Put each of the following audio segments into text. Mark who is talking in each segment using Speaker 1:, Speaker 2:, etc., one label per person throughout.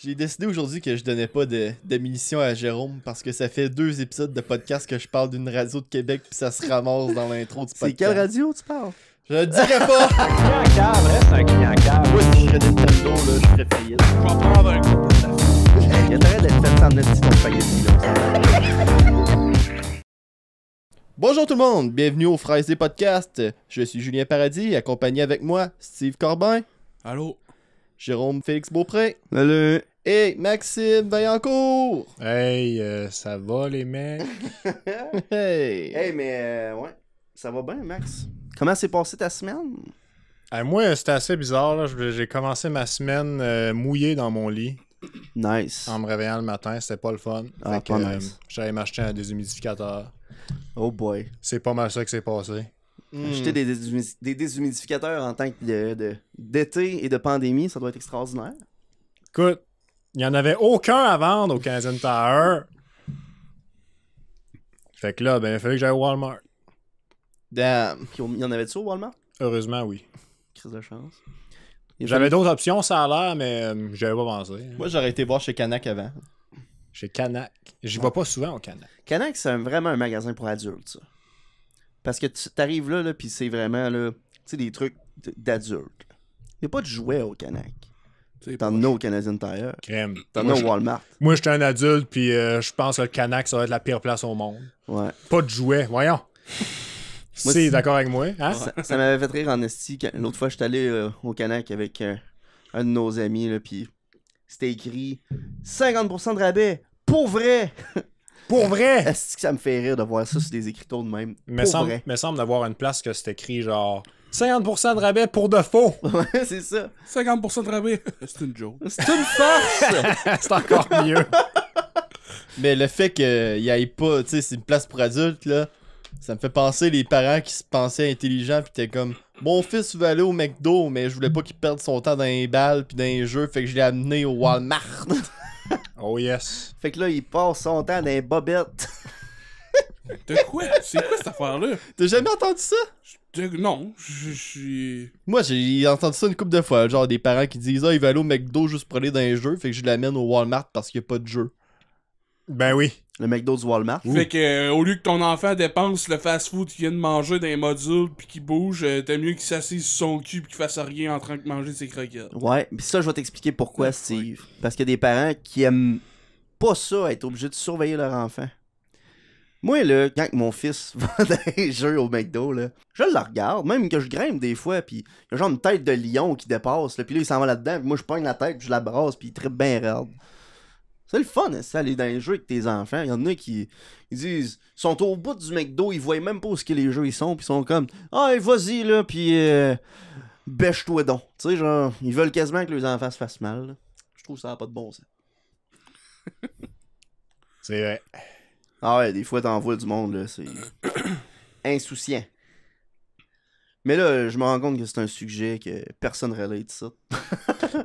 Speaker 1: J'ai décidé aujourd'hui que je donnais pas de munitions à Jérôme parce que ça fait 2 épisodes de podcast que je parle d'une radio de Québec puis ça se ramasse dans l'intro du podcast.
Speaker 2: C'est quelle radio tu parles?
Speaker 1: Je le dirais pas!
Speaker 3: Un client cave reste un client cave.
Speaker 2: Moi, si je serais Nintendo, là, je ferais faillite.
Speaker 3: Je vais prendre un coup pour ça.
Speaker 2: Il y a intérêt d'être fait en esti ton spaghetti, là.
Speaker 1: Bonjour tout le monde, bienvenue au Fraises des podcasts. Je suis Julien Paradis, accompagné avec moi Steve Corbin,
Speaker 4: Allô?
Speaker 1: Jérôme Félix Beaupré
Speaker 2: Salut!
Speaker 1: et Maxime Vaillancourt.
Speaker 4: Hey, ça va les mecs?
Speaker 1: Hey!
Speaker 2: Hey, mais ouais, ça va bien, Max? Comment s'est passée ta semaine?
Speaker 4: Moi, c'était assez bizarre. Là. J'ai commencé ma semaine mouillé dans mon lit
Speaker 2: Nice.
Speaker 4: en me réveillant le matin. C'était pas le fun.
Speaker 2: Ah,
Speaker 4: Fait que,
Speaker 2: pas nice.
Speaker 4: j'allais m'acheter un déshumidificateur.
Speaker 2: Oh boy.
Speaker 4: C'est pas mal ça qui s'est passé.
Speaker 2: Acheter des déshumidificateurs en tant que d'été et de pandémie, ça doit être extraordinaire.
Speaker 4: Écoute, il y en avait aucun à vendre au Canadian Tire. Fait que là, ben, il fallait que j'aille au Walmart.
Speaker 1: Damn.
Speaker 2: Puis, il y en avait-tu au Walmart?
Speaker 4: Heureusement, oui.
Speaker 2: Crise de chance.
Speaker 4: J'avais d'autres options, ça a l'air, mais j'avais pas pensé.
Speaker 1: Moi j'aurais été voir chez Canac avant.
Speaker 4: Chez Canac. J'y vais pas souvent au Canac.
Speaker 2: Canac, c'est vraiment un magasin pour adultes, ça. Parce que tu t'arrives là, puis c'est vraiment, là, tu sais, des trucs d'adultes. Il n'y a pas de jouets au Canac. T'en as au Canadian Tire.
Speaker 4: Crème.
Speaker 2: T'en as au Walmart.
Speaker 4: Moi, j'étais un adulte, puis je pense que le Canac, ça va être la pire place au monde.
Speaker 2: Ouais.
Speaker 4: Pas de jouets, voyons.
Speaker 2: Moi,
Speaker 4: C'est
Speaker 2: si-
Speaker 4: d'accord avec moi, hein?
Speaker 2: Ça m'avait fait rire en esti. L'autre fois, j'étais allé au Canac avec un de nos amis, là, puis c'était écrit 50% de rabais. Pour vrai!
Speaker 4: Pour vrai!
Speaker 2: Est-ce que ça me fait rire de voir ça sur des écriteaux de même?
Speaker 4: Me
Speaker 2: Pour
Speaker 4: semble,
Speaker 2: vrai.
Speaker 4: me semble d'avoir une place que c'est écrit genre 50% de rabais pour de faux.
Speaker 2: Ouais, c'est ça.
Speaker 4: 50% de rabais.
Speaker 5: C'est une joke.
Speaker 2: C'est une farce!
Speaker 4: C'est encore mieux.
Speaker 1: Mais le fait qu'il y ait pas, tu sais, c'est une place pour adultes, là, ça me fait penser les parents qui se pensaient intelligents pis t'es comme, mon fils veut aller au McDo, mais je voulais pas qu'il perde son temps dans les balles pis dans les jeux, fait que je l'ai amené au Walmart.
Speaker 4: Oh yes.
Speaker 2: Fait que là, il passe son temps dans les bobettes.
Speaker 5: De quoi? C'est quoi cette affaire-là?
Speaker 1: T'as jamais entendu ça?
Speaker 5: Non, je suis...
Speaker 1: Moi, j'ai entendu ça une couple de fois, genre des parents qui disent, ah, il va aller au McDo juste pour aller dans les jeux, fait que je l'amène au Walmart parce qu'il y a pas de jeu.
Speaker 4: Ben oui.
Speaker 2: Le McDo du Walmart.
Speaker 5: Fait que, au lieu que ton enfant dépense le fast-food qu'il vient de manger dans les modules pis qu'il bouge, t'as mieux qu'il s'assise sur son cul pis qu'il fasse rien en train de manger ses croquettes.
Speaker 2: Ouais, pis ça, je vais t'expliquer pourquoi, Steve. Parce qu'il y a des parents qui aiment pas ça, être obligés de surveiller leur enfant. Moi, là, quand mon fils va dans les jeux au McDo, là, je le regarde, même que je grimpe des fois, pis il y a genre une tête de lion qui dépasse, là, pis là, il s'en va là-dedans, pis moi, je pogne la tête, pis je la brasse, pis il trippe bien raide. C'est le fun, hein, ça, aller dans les jeux avec tes enfants. Il y en a qui ils disent, ils sont au bout du McDo, ils voient même pas où ce que les jeux ils sont, pis ils sont comme, ah, vas-y, là, pis bêche-toi donc. Tu sais, genre, ils veulent quasiment que les enfants se fassent mal, là. Je trouve ça n'a pas de bon sens.
Speaker 4: C'est vrai.
Speaker 2: Ah ouais, des fois, t'envoies du monde, là, c'est insouciant. Mais là, je me rends compte que c'est un sujet que personne relate ça.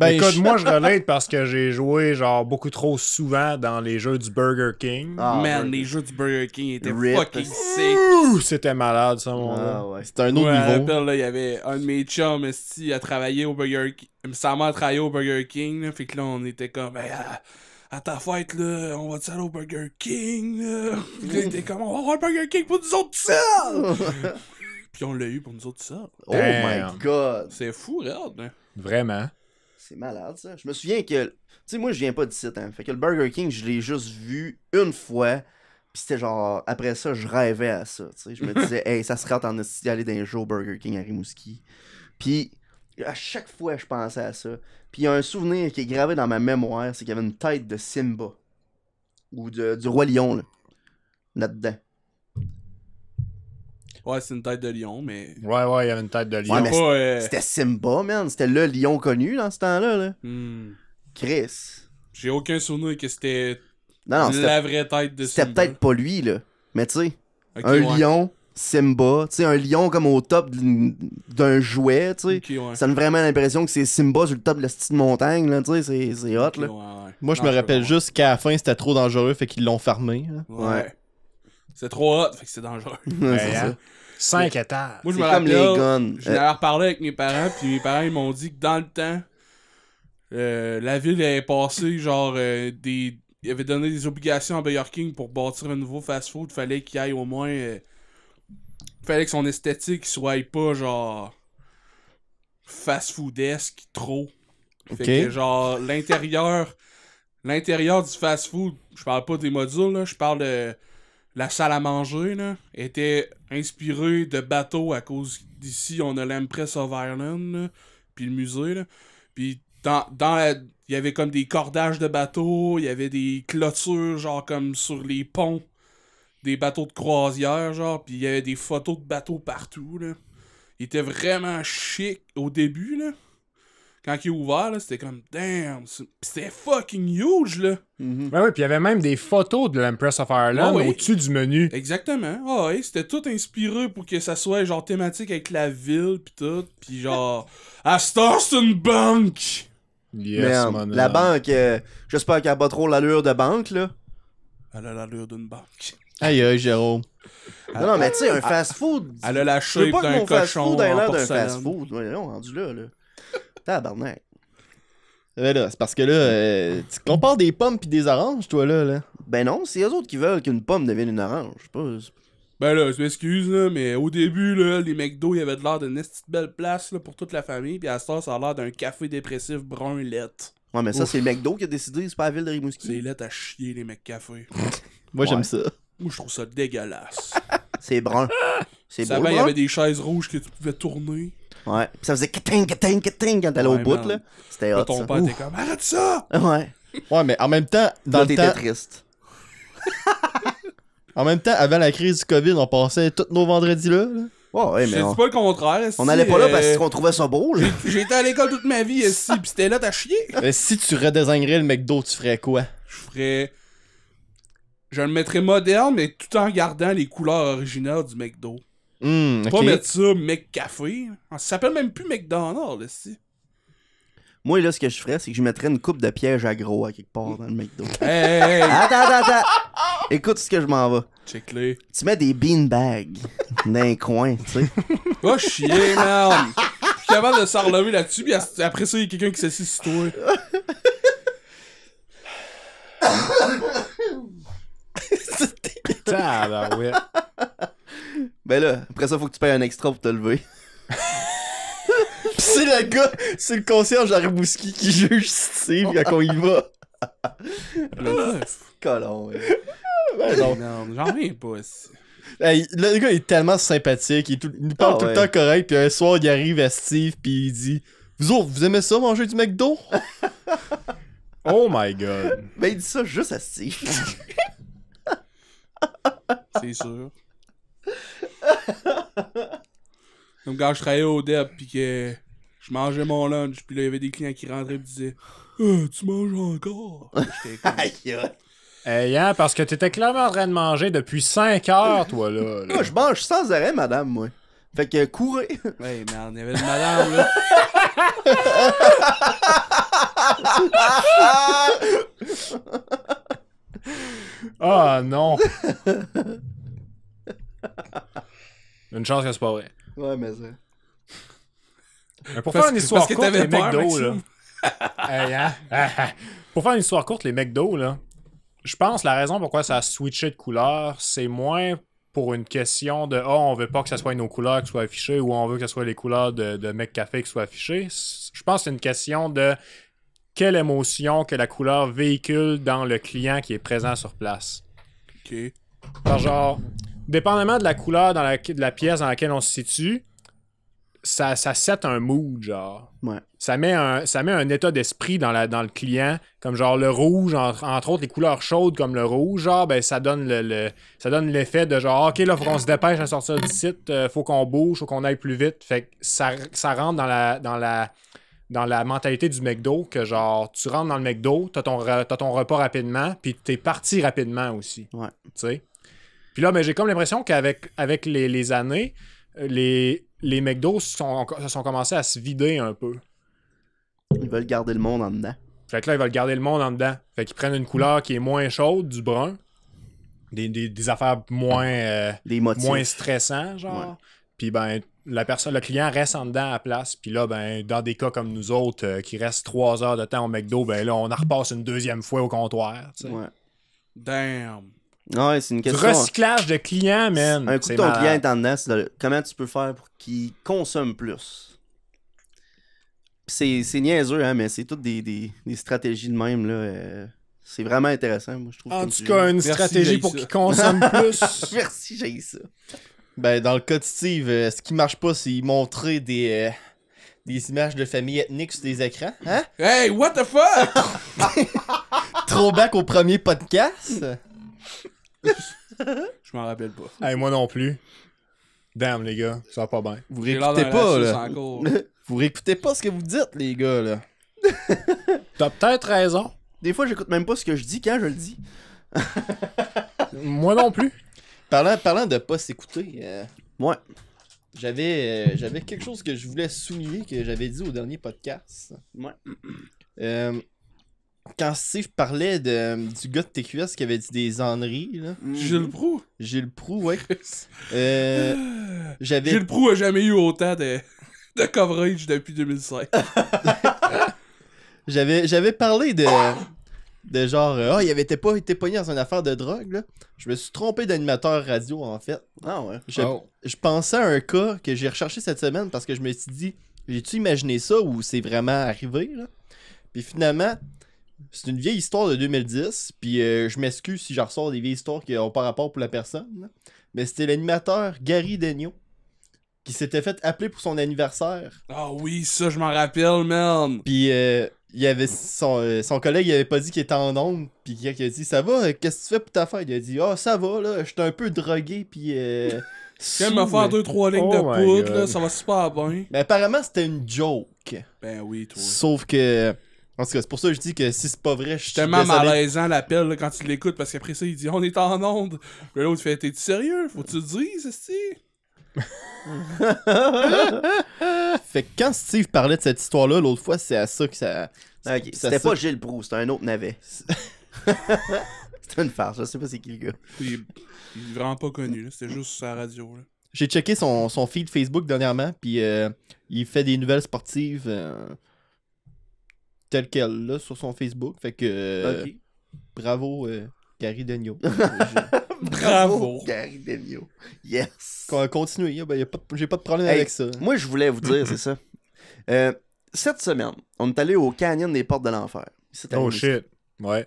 Speaker 1: Ben,
Speaker 4: Écoute, moi je relate parce que j'ai joué genre beaucoup trop souvent dans les jeux du Burger King.
Speaker 2: Ah,
Speaker 5: Man,
Speaker 2: Burger.
Speaker 5: les jeux du Burger King étaient
Speaker 2: Rip.
Speaker 5: fucking sick.
Speaker 4: Ouh, c'était malade ça mon gars.
Speaker 2: Ah ouais.
Speaker 1: C'est un autre
Speaker 5: Ouais, je me
Speaker 1: niveau.
Speaker 5: rappelle, là, il y avait un de mes chums, esti, à travailler au Burger King. Sa mère travaillait au Burger King, là, fait que là, on était comme, hey, à ta fête, là, on va-tu aller au Burger King, là? Puis là, il était comme, on va avoir un Burger King pour nous autres tout seuls! Puis on l'a eu pour nous autres tout seuls.
Speaker 2: Oh
Speaker 4: Damn.
Speaker 2: my god.
Speaker 5: C'est fou, regarde, hein.
Speaker 4: Vraiment.
Speaker 2: C'est malade, ça. Je me souviens que... Tu sais, moi, je viens pas d'ici, hein. Fait que le Burger King, je l'ai juste vu une fois. Puis c'était genre... Après ça, je rêvais à ça, tu sais. Je me disais, hey, ça serait en esti d'aller dans un jeu au Burger King à Rimouski. Puis à chaque fois, je pensais à ça. Puis il y a un souvenir qui est gravé dans ma mémoire, c'est qu'il y avait une tête de Simba. Ou du Roi Lion, là. Là-dedans.
Speaker 5: Ouais, c'est une tête de lion, mais...
Speaker 4: Ouais, il y avait une tête de lion.
Speaker 2: Ouais, mais
Speaker 5: pas,
Speaker 2: C'était Simba, man. C'était le lion connu dans ce temps-là, là. Chris.
Speaker 5: J'ai aucun souvenir que c'était
Speaker 2: Non,
Speaker 5: la vraie tête de
Speaker 2: c'était
Speaker 5: Simba.
Speaker 2: peut-être pas lui, là. Mais tu sais,
Speaker 5: Ok,
Speaker 2: un
Speaker 5: ouais.
Speaker 2: lion, Simba, tu sais, un lion comme au top d'un jouet, tu sais.
Speaker 5: Ok, ouais.
Speaker 2: Ça donne vraiment l'impression que c'est Simba sur le top de la petite montagne, là, tu sais, c'est hot,
Speaker 5: Ok,
Speaker 2: là.
Speaker 5: ouais.
Speaker 1: Moi, je
Speaker 5: Non,
Speaker 1: me
Speaker 5: je
Speaker 1: rappelle
Speaker 5: peux
Speaker 1: juste qu'à la fin, c'était trop dangereux, fait qu'ils l'ont fermé. Là.
Speaker 5: voir. Ouais. C'est trop hot, fait que c'est dangereux.
Speaker 2: Ouais, c'est
Speaker 4: hein.
Speaker 2: ça.
Speaker 4: 5 étages.
Speaker 5: Moi, je
Speaker 2: C'est
Speaker 5: me
Speaker 2: comme les
Speaker 5: rappelle,
Speaker 2: guns.
Speaker 5: j'en avais reparlé avec mes parents, puis mes parents, ils m'ont dit que dans le temps, la ville avait passé genre il avait donné des obligations à Burger King pour bâtir un nouveau fast-food. Fallait qu'il aille au moins... fallait que son esthétique soit pas genre fast-foodesque trop. Fait que genre l'intérieur du fast-food, je parle pas des modules là, je parle de la salle à manger là, était inspirée de bateaux à cause d'ici on a l'Empress of Ireland puis le musée là. Puis il y avait comme des cordages de bateaux, il y avait des clôtures genre comme sur les ponts des bateaux de croisière genre, puis il y avait des photos de bateaux partout là. Il était vraiment chic au début là. Quand il est ouvert, là, c'était comme damn, c'était fucking huge là.
Speaker 4: Ben oui, puis il y avait même des photos de l'Empress of Ireland au-dessus du menu.
Speaker 5: Exactement. Ah ouais, c'était tout inspiré pour que ça soit genre thématique avec la ville pis tout, pis genre à Star c'est une banque.
Speaker 4: Yes,
Speaker 2: Man, la banque, j'espère qu'elle a pas trop l'allure de banque là.
Speaker 5: Elle a l'allure d'une banque.
Speaker 1: Aïe, Jérôme.
Speaker 2: Non, mais tu sais, un fast-food.
Speaker 5: Elle a la
Speaker 2: Je veux
Speaker 5: shape
Speaker 2: pas que
Speaker 5: d'un
Speaker 2: mon
Speaker 5: cochon
Speaker 2: fast-food ait
Speaker 5: en
Speaker 2: l'air d'un
Speaker 5: porcelaine.
Speaker 2: fast-food. Ouais, non, rendu là. Tabarnak.
Speaker 1: Ben là, c'est parce que là, tu compares des pommes pis des oranges, toi, là.
Speaker 2: Ben non, c'est eux autres qui veulent qu'une pomme devienne une orange. C'est
Speaker 5: Ben là, je m'excuse là, mais au début là, les McDo, il y avait de l'air d'une petite belle place là, pour toute la famille, pis à Star, ça a l'air d'un café dépressif brun lait.
Speaker 2: Ouais, mais ça, c'est le McDo qui a décidé, c'est pas la ville de Rimouski.
Speaker 5: C'est lait à chier les McCafé.
Speaker 1: Moi, j'aime
Speaker 2: Ouais.
Speaker 1: ça.
Speaker 5: Moi, je trouve ça dégueulasse.
Speaker 2: C'est brun. C'est beau,
Speaker 5: Avant, il y
Speaker 2: brun.
Speaker 5: avait des chaises rouges que tu pouvais tourner.
Speaker 2: Ouais. Pis ça faisait kating quand t'allais au
Speaker 5: Ouais,
Speaker 2: bout,
Speaker 5: man.
Speaker 2: là. C'était
Speaker 5: Là,
Speaker 2: hot,
Speaker 5: ton
Speaker 2: ça.
Speaker 5: père était comme arrête ça!
Speaker 2: Ouais.
Speaker 1: Ouais, mais en même temps, dans
Speaker 2: Là,
Speaker 1: le
Speaker 2: t'étais
Speaker 1: temps,
Speaker 2: triste.
Speaker 1: en même temps, avant la crise du COVID, on passait tous nos vendredis là.
Speaker 2: Ouais,
Speaker 5: Je
Speaker 2: mais
Speaker 5: te dis pas le contraire.
Speaker 2: on allait pas là parce qu'on trouvait ça beau, là.
Speaker 5: J'ai été à l'école toute ma vie ici, pis c'était là, t'as chier.
Speaker 1: Mais si tu redésignerais le McDo, tu ferais quoi?
Speaker 5: Je le mettrais moderne, mais tout en gardant les couleurs originales du McDo.
Speaker 1: Ok.
Speaker 5: Pas mettre ça McCafé. Ça s'appelle même plus McDonald's, là, si.
Speaker 2: Moi, là, ce que je ferais, c'est que je mettrais une coupe de piège à gros à quelque part dans le McDo.
Speaker 5: Hey!
Speaker 2: Attends. Écoute ce que je m'en vais.
Speaker 5: Check-les.
Speaker 2: Tu mets des beanbags dans un coin, tu sais.
Speaker 5: Va chier, man! Je suis capable de s'en relever là-dessus, pis après ça, il y a quelqu'un qui s'assit sur toi.
Speaker 4: Ouais.
Speaker 2: Ben là, après ça, faut que tu payes un extra pour te lever.
Speaker 1: Pis c'est le gars, c'est le concierge à Rimouski qui juge Steve quand on y va.
Speaker 2: Colon, ouais.
Speaker 1: Ben non.
Speaker 5: Non, j'en reviens pas, ici.
Speaker 1: Hey, le gars est tellement sympathique, il nous parle
Speaker 2: Ah
Speaker 1: tout le
Speaker 2: ouais.
Speaker 1: temps correct, puis un soir il arrive à Steve puis il dit vous autres, vous aimez ça manger du McDo?
Speaker 4: Oh my god.
Speaker 2: Ben, il dit ça juste à Steve.
Speaker 5: C'est sûr. Comme quand je travaillais au DEP pis que je mangeais mon lunch pis là il y avait des clients qui rentraient pis disaient tu manges encore? J'étais comme
Speaker 2: Aïe, aïe.
Speaker 4: Hey, hein, parce que t'étais clairement en train de manger depuis 5 heures, toi, là.
Speaker 2: Moi, je mange sans arrêt, madame, moi. Fait que courez.
Speaker 5: hey merde, il y avait une madame là.
Speaker 4: Ah, non. Une chance que c'est pas vrai.
Speaker 2: Ouais, mais ça.
Speaker 4: Mais pour faire une histoire
Speaker 5: parce que
Speaker 4: courte,
Speaker 5: t'avais
Speaker 4: les
Speaker 5: peur,
Speaker 4: McDo, là.
Speaker 5: Maxime.
Speaker 4: Hey, hein? Pour faire une histoire courte, les McDo, là, je pense la raison pourquoi ça a switché de couleur, c'est moins pour une question de on veut pas que ça soit nos couleurs qui soient affichées ou on veut que ce soit les couleurs de McCafé qui soient affichées. Je pense que c'est une question de quelle émotion que la couleur véhicule dans le client qui est présent sur place.
Speaker 5: Ok.
Speaker 4: Alors, genre, dépendamment de la couleur de la pièce dans laquelle on se situe, ça set un mood, genre.
Speaker 2: Ouais.
Speaker 4: Ça met un état d'esprit dans le client, comme genre le rouge, entre autres les couleurs chaudes comme le rouge, genre, ben ça donne ça donne l'effet de genre, ok, là, faut qu'on se dépêche à sortir du site, faut qu'on bouge, faut qu'on aille plus vite. Fait que ça rentre dans la mentalité du McDo, que genre, tu rentres dans le McDo, t'as ton repas rapidement, puis t'es parti rapidement aussi.
Speaker 2: Ouais.
Speaker 4: Tu sais? Puis là, ben, j'ai comme l'impression qu'avec les années, les McDo se sont commencés à se vider un peu.
Speaker 2: Ils veulent garder le monde en dedans.
Speaker 4: Fait que là, ils veulent garder le monde en dedans. Fait qu'ils prennent une couleur qui est moins chaude, du brun. Des affaires moins
Speaker 2: Des motifs.
Speaker 4: moins stressants, genre.
Speaker 2: Ouais.
Speaker 4: Puis ben, le client reste en dedans à la place, puis là, ben, dans des cas comme nous autres, qui restent 3 heures de temps au McDo, ben là, on en repasse une deuxième fois au comptoir. Tu sais.
Speaker 2: Ouais.
Speaker 5: Damn.
Speaker 2: Ouais, c'est une
Speaker 4: Du
Speaker 2: question.
Speaker 4: recyclage de clients, man.
Speaker 2: Un coup
Speaker 4: C'est
Speaker 2: de ton
Speaker 4: malade.
Speaker 2: client est en dedans, comment tu peux faire pour qu'il consomme plus? C'est niaiseux, hein, mais c'est toutes des stratégies de même, là. C'est vraiment intéressant, moi, je trouve.
Speaker 4: En
Speaker 2: comme
Speaker 4: tout
Speaker 2: sujet.
Speaker 4: cas, une
Speaker 5: Merci,
Speaker 4: stratégie
Speaker 5: j'ai
Speaker 4: pour
Speaker 5: ça.
Speaker 4: qu'ils consomment plus.
Speaker 2: Merci, j'ai ça.
Speaker 1: Ben, dans le cas de Steve, ce qui marche pas, c'est montrer des images de famille ethnique sur des écrans. Hein?
Speaker 5: Hey, what the fuck?
Speaker 1: Throwback au premier podcast.
Speaker 5: Je m'en rappelle pas.
Speaker 4: Hey, moi non plus. Damn, les gars, ça va pas bien.
Speaker 1: Vous
Speaker 5: J'ai l'air
Speaker 1: réécoutez
Speaker 5: d'un
Speaker 1: pas,
Speaker 5: raciste
Speaker 1: là.
Speaker 5: encore.
Speaker 1: Vous réécoutez pas ce que vous dites, les gars, là.
Speaker 4: T'as peut-être raison.
Speaker 2: Des fois, j'écoute même pas ce que je dis quand je le dis.
Speaker 4: Moi non plus.
Speaker 1: Parlant de pas s'écouter,
Speaker 2: Ouais.
Speaker 1: j'avais quelque chose que je voulais souligner que j'avais dit au dernier podcast.
Speaker 2: Ouais.
Speaker 1: Quand Steve parlait du gars de TQS qui avait dit des âneries, là.
Speaker 5: Gilles Proulx.
Speaker 1: Gilles Proulx, ouais. J'avais
Speaker 5: Gilles Proulx a jamais eu autant de coverage depuis 2005.
Speaker 1: J'avais parlé de genre il avait été pogné dans une affaire de drogue là. Je me suis trompé d'animateur radio en fait.
Speaker 2: Ah ouais.
Speaker 1: Je pensais à un cas que j'ai recherché cette semaine parce que je me suis dit j'ai-tu imaginé ça ou c'est vraiment arrivé là. Puis finalement c'est une vieille histoire de 2010 puis je m'excuse si je ressors des vieilles histoires qui ont pas rapport pour la personne là. Mais c'était l'animateur Gary Daigneault qui s'était fait appeler pour son anniversaire.
Speaker 5: Ah oui, ça, je m'en rappelle, man.
Speaker 1: Puis il y avait son collègue, il avait pas dit qu'il était en onde. Puis il a dit ça va, qu'est-ce que tu fais pour ta fête? Il a dit ah ça va là, j'étais un peu drogué puis
Speaker 5: J'aime
Speaker 1: sous,
Speaker 5: me faire
Speaker 1: mais-
Speaker 5: 2-3 lignes
Speaker 4: Oh
Speaker 5: de
Speaker 4: my
Speaker 5: poudre,
Speaker 4: God.
Speaker 5: là, ça va super bien.
Speaker 1: Mais apparemment c'était une joke.
Speaker 5: Ben oui, toi.
Speaker 1: Sauf que en tout cas c'est pour ça que je dis que si c'est pas vrai, je suis
Speaker 5: Tellement
Speaker 1: désolé.
Speaker 5: malaisant l'appel là, quand tu l'écoutes parce qu'après ça il dit on est en onde. Puis l'autre fait t'es-tu sérieux? Faut que tu le dises, esti?
Speaker 1: Fait que quand Steve parlait de cette histoire là l'autre fois, c'est à ça que ça
Speaker 2: Ok,
Speaker 1: ça-
Speaker 2: c'était
Speaker 1: ça-
Speaker 2: pas Gilles Proulx, c'était un autre navet. C'était une farce, je sais pas c'est qui le gars.
Speaker 5: Il est vraiment pas connu, là. C'était juste sur sa radio. Là.
Speaker 1: J'ai checké son feed Facebook dernièrement, puis il fait des nouvelles sportives telles quelles là sur son Facebook. Fait que
Speaker 2: Ok.
Speaker 1: bravo Gary Daigneault.
Speaker 5: Bravo.
Speaker 2: Gary Daigneault. Yes.
Speaker 1: Continuez, j'ai pas de problème
Speaker 2: Hey,
Speaker 1: avec ça.
Speaker 2: Moi, je voulais vous dire, c'est ça. Cette semaine, on est allé au Canyon des Portes de l'Enfer. Ici, à
Speaker 4: Oh
Speaker 2: Rimouski.
Speaker 4: shit. Ouais.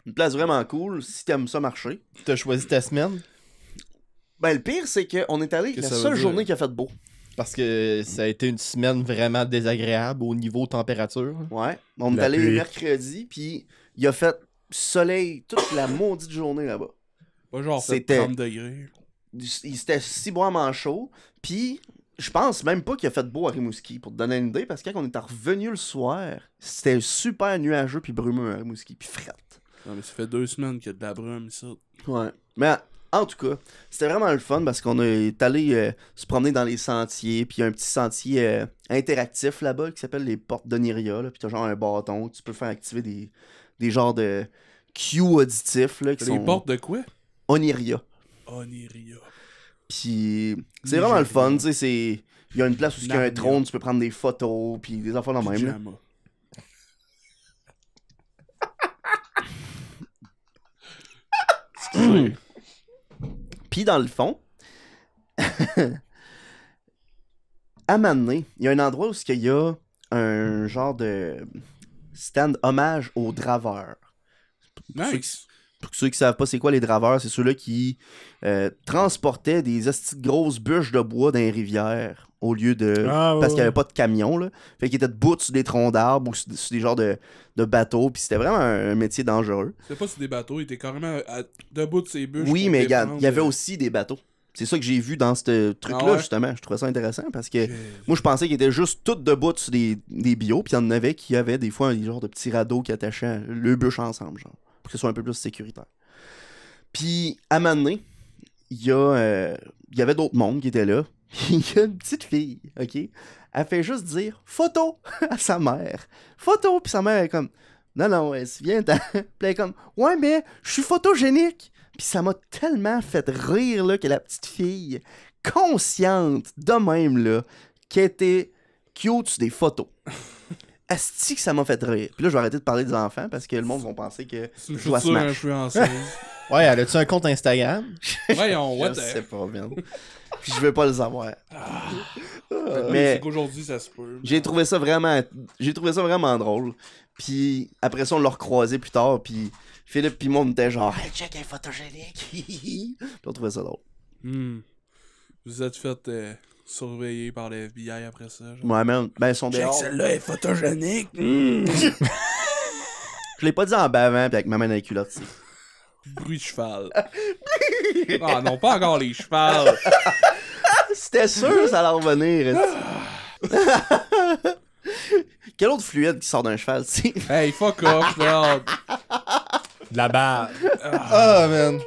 Speaker 2: Une place vraiment cool, si t'aimes ça marcher.
Speaker 1: T'as choisi ta semaine
Speaker 2: Ben, le pire, c'est qu'on est allé
Speaker 5: Qu'est-ce
Speaker 2: la
Speaker 5: que ça veut
Speaker 2: seule
Speaker 5: dire?
Speaker 2: journée qui a fait beau.
Speaker 1: parce que ça a été une semaine vraiment désagréable au niveau température.
Speaker 2: Ouais. On est
Speaker 4: La
Speaker 2: allé
Speaker 4: pluie.
Speaker 2: mercredi, puis il a fait soleil toute la maudite journée là-bas.
Speaker 5: Pas genre fait
Speaker 2: C'était-
Speaker 5: 30 degrés.
Speaker 2: Il était si boirement chaud, puis je pense même pas qu'il a fait beau à Rimouski, pour te donner une idée, parce que quand on est revenu le soir, c'était super nuageux puis brumeux à Rimouski, puis frette.
Speaker 5: Non, mais ça fait 2 semaines qu'il y a de la brume, ça.
Speaker 2: Ouais. Mais en tout cas, c'était vraiment le fun parce qu'on est allé se promener dans les sentiers, puis il y a un petit sentier interactif là-bas qui s'appelle les Portes d'Oniria, là, puis t'as genre un bâton, tu peux faire activer des genres de cues auditifs là, qui
Speaker 5: Les
Speaker 2: sont
Speaker 5: portes de quoi?
Speaker 2: Oniria.
Speaker 5: Oniria.
Speaker 2: Puis c'est vraiment le fun, tu sais, c'est... Il y a une place où il y a un
Speaker 5: Narnia.
Speaker 2: trône, tu peux prendre des photos, puis des affaires dans le même. là.
Speaker 5: Pyjama.
Speaker 2: Puis dans le fond, à Mané, il y a un endroit où il y a un genre de stand hommage aux draveurs.
Speaker 5: Nice.
Speaker 2: Pour ceux qui savent pas c'est quoi les draveurs, c'est ceux-là qui transportaient des hosties de grosses bûches de bois dans les rivières au lieu de...
Speaker 4: Ah, ouais,
Speaker 2: parce qu'il n'y avait
Speaker 4: ouais.
Speaker 2: pas de camion, là. Fait qu'ils étaient debout sur des troncs d'arbres ou sur des genres de bateaux, puis c'était vraiment un métier dangereux.
Speaker 5: C'était pas sur des bateaux, il était carrément debout de ses bûches.
Speaker 2: Oui,
Speaker 5: pour
Speaker 2: mais regarde,
Speaker 5: défendre,
Speaker 2: il y avait aussi des bateaux. C'est ça que j'ai vu dans ce truc-là,
Speaker 5: Ah ouais?
Speaker 2: justement. Je trouvais ça intéressant parce que moi, je pensais qu'ils étaient juste tous debout sur des bios, puis il y en avait qui avaient des fois un genre de petits radeaux qui attachaient le bûche ensemble, genre, pour que ce soit un peu plus sécuritaire. Puis, à un moment donné, il y avait d'autres mondes qui étaient là. Il y a une petite fille, OK? Elle fait juste dire « photo » à sa mère. « Photo », puis sa mère est comme « non, non, elle se vient. » Puis elle est comme « ouais, mais je suis photogénique. » Puis ça m'a tellement fait rire là, que la petite fille consciente de même, là, qui était cute sur des photos. Asti que ça m'a fait rire. Puis là, je vais arrêter de parler des enfants parce que le monde va penser que
Speaker 5: C'est une
Speaker 2: je joue à
Speaker 5: future
Speaker 2: Smash.
Speaker 5: influenceuse.
Speaker 1: Ouais, elle a-tu un compte Instagram?
Speaker 5: Voyons, what
Speaker 2: Je
Speaker 5: the...
Speaker 2: sais pas, man. Puis je veux pas le savoir.
Speaker 5: Mais
Speaker 2: Mais
Speaker 5: c'est qu'aujourd'hui, ça se peut.
Speaker 2: j'ai trouvé ça vraiment drôle. Puis après ça, on l'a recroisé plus tard. Puis Philippe puis moi, on était genre, hey, check, elle est photogénique. Puis on trouvait ça drôle.
Speaker 5: Vous êtes fait surveiller par le FBI après ça. Genre.
Speaker 2: Ouais, man. Ben, ils sont
Speaker 5: Check,
Speaker 2: dehors.
Speaker 5: celle-là est photogénique.
Speaker 2: Je l'ai pas dit en bavant, puis avec ma main dans les culottes, tu sais.
Speaker 5: Bruit de cheval. Ah non, pas encore les chevals.
Speaker 2: C'était sûr, ça allait revenir. Quel autre fluide qui sort d'un cheval, tu sais?
Speaker 5: Hey, fuck off, merde.
Speaker 4: De la barre.
Speaker 1: Ah, man.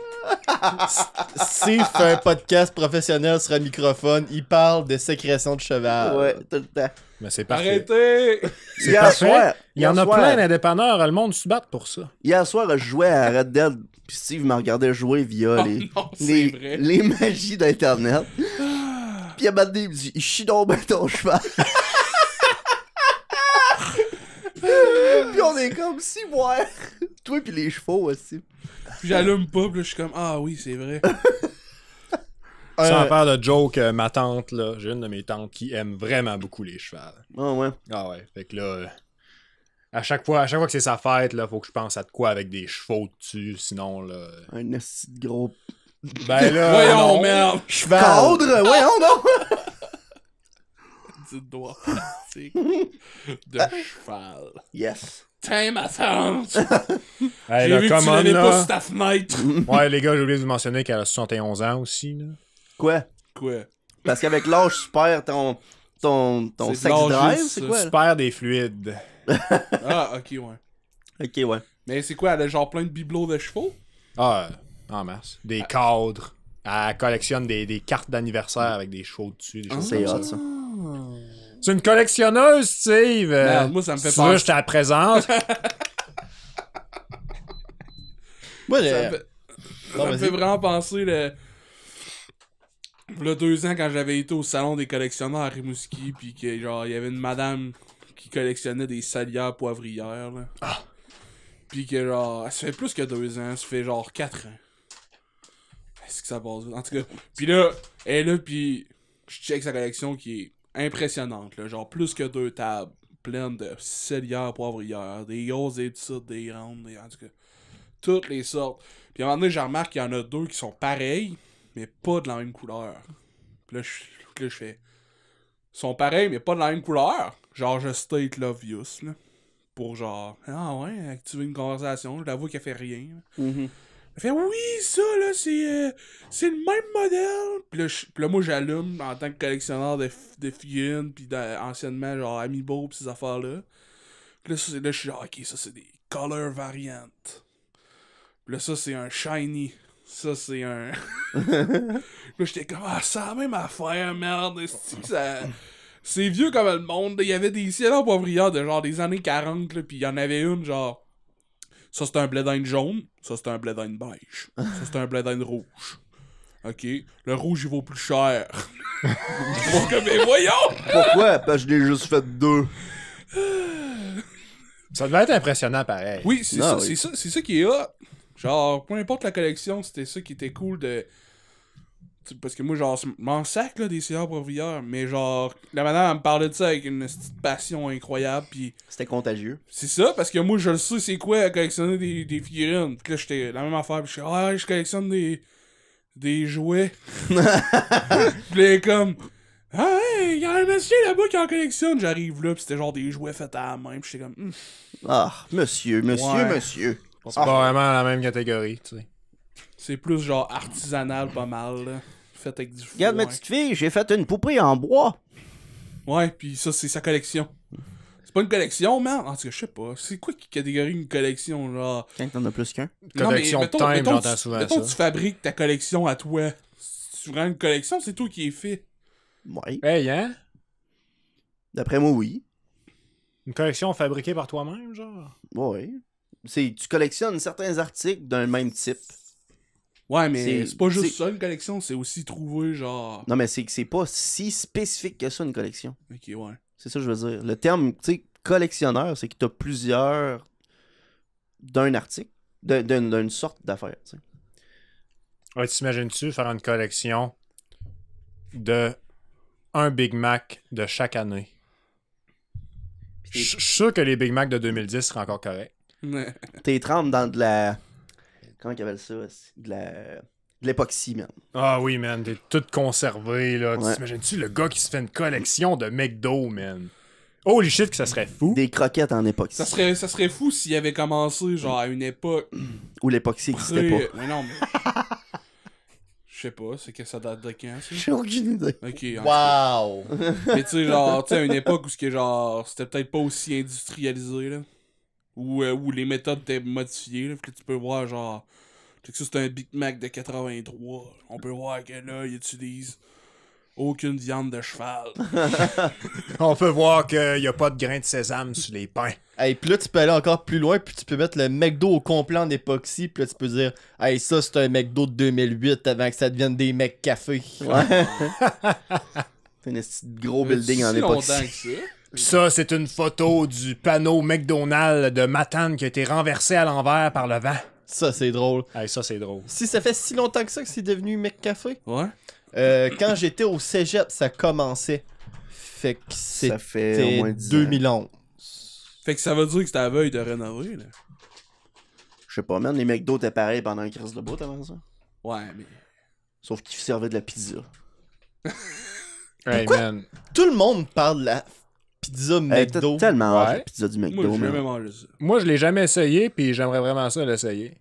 Speaker 1: Steve fait un podcast professionnel sur un microphone. Il parle de sécrétion de cheval.
Speaker 2: Ouais, tout le temps.
Speaker 4: Mais c'est parfait.
Speaker 5: Arrêtez.
Speaker 4: C'est
Speaker 2: Hier
Speaker 4: parfait.
Speaker 2: soir,
Speaker 4: Il y en
Speaker 2: hier
Speaker 4: a
Speaker 2: soir-
Speaker 4: plein d'indépendants. Le monde se bat pour ça.
Speaker 2: Hier soir, je jouais à Red Dead, puis Steve me regardait jouer via
Speaker 5: Oh non, c'est vrai.
Speaker 2: les magies d'Internet. Puis à Badé, il me dit, « Chie donc ben ton cheval! » Puis on est comme, si, ouais! Toi pis les chevaux aussi.
Speaker 5: Puis j'allume pas, puis là, je suis comme, ah oui, c'est vrai.
Speaker 4: Sans faire de joke, ma tante, là, j'ai une de mes tantes qui aime vraiment beaucoup les chevals.
Speaker 2: Ah ouais.
Speaker 4: Ah ouais, fait que là, à chaque fois que c'est sa fête, là, faut que je pense à de quoi avec des chevaux dessus, sinon, là...
Speaker 2: Un esti de gros
Speaker 4: Ben là,
Speaker 5: Voyons,
Speaker 4: non.
Speaker 5: merde.
Speaker 1: Cheval.
Speaker 2: cadre! Voyons donc!
Speaker 5: Du doigt plastique de cheval.
Speaker 2: Yes.
Speaker 5: Tiens, ma tante.
Speaker 4: Hey,
Speaker 5: J'ai
Speaker 4: là,
Speaker 5: vu que tu
Speaker 4: come on,
Speaker 5: l'allais pas
Speaker 4: là.
Speaker 5: sur ta fenêtre.
Speaker 4: Ouais, les gars, j'ai oublié de vous mentionner qu'elle a 71 ans aussi, là.
Speaker 2: Quoi?
Speaker 5: Quoi?
Speaker 2: Parce qu'avec l'âge super, ton
Speaker 5: C'est
Speaker 2: sex
Speaker 5: de l'âge
Speaker 2: drive,
Speaker 5: juste,
Speaker 2: c'est
Speaker 5: ça.
Speaker 2: quoi? Là?
Speaker 4: Super des fluides.
Speaker 5: Ah, ok, ouais.
Speaker 2: Ok, ouais.
Speaker 5: Mais c'est quoi, elle a genre plein de bibelots de chevaux?
Speaker 4: Ah, en masse. Des cadres. Elle collectionne des cartes d'anniversaire avec des chevaux dessus. Des choses
Speaker 2: C'est
Speaker 4: comme
Speaker 2: hot, ça.
Speaker 4: C'est une collectionneuse, Steve.
Speaker 5: Merde, moi, ça me fait
Speaker 4: si tu veux,
Speaker 5: penser.
Speaker 4: je te la présente.
Speaker 1: Moi,
Speaker 5: Ça me
Speaker 1: j'ai...
Speaker 5: fait,
Speaker 1: Non,
Speaker 5: ça me
Speaker 1: vas-y.
Speaker 5: fait vraiment penser le 2 ans quand j'avais été au salon des collectionneurs à Rimouski, puis que genre il y avait une madame qui collectionnait des salières poivrières là. Puis que genre ça fait plus que 2 ans, ça fait genre 4 ans. Est-ce que ça passe vite? En tout cas, puis là, elle est là, puis je check sa collection qui est impressionnante là, genre plus que 2 tables pleines de salières poivrières, des grosses, des petites, des grandes, en tout cas toutes les sortes. Puis à un moment donné, j'ai remarqué qu'il y en a 2 qui sont pareils, mais pas de la même couleur. Puis là, je fais. Ils sont pareils, mais pas de la même couleur. Genre, je state l'obvious, là. Pour genre, ah ouais, activer une conversation. Je l'avoue qu'elle fait rien.
Speaker 2: Mhm.
Speaker 5: Elle fait, oui, ça, là, c'est le même modèle. Puis là, moi, j'allume en tant que collectionneur de figurines, puis anciennement, genre, Amiibo, pis ces affaires-là. Puis là, je suis genre, ok, ça, c'est des color variantes. Puis là, ça, c'est un shiny. Ça, c'est un... Là, j'étais comme, ah, c'est la même affaire, merde. C'est vieux comme le monde. Il y avait des ciels poivrières de genre des années 40, là, pis il y en avait une, genre... Ça, c'est un blé d'Inde jaune. Ça, c'est un blé d'Inde beige. Ça, c'est un blé d'Inde rouge. OK. Le rouge, il vaut plus cher. Bon, comme, mais voyons!
Speaker 2: Pourquoi? Parce que je l'ai juste fait 2.
Speaker 4: Ça devait être impressionnant, pareil.
Speaker 5: Oui, c'est
Speaker 2: Non,
Speaker 5: ça,
Speaker 2: oui.
Speaker 5: c'est ça qui est hot. Genre, peu importe la collection, c'était ça qui était cool de... Parce que moi, genre, je m'en sac, là, des ciels poivrières, mais genre, la madame, elle me parlait de ça avec une petite passion incroyable, pis
Speaker 2: C'était contagieux.
Speaker 5: c'est ça, parce que moi, je le sais, c'est quoi, collectionner des figurines. Pis là, j'étais la même affaire, pis je suis ah, je collectionne des jouets. Pis là, elle est comme, ah, hey, y a un monsieur là-bas qui en collectionne. J'arrive là, pis c'était genre des jouets faits à la main, pis j'étais comme,
Speaker 2: Ah, monsieur.
Speaker 5: Ouais.
Speaker 4: C'est pas vraiment la même catégorie, tu sais.
Speaker 5: c'est plus genre artisanal, pas mal, là. Fait avec du
Speaker 2: Regarde ma
Speaker 5: foin.
Speaker 2: petite fille, j'ai fait une poupée en bois.
Speaker 5: Ouais, pis ça, c'est sa collection. C'est pas une collection, man. En tout cas, je sais pas. C'est quoi qui catégorie une collection, genre?
Speaker 2: Quand t'en as plus qu'un.
Speaker 4: Collection de time, j'entends souvent
Speaker 5: mettons
Speaker 4: ça.
Speaker 5: tu fabriques ta collection à toi. C'est vraiment une collection, c'est toi qui est fait.
Speaker 2: Ouais.
Speaker 4: Hey, hein?
Speaker 2: D'après moi, oui.
Speaker 4: Une collection fabriquée par toi-même, genre?
Speaker 2: Ouais. Tu collectionnes certains articles d'un même type.
Speaker 5: Ouais, mais c'est pas juste
Speaker 2: c'est-
Speaker 5: ça une collection, c'est aussi trouver genre.
Speaker 2: Non, mais c'est que c'est pas si spécifique que ça, une collection.
Speaker 5: Ok, ouais.
Speaker 2: C'est ça que je veux dire. Le terme, tu sais, collectionneur, c'est que t'as plusieurs d'un article, d'une sorte d'affaire, tu sais.
Speaker 4: Ouais, t'imagines-tu faire une collection de un Big Mac de chaque année? Je suis sûr que les Big Mac de 2010 seraient encore corrects.
Speaker 2: T'es trempes dans de la... Comment ils appellent ça? De l'époxy, man.
Speaker 4: Ah oui, man, t'es tout conservé, là.
Speaker 2: Ouais.
Speaker 4: T'imagines-tu le gars qui se fait une collection de McDo, man? Holy shit que ça serait fou.
Speaker 2: Des croquettes en époxy.
Speaker 5: Ça serait fou s'il avait commencé genre à une époque.
Speaker 2: Ou l'époxy n'existait pas.
Speaker 5: Mais non, mais. Je sais pas, c'est que ça date de quand, ça?
Speaker 2: J'ai aucune idée.
Speaker 5: Ok, en tout cas.
Speaker 1: Wow!
Speaker 5: Mais tu sais, genre, tu sais, à une époque où c'était peut-être pas aussi industrialisé, là. Où les méthodes étaient modifiées, là. Fait que tu peux voir, genre. Tu sais que ça, c'est un Big Mac de 83. On peut voir que là, ils utilisent aucune viande de cheval.
Speaker 4: On peut voir qu'il n'y a pas de grain de sésame sur les pains.
Speaker 1: Hey, pis là, tu peux aller encore plus loin, puis tu peux mettre le McDo au complet en époxy, puis là, tu peux dire, hey, ça, c'est un McDo de 2008 avant que ça devienne des McCafé.
Speaker 2: Ouais. C'est un esti de gros building en
Speaker 5: Si longtemps
Speaker 2: époxy.
Speaker 5: que ça.
Speaker 4: Pis ça, c'est une photo du panneau McDonald's de Matane qui a été renversé à l'envers par le vent.
Speaker 1: Ça, c'est drôle.
Speaker 4: Hey, ça, c'est drôle.
Speaker 1: Si ça fait si longtemps que c'est devenu McCafé,
Speaker 5: Ouais.
Speaker 1: quand j'étais au cégep, ça commençait. Fait que
Speaker 2: Ça fait au
Speaker 1: c'était
Speaker 2: moins 10 ans.
Speaker 1: 2011.
Speaker 5: Fait que ça veut dire que c'était à la veille de rénover, là.
Speaker 2: Je sais pas, man, les McDo étaient pareils pendant un crise de bout avant ça.
Speaker 5: Ouais, mais.
Speaker 2: Sauf qu'ils servaient de la pizza.
Speaker 4: Hey, man.
Speaker 1: Tout le monde parle de la pizza
Speaker 2: Hey,
Speaker 1: McDo.
Speaker 2: t'as tellement hâte
Speaker 4: Ouais.
Speaker 2: la pizza du
Speaker 5: Moi,
Speaker 2: McDo,
Speaker 5: j'ai
Speaker 2: man.
Speaker 5: jamais mangé ça.
Speaker 4: Moi, je l'ai jamais essayé, puis j'aimerais vraiment ça l'essayer.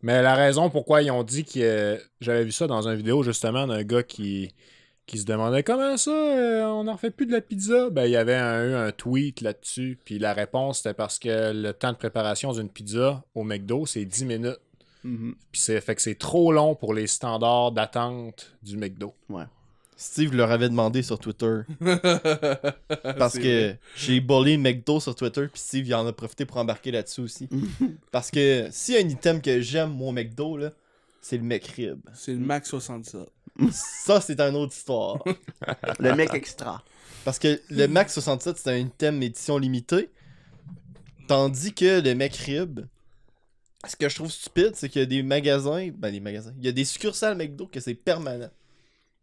Speaker 4: Mais la raison pourquoi ils ont dit que j'avais vu ça dans une vidéo justement d'un gars qui se demandait comment ça, on n'en fait plus de la pizza. Ben, il y avait eu un tweet là-dessus, puis la réponse c'était parce que le temps de préparation d'une pizza au McDo, c'est 10 minutes.
Speaker 2: Mhm.
Speaker 4: Puis fait que c'est trop long pour les standards d'attente du McDo.
Speaker 2: Ouais.
Speaker 1: Steve leur avait demandé sur Twitter. Parce
Speaker 5: C'est
Speaker 1: que
Speaker 5: vrai.
Speaker 1: j'ai bully McDo sur Twitter, puis Steve il en a profité pour embarquer là-dessus aussi. Parce que s'il y a un item que j'aime, moi, au McDo, là, c'est le McRib.
Speaker 5: C'est le Mac 67.
Speaker 1: Ça, c'est une autre histoire.
Speaker 2: Le mec extra.
Speaker 1: Parce que le Mac 67, c'est un item édition limitée. Tandis que le McRib, ce que je trouve stupide, c'est qu'il y a des magasins. Ben, des magasins. Il y a des succursales McDo que c'est permanent.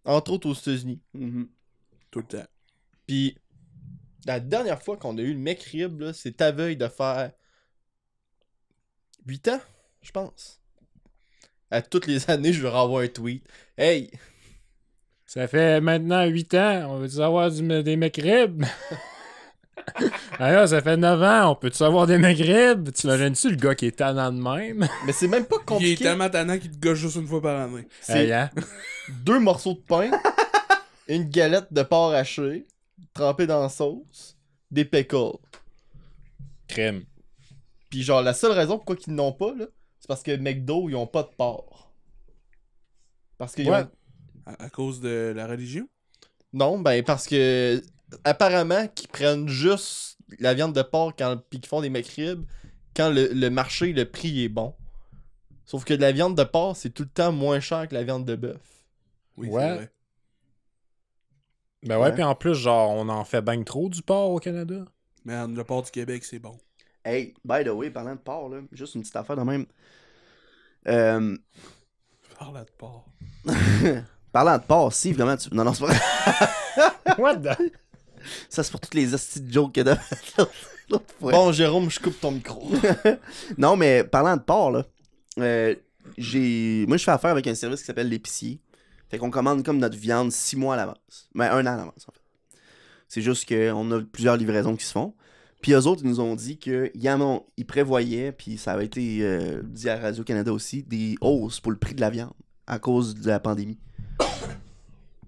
Speaker 1: Entre autres aux États-Unis.
Speaker 2: Mhm.
Speaker 5: Tout le temps.
Speaker 1: Puis, la dernière fois qu'on a eu le McRib, là, c'est à veille de faire 8 ans, je pense. À toutes les années, je leur envoie un tweet. Hey,
Speaker 4: Ça fait maintenant 8 ans, on veut-tu avoir des McRib? Alors, ça fait 9 ans, on peut-tu avoir des McRib? T'imagines-tu le gars qui est tannant de même?
Speaker 1: mais c'est même pas
Speaker 5: Il est
Speaker 1: compliqué.
Speaker 5: tellement tannant qu'il te gâche juste une fois par année.
Speaker 1: C'est
Speaker 4: Hey, hein?
Speaker 1: 2 morceaux de pain, une galette de porc haché, trempée dans la sauce, des pickles.
Speaker 4: Crème.
Speaker 1: Puis genre, la seule raison pourquoi ils n'ont pas, là, c'est parce que McDo, ils ont pas de porc. Parce qu'ils
Speaker 4: Ouais.
Speaker 1: ont...
Speaker 5: À cause de la religion?
Speaker 1: Non, ben parce que apparemment qu'ils prennent juste la viande de porc puis qu'ils font des McRib quand le marché, le prix est bon. Sauf que de la viande de porc, c'est tout le temps moins cher que la viande de bœuf.
Speaker 5: Oui,
Speaker 4: Ouais.
Speaker 5: c'est vrai.
Speaker 4: Ben ouais,
Speaker 2: Ouais.
Speaker 4: puis en plus, genre, on en fait ben trop du porc au Canada.
Speaker 5: Man, le port du Québec, c'est bon.
Speaker 2: Hey, by the way, parlant de porc, là, juste une petite affaire de même.
Speaker 5: Parle de porc.
Speaker 2: Parlant de porc, si vraiment tu. Non, non, c'est pas vrai.
Speaker 4: What the?
Speaker 2: Ça, c'est pour toutes les hosties de jokes que t'as faites l'autre fois.
Speaker 1: Bon, Jérôme, je coupe ton micro.
Speaker 2: Non, mais parlant de porc, là, moi, je fais affaire avec un service qui s'appelle l'épicier. Fait qu'on commande comme notre viande 6 mois à l'avance. Ben, 1 an à l'avance, en fait. C'est juste qu'on a plusieurs livraisons qui se font. Puis eux autres, ils nous ont dit qu'ils prévoyaient, puis ça avait été dit à Radio-Canada aussi, des hausses pour le prix de la viande à cause de la pandémie.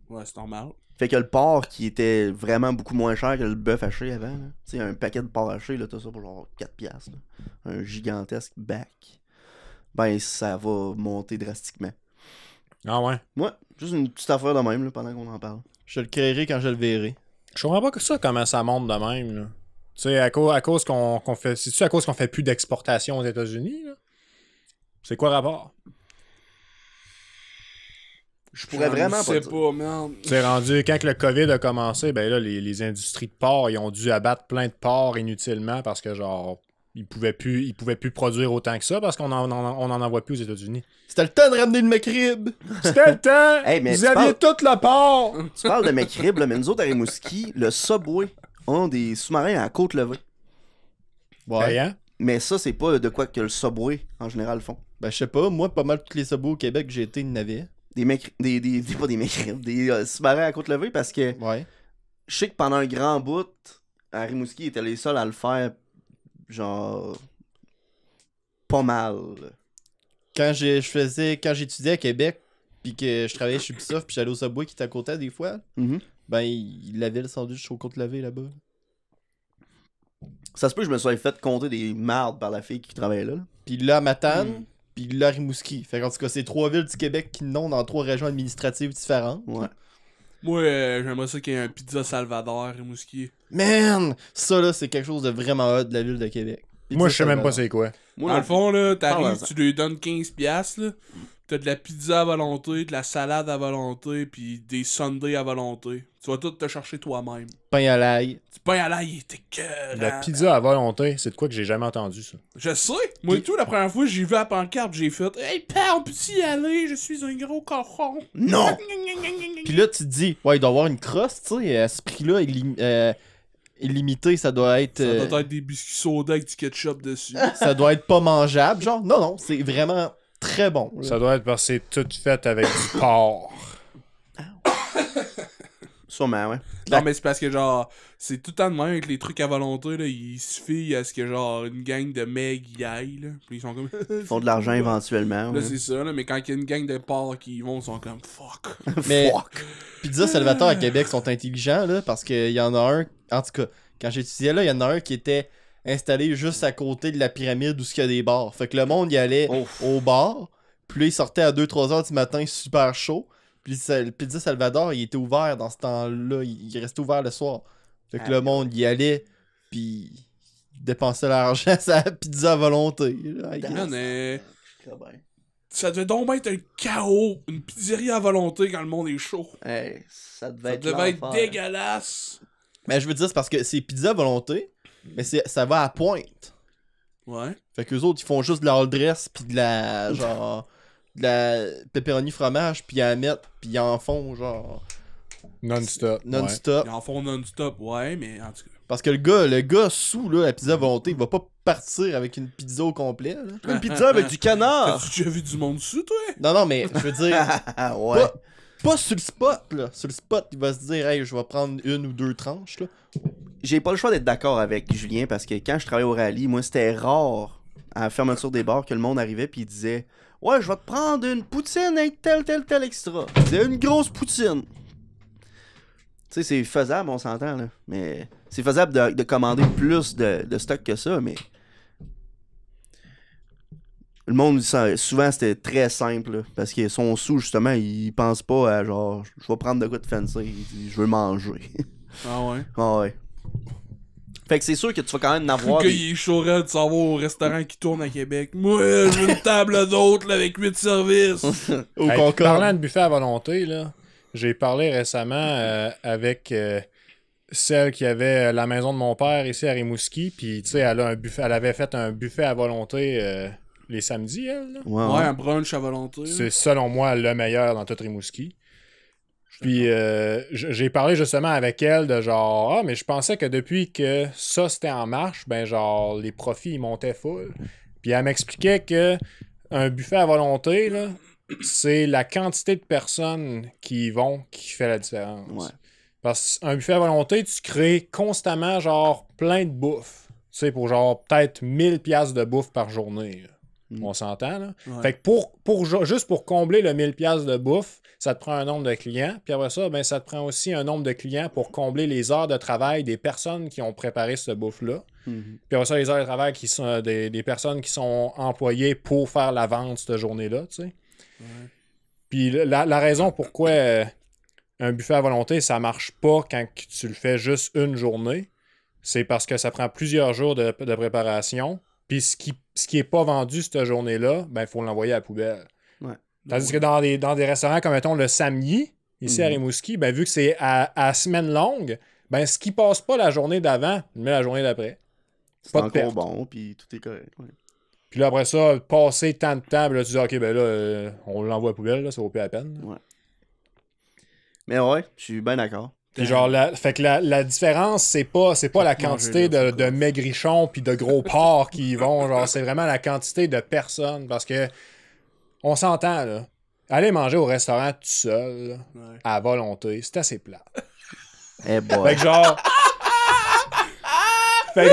Speaker 5: Ouais, c'est normal.
Speaker 2: Fait que le porc qui était vraiment beaucoup moins cher que le bœuf haché avant, tu sais, un paquet de porc haché, là, t'as ça pour genre 4$, là. Un gigantesque bac. Ben, ça va monter drastiquement.
Speaker 4: Ah ouais.
Speaker 2: Ouais, juste une petite affaire de même, là, pendant qu'on en parle.
Speaker 1: Je le créerai quand je le verrai.
Speaker 4: Je comprends pas que ça, comment ça monte de même, là. Tu sais, à cause qu'on fait... C'est-tu à cause qu'on fait plus d'exportation aux États-Unis, là? C'est quoi le rapport?
Speaker 2: Je pourrais vraiment
Speaker 5: Je
Speaker 2: pas
Speaker 5: sais
Speaker 2: dire.
Speaker 5: pas, merde.
Speaker 4: C'est rendu, quand que le COVID a commencé, ben là, les industries de porc, ils ont dû abattre plein de porcs inutilement parce que, genre, ils pouvaient plus produire autant que ça parce qu'on en envoie plus aux États-Unis.
Speaker 1: C'était le temps de ramener le McRib.
Speaker 4: C'était le temps!
Speaker 2: Hey, mais
Speaker 4: Vous
Speaker 2: tu
Speaker 4: aviez
Speaker 2: parles-
Speaker 4: tout le porc!
Speaker 2: Tu parles de McRib, là, mais nous autres, à Rimouski, le Subway ont des sous-marins à côte levée.
Speaker 1: Ouais.
Speaker 4: Payant.
Speaker 2: Mais ça, c'est pas de quoi que le Subway, en général, font.
Speaker 1: Ben, je sais pas, moi, pas mal tous les subways au Québec que j'ai été, ils n'avaient.
Speaker 2: Pas des McRib, des sous-marins à côte levée parce que
Speaker 1: Ouais.
Speaker 2: je sais que pendant un grand bout, à Rimouski, ils étaient les seuls à le faire, genre, pas mal.
Speaker 1: Quand j'étudiais à Québec, puis que je travaillais chez Ubisoft, puis j'allais au Subway qui était à côté des fois,
Speaker 2: Mhm.
Speaker 1: ben, il avait le sandwich au côte levée là-bas.
Speaker 2: Ça se peut que je me sois fait compter des mardes par la fille qui travaillait là.
Speaker 1: Puis là, à Matane, puis là, à Rimouski. Fait qu'en tout cas, c'est 3 villes du Québec qui n'ont dans 3 régions administratives différentes.
Speaker 2: Ouais.
Speaker 5: Moi, j'aimerais ça qu'il y ait un pizza Salvador à Rimouski.
Speaker 1: Man! Ça, là, c'est quelque chose de vraiment hot de la ville de Québec.
Speaker 4: Moi, je sais même pas
Speaker 1: c'est
Speaker 4: c'est quoi.
Speaker 2: Moi,
Speaker 5: Dans le fond, là, t'arrives,
Speaker 2: Parle-en.
Speaker 5: tu lui donnes 15$, là. T'as de la pizza à volonté, de la salade à volonté, puis des sundaes à volonté. Tu vas tout te chercher toi-même.
Speaker 1: pain à l'ail.
Speaker 5: Du pain à l'ail, il était cœur.
Speaker 4: La pizza à volonté, c'est de quoi que j'ai jamais entendu, ça.
Speaker 5: Je sais. Moi et tout, la première fois, j'ai vu la pancarte, j'ai fait « Hey, père, on peut-tu y aller? Je suis un gros cochon. »
Speaker 2: Non!
Speaker 1: Puis là, tu te dis, ouais, il doit y avoir une crosse, tu sais, à ce prix-là, illimité, ça doit être.
Speaker 5: Ça doit être des biscuits soda avec du ketchup dessus.
Speaker 1: Ça doit être pas mangeable, genre. Non, non, c'est vraiment très bon. là.
Speaker 4: Ça doit être parce que c'est tout fait avec du porc.
Speaker 2: Sûrement, ouais.
Speaker 5: Non, mais c'est parce que, genre, c'est tout le temps de même avec les trucs à volonté, là. Il suffit à ce que, genre, une gang de mecs y aillent, là. Puis ils sont comme.
Speaker 2: Ils font de l'argent éventuellement.
Speaker 5: Là,
Speaker 2: ouais.
Speaker 5: c'est ça, là. Mais quand il y a une gang de porcs qui y vont, ils sont comme fuck.
Speaker 1: Mais
Speaker 2: Fuck.
Speaker 1: Pizza Salvatore à Québec sont intelligents, là, parce qu'il y en a un, en tout cas, quand j'étudiais là, il y en a un qui était installé juste à côté de la pyramide où il y a des bars. Fait que le monde y allait
Speaker 2: Ouf.
Speaker 1: au bar, puis là, il sortait à 2-3 heures du matin super chaud. Puis le Pizza Salvador, il était ouvert dans ce temps-là, il restait ouvert le soir. Fait que le monde y allait, puis il dépensait l'argent sur la pizza à volonté. là, I guess.
Speaker 5: Man,
Speaker 2: Très bien.
Speaker 5: ça devait donc être un chaos, une pizzeria à volonté quand le monde est chaud.
Speaker 2: Hey, ça devait
Speaker 5: Ça
Speaker 2: être
Speaker 5: devait être
Speaker 2: l'enfer.
Speaker 5: dégueulasse.
Speaker 1: Mais je veux dire, c'est parce que c'est pizza à volonté, mais ça va à pointe.
Speaker 5: Ouais.
Speaker 1: Fait qu'eux autres, ils font juste de la all dress, puis de la, genre, de la pepperoni fromage, puis ils en mettent, puis ils en font, genre,
Speaker 4: Non-stop. ouais.
Speaker 1: non-stop.
Speaker 5: Ils en font non-stop, ouais, mais en tout cas.
Speaker 1: Parce que le gars sous, là, la pizza à volonté, il va pas partir avec une pizza au complet, là.
Speaker 2: Une pizza avec du canard!
Speaker 5: T'as-tu déjà vu du monde sous, toi?
Speaker 1: Non, non, mais je veux dire,
Speaker 2: Ah ouais.
Speaker 1: pas sur le spot, là. Sur le spot, il va se dire, hey, je vais prendre une ou deux tranches, là.
Speaker 2: J'ai pas le choix d'être d'accord avec Julien parce que quand je travaillais au rallye, moi c'était rare à la fermeture des bars que le monde arrivait puis il disait ouais, je vais te prendre une poutine avec tel extra. C'est une grosse poutine. Tu sais, c'est faisable, on s'entend là. Mais c'est faisable de commander plus de stock que ça, mais. Le monde, souvent c'était très simple là, parce qu'ils sont sous justement, ils pensent pas à genre je vais prendre de quoi de fancy, ils disent je veux manger.
Speaker 5: Ah ouais.
Speaker 2: Ah ouais. Fait que c'est sûr que tu vas quand même en
Speaker 5: Le
Speaker 2: avoir
Speaker 5: gars,
Speaker 2: des...
Speaker 5: il est chaud de s'en va au restaurant qui tourne à Québec. Moi, je veux une table d'autres là, avec 8 services.
Speaker 1: Au
Speaker 4: Hey,
Speaker 1: Concorde.
Speaker 4: parlant de buffet à volonté, là, j'ai parlé récemment avec celle qui avait la maison de mon père ici à Rimouski. Puis, tu sais, elle avait fait un buffet à volonté les samedis, elle. Là.
Speaker 2: Ouais,
Speaker 5: Ouais, un brunch à volonté. là.
Speaker 4: C'est selon moi le meilleur dans toute Rimouski. Puis j'ai parlé justement avec elle de genre ah mais je pensais que depuis que ça c'était en marche, ben genre les profits ils montaient full. Puis elle m'expliquait que un buffet à volonté là, c'est la quantité de personnes qui y vont qui fait la différence.
Speaker 2: Ouais.
Speaker 4: Parce qu'un buffet à volonté, tu crées constamment genre plein de bouffe. Tu sais pour genre peut-être 1000$ de bouffe par journée. Là. On s'entend là.
Speaker 5: Ouais.
Speaker 4: Fait que juste pour combler le 1000$ de bouffe, ça te prend un nombre de clients. Puis après ça, ben, ça te prend aussi un nombre de clients pour combler les heures de travail des personnes qui ont préparé ce bouffe-là.
Speaker 2: Mhm.
Speaker 4: Puis après ça, les heures de travail qui sont des personnes qui sont employées pour faire la vente cette journée-là, tu sais.
Speaker 5: Ouais.
Speaker 4: Puis la raison pourquoi un buffet à volonté, ça marche pas quand tu le fais juste une journée, c'est parce que ça prend plusieurs jours de préparation. Puis ce qui est pas vendu cette journée-là, ben il faut l'envoyer à la poubelle. Tandis que dans des restaurants comme, mettons, le Samedi, ici à Rimouski, ben, vu que c'est à semaine longue, ben, ce qui passe pas la journée d'avant, il met la journée d'après.
Speaker 2: C'est
Speaker 4: Pas de
Speaker 2: encore
Speaker 4: perte.
Speaker 2: bon, puis tout est correct. Ouais.
Speaker 4: Puis là, après ça, passer tant de temps, puis là, tu dis, OK, ben là, on l'envoie à la poubelle, là, ça vaut plus la peine.
Speaker 2: Mais ouais, je suis bien d'accord.
Speaker 4: Puis genre, fait que la différence, c'est pas la quantité de maigrichons puis de gros porcs qui y vont, genre, c'est vraiment la quantité de personnes, parce que on s'entend, là. Aller manger au restaurant tout seul, là,
Speaker 5: Ouais.
Speaker 4: à volonté, c'est assez plat.
Speaker 2: Eh boy.
Speaker 4: Fait que genre... Fait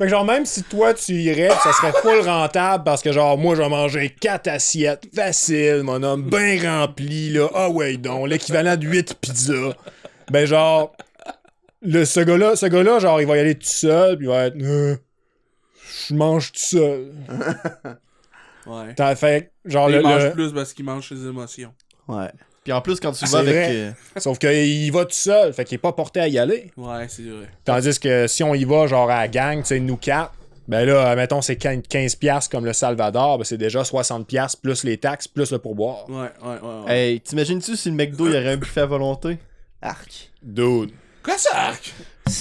Speaker 4: que genre, même si toi, tu irais, pis ça serait full rentable, parce que genre, moi, je vais manger 4 assiettes, facile, mon homme, bien rempli, là, ah ouais, donc, l'équivalent de 8 pizzas. Ben genre, ce gars-là, genre, il va y aller tout seul, pis il va être... je mange tout seul.
Speaker 5: Ouais.
Speaker 4: Fait que, genre,
Speaker 5: Il
Speaker 4: le...
Speaker 5: mange plus parce qu'il mange ses émotions.
Speaker 2: Ouais.
Speaker 1: Puis en plus, quand tu
Speaker 4: Ah,
Speaker 1: vas
Speaker 4: c'est
Speaker 1: avec.
Speaker 4: vrai. Sauf qu'il va tout seul, fait qu'il est pas porté à y aller.
Speaker 5: Ouais, c'est vrai.
Speaker 4: Tandis que si on y va, genre, à la gang, tu sais, nous 4, ben là, mettons, c'est 15$ comme le Salvador, ben c'est déjà 60$ plus les taxes, plus le pourboire.
Speaker 5: Ouais.
Speaker 1: Hey, t'imagines-tu si le McDo il y aurait un buffet à volonté?
Speaker 2: Arc.
Speaker 4: Dude.
Speaker 5: Quoi ça, Arc?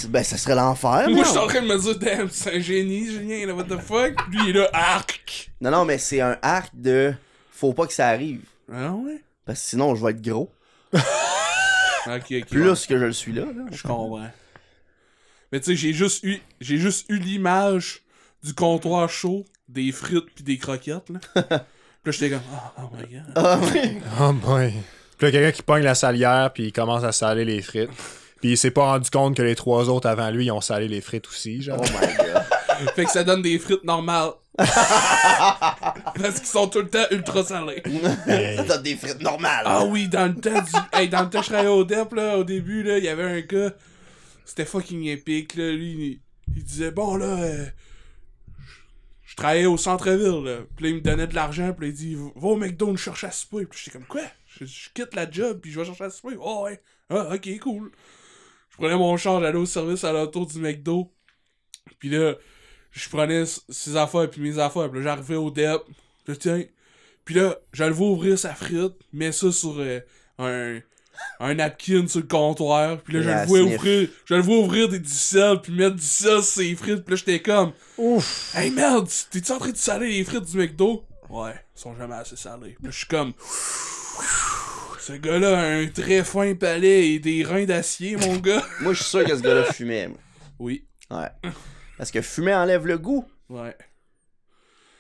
Speaker 2: Ben, ça serait l'enfer,
Speaker 5: Moi,
Speaker 2: non?
Speaker 5: je suis en train de me dire, damn, c'est un génie, Julien, là, what the fuck? Lui, il est là, Arc!
Speaker 2: Non, mais c'est un arc de... Faut pas que ça arrive.
Speaker 5: Ah ouais?
Speaker 2: Parce que sinon, je vais être gros.
Speaker 5: Ok.
Speaker 2: Plus que je le suis là.
Speaker 5: Je comprends. Mais tu sais, j'ai juste eu l'image du comptoir chaud, des frites pis des croquettes, là. Puis là, j'étais comme, oh my god.
Speaker 2: Ah,
Speaker 4: Oh boy. Puis là, quelqu'un qui pogne la salière, puis il commence à saler les frites. Puis il s'est pas rendu compte que les 3 autres avant lui, ils ont salé les frites aussi, genre.
Speaker 2: oh my god.
Speaker 5: Fait que ça donne des frites normales. Parce qu'ils sont tout le temps ultra salés.
Speaker 2: Ça donne des frites normales.
Speaker 5: Ah oui, dans le temps dans le temps que je travaillais au DEP, là, au début, là, il y avait un gars, c'était fucking épique, là, lui, il disait, bon, là, je travaillais au centre-ville, là, pis là, il me donnait de l'argent, pis là, il dit, va au McDo, nous chercher à souper, pis j'étais comme, quoi? Je quitte la job, pis je vais chercher à souper? Oh ouais, ah, ok, cool. Je prenais mon char, j'allais au service à l'auto du McDo, pis là, je prenais ses affaires pis mes affaires, pis là, j'arrivais au DEP, pis là, tiens, pis là, je le vois ouvrir sa frite, mets ça sur un napkin sur le comptoir, pis là, je le vois ouvrir des sel, pis mettre du sel sur ses frites, pis là, j'étais comme,
Speaker 4: Ouf.
Speaker 5: hey merde, t'es-tu en train de saler les frites du McDo? Ouais, ils sont jamais assez salés. Pis là, je suis comme, ce gars-là a un très fin palais et des reins d'acier, mon gars.
Speaker 2: Moi, je suis sûr que ce gars-là fumait. Moi.
Speaker 5: Oui,
Speaker 2: Ouais. Parce que fumer enlève le goût.
Speaker 5: ouais.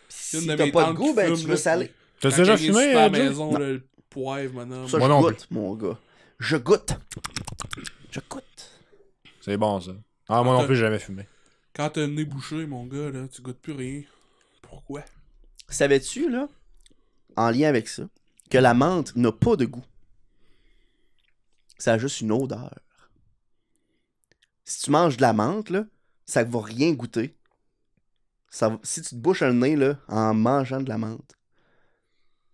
Speaker 2: Si
Speaker 5: Une de
Speaker 2: t'as
Speaker 5: mes
Speaker 2: pas de
Speaker 5: tantes
Speaker 2: goût,
Speaker 5: qui
Speaker 2: ben
Speaker 5: fume,
Speaker 2: tu
Speaker 5: là,
Speaker 2: veux saler.
Speaker 4: T'as-tu
Speaker 5: Quand
Speaker 4: déjà
Speaker 5: il vient
Speaker 4: fumé,
Speaker 5: super à la
Speaker 4: Joe?
Speaker 5: maison, là, le poivre, maintenant.
Speaker 2: Ça,
Speaker 4: Moi
Speaker 2: je
Speaker 4: non
Speaker 2: goûte, mon gars. Je goûte. Je goûte.
Speaker 4: C'est bon, ça. Ah, moi non plus, j'ai jamais fumé.
Speaker 5: Quand t'as le nez bouché, mon gars, là, tu goûtes plus rien. Pourquoi?
Speaker 2: Savais-tu, là, en lien avec ça, que la menthe n'a pas de goût? Ça a juste une odeur. Si tu manges de la menthe, là, ça va rien goûter. Si tu te bouches le nez, là, en mangeant de la menthe.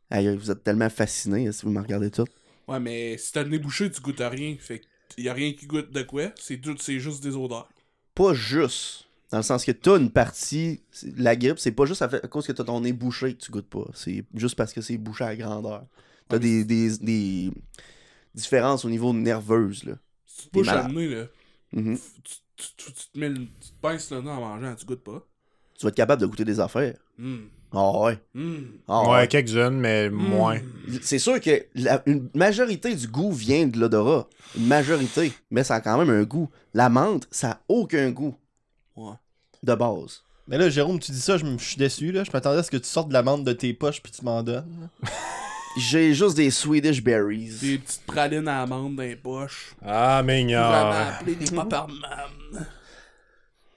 Speaker 2: Aïe, vous êtes tellement fascinés, si vous me regardez tout.
Speaker 5: Ouais, mais si t'as le nez bouché, tu goûtes à rien. Fait que y a rien qui goûte de quoi. C'est juste des odeurs.
Speaker 2: Pas juste. Dans le sens que t'as une partie, la grippe, c'est pas juste à cause que t'as ton nez bouché que tu goûtes pas. C'est juste parce que c'est bouché à grandeur. T'as
Speaker 5: Ouais,
Speaker 2: des différences au niveau nerveuse, là.
Speaker 5: Si tu te bouches
Speaker 2: malade.
Speaker 5: le nez, là,
Speaker 2: Mhm.
Speaker 5: tu te pinces le nez en mangeant, tu goûtes pas.
Speaker 2: Tu vas être capable de goûter des affaires. Ah ouais. Ah
Speaker 4: Ouais, quelques-unes, mais moins.
Speaker 2: C'est sûr que une majorité du goût vient de l'odorat. Une majorité. Mais ça a quand même un goût. La menthe, ça a aucun goût.
Speaker 5: Ouais.
Speaker 2: De base.
Speaker 1: Mais là, Jérôme, tu dis ça, je suis déçu, là. Je m'attendais à ce que tu sortes de la menthe de tes poches puis tu m'en donnes.
Speaker 2: J'ai juste des Swedish berries.
Speaker 5: Des petites pralines à amande dans les poches.
Speaker 4: Ah,
Speaker 5: Vraiment
Speaker 4: mignon.
Speaker 5: appelé des paparman.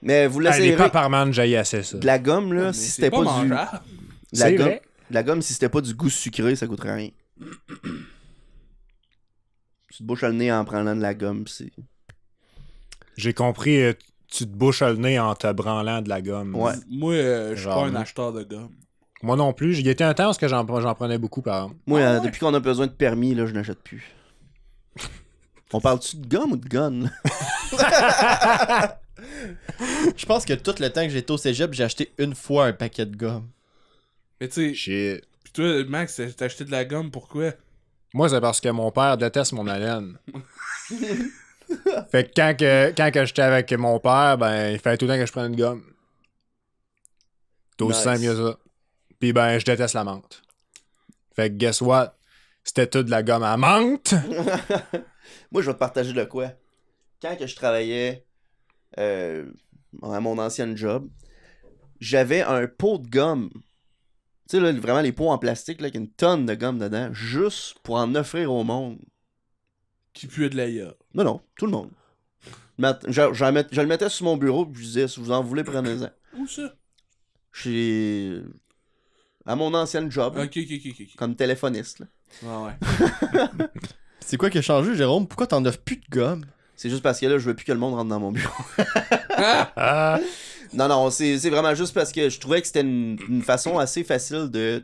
Speaker 2: Mais vous
Speaker 4: Hey, les
Speaker 2: l'essayerez.
Speaker 4: Paparman, j'haïs assez ça.
Speaker 2: De la gomme, là,
Speaker 5: Mais
Speaker 2: si
Speaker 5: c'est
Speaker 2: c'était pas, du.
Speaker 5: mangeable.
Speaker 2: de la
Speaker 4: C'est
Speaker 2: gomme,
Speaker 4: vrai.
Speaker 2: de la gomme, si c'était pas du goût sucré, ça coûterait rien. Tu te bouches le nez en prenant de la gomme, c'est.
Speaker 4: J'ai compris, tu te bouches le nez en te branlant de la gomme.
Speaker 2: Ouais.
Speaker 5: Moi, je suis
Speaker 4: Genre,
Speaker 5: pas un
Speaker 4: moi.
Speaker 5: acheteur de gomme.
Speaker 4: Moi non plus. Il y était un temps parce que j'en prenais beaucoup, par exemple.
Speaker 2: Moi,
Speaker 5: Ah ouais?
Speaker 2: depuis qu'on a besoin de permis, là, je n'achète plus. On parle-tu de gomme ou de gun? là?
Speaker 1: Je pense que tout le temps que j'étais au cégep, j'ai acheté une fois un paquet de gomme.
Speaker 5: Mais tu sais,
Speaker 4: Shit.
Speaker 5: Pis toi, Max, t'as acheté de la gomme, pourquoi?
Speaker 4: Moi, c'est parce que mon père déteste mon haleine. Fait que quand que j'étais avec mon père, ben, il fallait tout le temps que je prenne une gomme. C'est aussi
Speaker 2: Nice.
Speaker 4: simple que ça. Puis ben, je déteste la menthe. Fait que guess what? C'était toute de la gomme à menthe.
Speaker 2: Moi, je vais te partager de quoi. Quand que je travaillais à mon ancienne job, j'avais un pot de gomme. Tu sais, là, vraiment les pots en plastique, là, avec une tonne de gomme dedans, juste pour en offrir au monde.
Speaker 5: Qui puait de la gueule.
Speaker 2: Non, tout le monde. Je le mettais sur mon bureau, puis je disais, si vous en voulez, prenez-en.
Speaker 5: Où ça?
Speaker 2: À mon ancienne job,
Speaker 5: Ok.
Speaker 2: comme téléphoniste. Là.
Speaker 5: Ouais.
Speaker 1: C'est quoi qui a changé, Jérôme? Pourquoi t'en offres plus de gomme?
Speaker 2: C'est juste parce que là, je veux plus que le monde rentre dans mon bureau. Non, c'est vraiment juste parce que je trouvais que c'était une façon assez facile de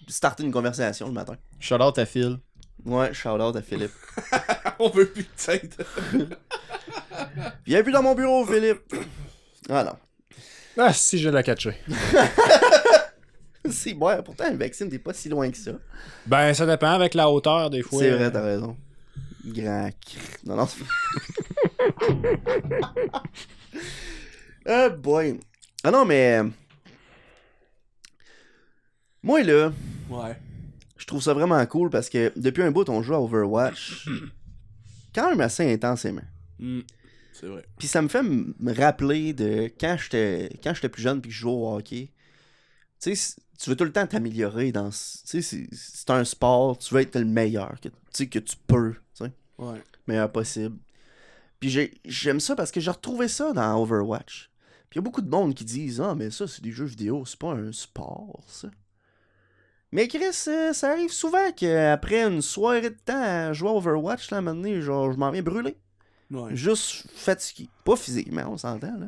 Speaker 2: starter une conversation le matin.
Speaker 1: Shout out à Phil.
Speaker 2: Ouais, shout out à Philippe.
Speaker 5: On veut plus de tête.
Speaker 2: Viens plus dans mon bureau, Philippe. Ah non.
Speaker 4: Ah, si j'ai de la catcher.
Speaker 2: C'est ouais, pourtant, le vaccin, t'es pas si loin que ça.
Speaker 4: Ben, ça dépend avec la hauteur, des fois.
Speaker 2: C'est vrai, t'as raison. Grand. Non, c'est oh boy. Ah non, mais. Moi, là,
Speaker 5: Ouais.
Speaker 2: je trouve ça vraiment cool parce que depuis un bout, on joue à Overwatch. Quand même assez intensément.
Speaker 5: C'est vrai.
Speaker 2: Puis ça me fait me rappeler de quand j'étais plus jeune puis que je jouais au hockey. Tu sais, tu veux tout le temps t'améliorer dans. Tu sais, c'est un sport, tu veux être le meilleur que tu peux, tu sais,
Speaker 5: Ouais.
Speaker 2: meilleur possible. Puis j'aime ça parce que j'ai retrouvé ça dans Overwatch. Puis il y a beaucoup de monde qui disent ah mais ça c'est des jeux vidéo, c'est pas un sport ça. Mais Chris, ça arrive souvent qu'après une soirée de temps à jouer à Overwatch, là, à un moment donné, genre, je m'en viens brûler.
Speaker 5: Ouais.
Speaker 2: Juste fatigué. Pas physiquement, on s'entend, là.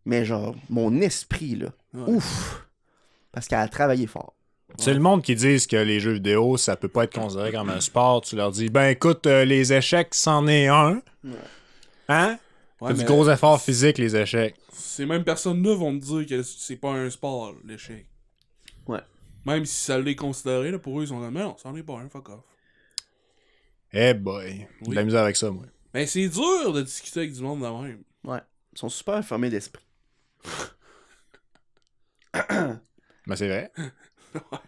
Speaker 2: Mais genre, mon esprit, là.
Speaker 5: Ouais.
Speaker 2: Ouf! Parce qu'elle a travaillé fort.
Speaker 4: C'est le monde qui dit que les jeux vidéo, ça peut pas être considéré comme un sport. Tu leur dis, ben écoute, les échecs, c'en est un.
Speaker 2: Ouais.
Speaker 4: Hein?
Speaker 5: Ouais,
Speaker 4: C'est du
Speaker 5: mais
Speaker 4: gros effort physique, les échecs.
Speaker 5: Ces mêmes personnes-là vont me dire que c'est pas un sport, l'échec.
Speaker 2: Ouais.
Speaker 5: Même si ça l'est considéré, là, pour eux, ils sont comme, mais non, c'en est pas un, fuck off.
Speaker 4: Eh boy. J'ai de la misère avec ça, moi.
Speaker 5: Mais c'est dur de discuter avec du monde de même.
Speaker 2: Ouais. Ils sont super fermés d'esprit.
Speaker 4: Ben c'est vrai.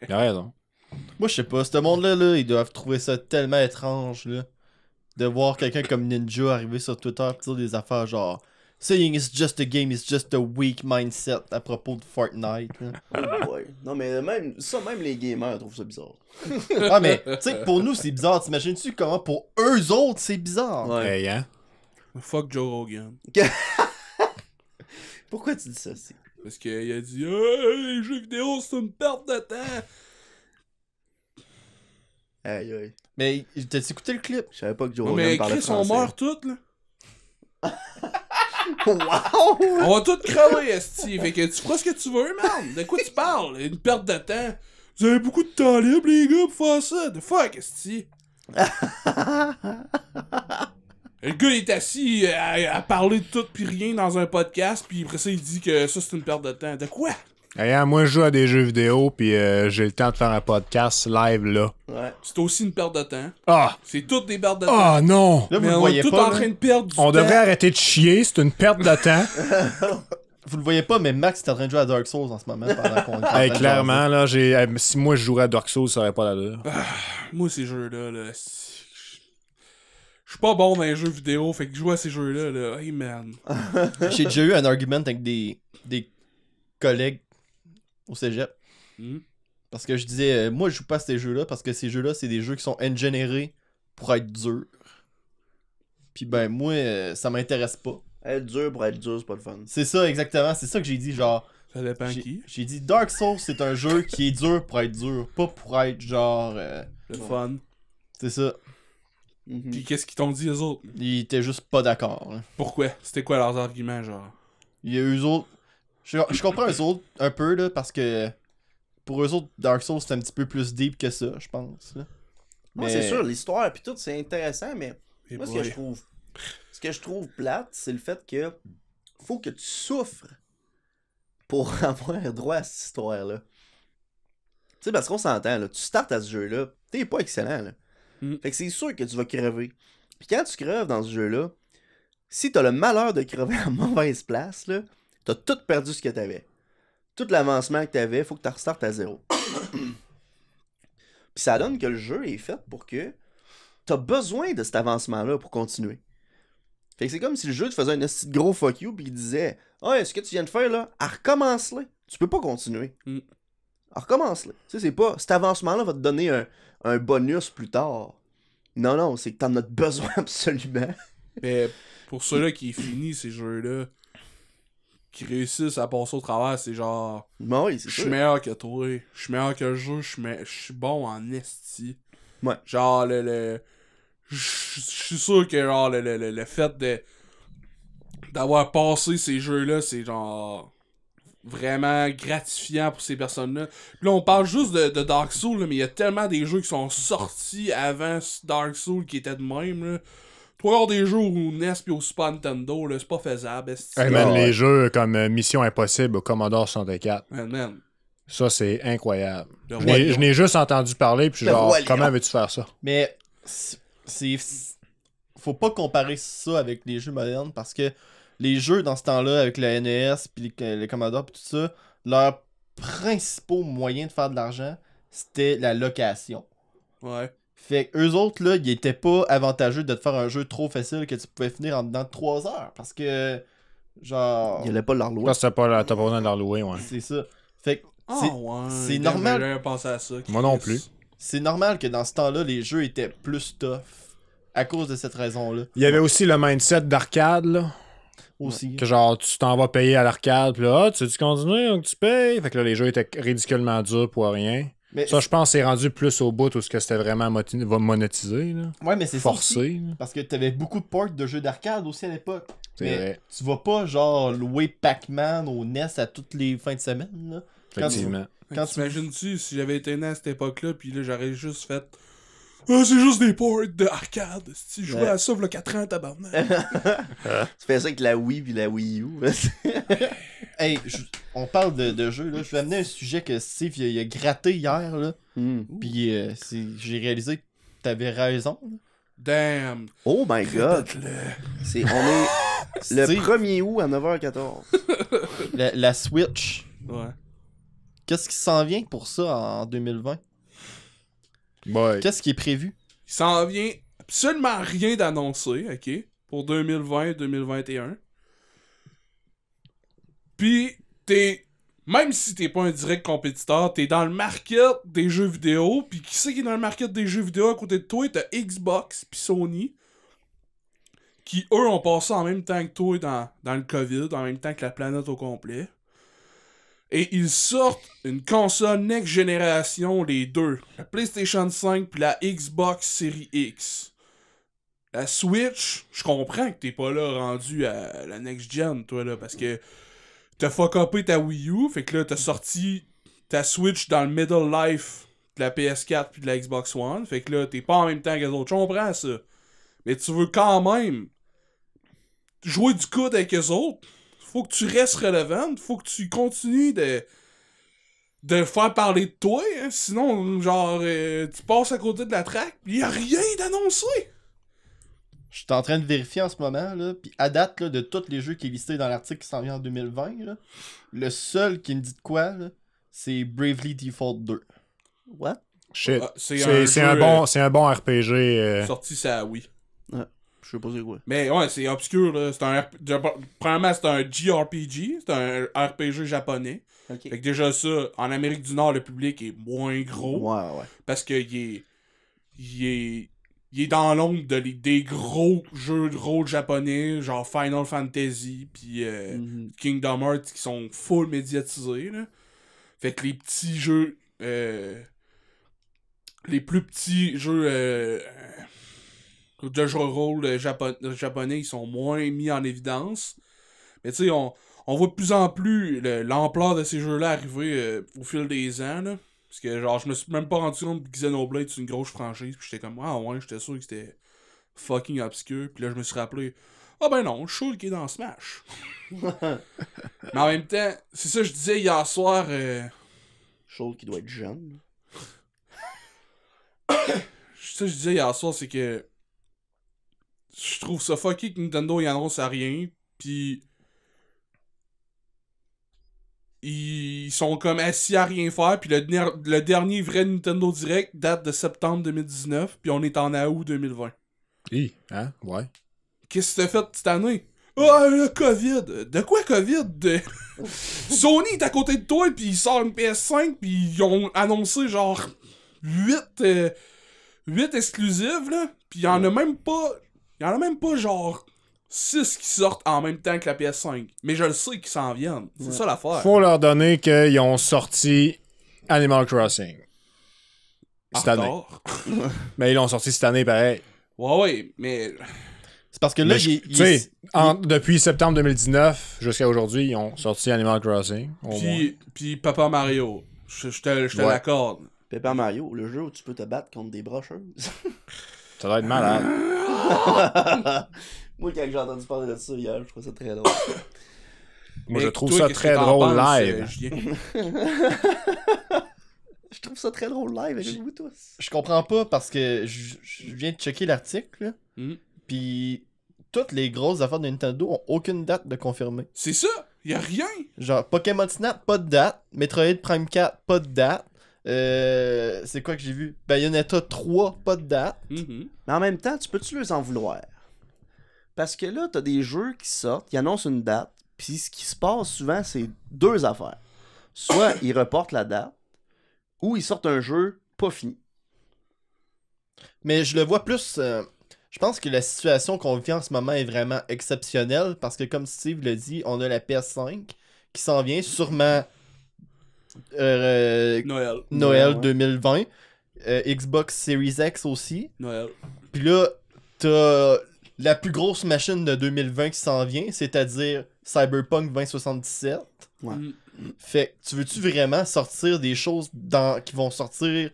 Speaker 4: Il a raison.
Speaker 1: Moi, je sais pas, ce monde-là, là, ils doivent trouver ça tellement étrange, là. De voir quelqu'un comme Ninja arriver sur Twitter et dire des affaires genre Saying it's just a game, it's just a weak mindset à propos de Fortnite. Là.
Speaker 2: Oh boy. Non, mais même les gamers trouvent ça bizarre.
Speaker 1: Ah, mais, tu sais, pour nous, c'est bizarre. T'imagines-tu comment pour eux autres, c'est bizarre?
Speaker 2: Ouais.
Speaker 4: Hey, hein?
Speaker 5: Fuck Joe Rogan.
Speaker 2: Pourquoi tu dis ça, c'est?
Speaker 5: Parce qu'il a dit, les jeux vidéo, c'est une perte de temps.
Speaker 2: Aïe, aïe.
Speaker 1: Mais, t'as-tu écouté le clip?
Speaker 2: Je savais pas que Joe
Speaker 5: Non,
Speaker 2: Rogan
Speaker 5: mais
Speaker 2: parlait
Speaker 5: Chris, on
Speaker 2: français.
Speaker 5: meurt toutes, là.
Speaker 2: Wow!
Speaker 5: On va toutes crever, esti. Fait que tu feras ce que tu veux, man. De quoi tu parles? Une perte de temps. Vous avez beaucoup de temps libre, les gars, pour faire ça. The fuck, esti. Le gars, il est assis à parler de tout pis rien dans un podcast, pis après ça, il dit que ça, c'est une perte de temps. De quoi?
Speaker 4: Hey, hein, moi, je joue à des jeux vidéo, puis j'ai le temps de faire un podcast live, là.
Speaker 2: Ouais.
Speaker 5: C'est aussi une perte de temps.
Speaker 4: Ah!
Speaker 5: C'est toutes des pertes de temps.
Speaker 4: Ah, non!
Speaker 1: Là, vous
Speaker 5: Mais
Speaker 1: le
Speaker 5: on
Speaker 1: voyez
Speaker 5: est tous
Speaker 1: pas.
Speaker 5: en
Speaker 1: là.
Speaker 5: train de perdre du
Speaker 4: On
Speaker 5: temps.
Speaker 4: devrait arrêter de chier, c'est une perte de temps.
Speaker 1: Vous le voyez pas, mais Max est en train de jouer à Dark Souls en ce moment pendant qu'on est en train
Speaker 4: Hey,
Speaker 1: de
Speaker 4: clairement, là, si moi je jouerais à Dark Souls, ça aurait pas d'allure.
Speaker 5: Moi, ces jeux-là, là, je suis pas bon dans les jeux vidéo, fait que jouer à ces jeux-là, là, hey man.
Speaker 1: jaser. J'ai déjà eu un argument avec des collègues au cégep. Parce que je disais, moi je joue pas à ces jeux-là parce que ces jeux-là, c'est des jeux qui sont ingénérés pour être durs. Puis ben, moi, ça m'intéresse pas.
Speaker 2: Être dur pour être dur, c'est pas le fun.
Speaker 1: C'est ça, exactement. C'est ça que j'ai dit, genre.
Speaker 5: Ça dépend qui.
Speaker 1: J'ai dit Dark Souls, c'est un jeu qui est dur pour être dur, pas pour être genre.
Speaker 5: Le fun.
Speaker 1: C'est ça.
Speaker 2: Mhm.
Speaker 5: Pis qu'est-ce qu'ils t'ont dit, eux autres?
Speaker 1: Ils étaient juste pas d'accord. Hein.
Speaker 5: Pourquoi? C'était quoi leurs arguments, genre?
Speaker 1: Il y a eux autres. Je comprends eux autres un peu, là, parce que. Pour eux autres, Dark Souls, c'est un petit peu plus deep que ça, je pense. Là.
Speaker 2: Ouais, c'est sûr, l'histoire pis tout, c'est intéressant, mais
Speaker 5: Et
Speaker 2: moi,
Speaker 5: boy.
Speaker 2: ce que je trouve plate, c'est le fait que faut que tu souffres pour avoir droit à cette histoire-là. sais, parce qu'on s'entend, là, tu startes à ce jeu-là, t'es pas excellent, là. Fait que c'est sûr que tu vas crever. Puis quand tu creves dans ce jeu-là, si t'as le malheur de crever à mauvaise place, là, t'as tout perdu ce que t'avais. Tout l'avancement que t'avais, faut que tu restartes à zéro. Puis ça donne que le jeu est fait pour que t'as besoin de cet avancement-là pour continuer. Fait que c'est comme si le jeu te faisait un esti de gros fuck you, puis il disait « Ah, ce que tu viens de faire, là, recommence-le. Tu peux pas continuer. Recommence-le. » Tu sais, c'est pas... Cet avancement-là va te donner un bonus plus tard. Non, c'est que t'en as besoin absolument.
Speaker 5: Mais pour ceux-là qui finissent ces jeux-là, qui réussissent à passer au travers, c'est genre...
Speaker 2: Bon, oui, c'est
Speaker 5: Je suis
Speaker 2: sûr.
Speaker 5: meilleur que toi. Je suis meilleur que le jeu. Je suis bon en esti.
Speaker 2: Ouais.
Speaker 5: Genre, je suis sûr que genre le fait d'avoir passé ces jeux-là, c'est genre vraiment gratifiant pour ces personnes-là. Puis là, on parle juste de Dark Souls, là, mais il y a tellement des jeux qui sont sortis avant Dark Souls qui étaient de même, là. Trois des jeux au NES pis au Super Nintendo, là, c'est pas faisable.
Speaker 4: Hey man, les jeux comme Mission Impossible au Commodore 64,
Speaker 5: Man.
Speaker 4: ça c'est incroyable.
Speaker 5: Le
Speaker 4: Je
Speaker 5: Roi
Speaker 4: n'ai-
Speaker 5: Lion.
Speaker 4: je n'ai juste entendu parler, puis
Speaker 2: Le
Speaker 4: genre,
Speaker 2: Roi Lion.
Speaker 4: comment veux-tu faire ça?
Speaker 1: Mais c'est faut pas comparer ça avec les jeux modernes parce que les jeux dans ce temps-là avec la NES puis les Commodore puis tout ça, leur principal moyen de faire de l'argent, c'était la location.
Speaker 5: Ouais.
Speaker 1: Fait que eux autres là, ils étaient pas avantageux de te faire un jeu trop facile que tu pouvais finir en dedans de 3 heures parce que genre
Speaker 2: Il allait pas leur louer.
Speaker 4: Parce que t'as pas besoin de leur louer, ouais.
Speaker 1: c'est ça. Fait que
Speaker 5: Ah ouais.
Speaker 1: c'est normal.
Speaker 5: J'ai jamais pensé à ça.
Speaker 4: Moi non plus.
Speaker 1: c'est normal que dans ce temps-là, les jeux étaient plus tough à cause de cette raison-là
Speaker 4: Il y avait aussi le mindset d'arcade, là.
Speaker 1: aussi.
Speaker 4: Que genre, tu t'en vas payer à l'arcade, puis là, tu continues, donc tu payes. Fait que là, les jeux étaient ridiculement durs pour rien.
Speaker 1: Mais
Speaker 4: Ça, je pense, c'est rendu plus au bout où c'était vraiment monétisé, là.
Speaker 1: ouais, mais c'est ça aussi.
Speaker 4: Forcé, là.
Speaker 1: Parce que t'avais beaucoup de ports de jeux d'arcade aussi à l'époque.
Speaker 4: C'est
Speaker 1: Mais
Speaker 4: vrai.
Speaker 1: tu vas pas genre louer Pac-Man au NES à toutes les fins de semaine là.
Speaker 4: Effectivement.
Speaker 1: Quand tu-
Speaker 5: T'imagines-tu si j'avais été né à cette époque-là, pis là j'aurais juste fait. Ah, c'est juste des ports de arcade. Si je jouais
Speaker 2: Ouais.
Speaker 5: à ça, il y a 4 ans, tabarnak.
Speaker 2: Tu fais ça avec la Wii puis la Wii U.
Speaker 1: Hey, on parle de jeux là. Je vais amener un sujet que Steve il a gratté hier là. Puis j'ai réalisé que t'avais raison. là.
Speaker 5: Damn.
Speaker 2: Oh my god.
Speaker 5: Répète-le.
Speaker 2: On est le
Speaker 1: Steve,
Speaker 2: 1er août à 9h14.
Speaker 1: la Switch.
Speaker 5: Ouais.
Speaker 1: Qu'est-ce qui s'en vient pour ça en 2020?
Speaker 4: Boy.
Speaker 1: Qu'est-ce qui est prévu?
Speaker 5: Il s'en vient absolument rien d'annoncé, ok? Pour 2020-2021. Puis, même si t'es pas un direct compétiteur, t'es dans le market des jeux vidéo. Puis qui c'est qui est dans le market des jeux vidéo à côté de toi? T'as Xbox puis Sony. Qui, eux, ont passé en même temps que toi dans le COVID, en même temps que la planète au complet. Et ils sortent une console next génération, les deux. La PlayStation 5 puis la Xbox Series X. La Switch, je comprends que t'es pas là rendu à la next gen, toi, là, parce que t'as fuck-upé ta Wii U, fait que là, t'as sorti ta Switch dans le middle life de la PS4 puis de la Xbox One, fait que là, t'es pas en même temps que les autres. Je comprends ça. Mais tu veux quand même jouer du coude avec eux autres. Faut que tu restes relevant, faut que tu continues de faire parler de toi, hein. Sinon, genre, tu passes à côté de la track, pis y a rien d'annoncé.
Speaker 1: Je suis en train de vérifier en ce moment, là, puis à date là, de tous les jeux qui est listé dans l'article qui s'en vient en 2020, là, le seul qui me dit de quoi, là, c'est Bravely Default 2.
Speaker 2: What?
Speaker 4: Shit.
Speaker 5: Ah,
Speaker 4: C'est
Speaker 5: jeu,
Speaker 4: un bon RPG.
Speaker 5: sorti ça, oui.
Speaker 2: Je sais pas c'est quoi.
Speaker 5: Mais ouais, c'est obscur, là. C'est un premièrement, c'est un JRPG, c'est un RPG japonais.
Speaker 2: Ok.
Speaker 5: Fait que déjà ça, en Amérique du Nord, le public est moins gros.
Speaker 2: Ouais.
Speaker 5: Parce que il est dans l'ombre des gros jeux de rôle japonais, genre Final Fantasy, puis Kingdom Hearts, qui sont full médiatisés, là. Fait que les petits jeux... les plus petits jeux de jeux de rôle japonais, ils sont moins mis en évidence. Mais tu sais, on voit de plus en plus l'ampleur de ces jeux-là arriver au fil des ans, là. Parce que, genre, je me suis même pas rendu compte que Xenoblade, c'est une grosse franchise. Puis j'étais comme, ah ouais, j'étais sûr que c'était fucking obscur. Puis là, je me suis rappelé, ah ben non, Shulk qui est dans Smash. Mais en même temps, c'est ça que je disais hier soir.
Speaker 2: Chose qui doit être jeune.
Speaker 5: ça je disais hier soir, c'est que je trouve ça fucké que Nintendo y annonce à rien, pis ils sont comme assis à rien faire, puis le dernier vrai Nintendo Direct date de septembre 2019, puis on est en août 2020.
Speaker 4: Hein? Ouais.
Speaker 5: Qu'est-ce que t'as fait cette année? Ah, le COVID! De quoi COVID? Sony est à côté de toi, puis ils sortent une PS5, puis ils ont annoncé genre 8 exclusives, là, puis il y en a même pas... Il y en a même pas genre 6 qui sortent en même temps que la PS5. Mais je le sais qu'ils s'en viennent. C'est ça l'affaire.
Speaker 4: Faut leur donner qu'ils ont sorti Animal Crossing. Cette année.
Speaker 5: retard.
Speaker 4: Mais ils l'ont sorti cette année, pareil.
Speaker 5: Ouais, mais...
Speaker 1: C'est parce que là,
Speaker 4: Tu sais, depuis septembre 2019 jusqu'à aujourd'hui, ils ont sorti Animal Crossing. Au moins.
Speaker 5: Puis Papa Mario. Je te l'accorde.
Speaker 2: Paper Mario, le jeu où tu peux te battre contre des brocheuses.
Speaker 4: Ça doit être malade.
Speaker 2: Moi, quand j'ai entendu parler de ça hier, je trouve ça très drôle.
Speaker 4: Moi,
Speaker 5: Mais
Speaker 4: je trouve
Speaker 5: toi,
Speaker 4: ça
Speaker 5: qu'est-ce
Speaker 4: très
Speaker 5: que t'en
Speaker 4: drôle
Speaker 5: penses,
Speaker 4: live.
Speaker 5: Julien?
Speaker 2: Je trouve ça très drôle live avec vous tous.
Speaker 1: Je comprends pas parce que je viens de checker l'article, là,
Speaker 5: Hmm.
Speaker 1: pis toutes les grosses affaires de Nintendo ont aucune date de confirmer.
Speaker 5: C'est ça. Y a rien.
Speaker 1: Genre, Pokémon Snap, pas de date. Metroid Prime 4, pas de date. C'est quoi que j'ai vu? Bayonetta 3, pas de date.
Speaker 5: Mhm.
Speaker 2: Mais en même temps, tu peux-tu les en vouloir? Parce que là, t'as des jeux qui sortent, ils annoncent une date, puis ce qui se passe souvent, c'est deux affaires. Soit ils reportent la date, ou ils sortent un jeu pas fini.
Speaker 1: Mais je le vois plus. Je pense que la situation qu'on vit en ce moment est vraiment exceptionnelle parce que, comme Steve l'a dit, on a la PS5 qui s'en vient, sûrement
Speaker 5: Noël.
Speaker 1: Noël
Speaker 2: Ouais.
Speaker 1: 2020. Xbox Series X aussi.
Speaker 5: Noël.
Speaker 1: Puis là, t'as la plus grosse machine de 2020 qui s'en vient, c'est-à-dire Cyberpunk 2077.
Speaker 2: Ouais.
Speaker 5: Mm.
Speaker 1: Fait que tu veux-tu vraiment sortir des choses qui vont sortir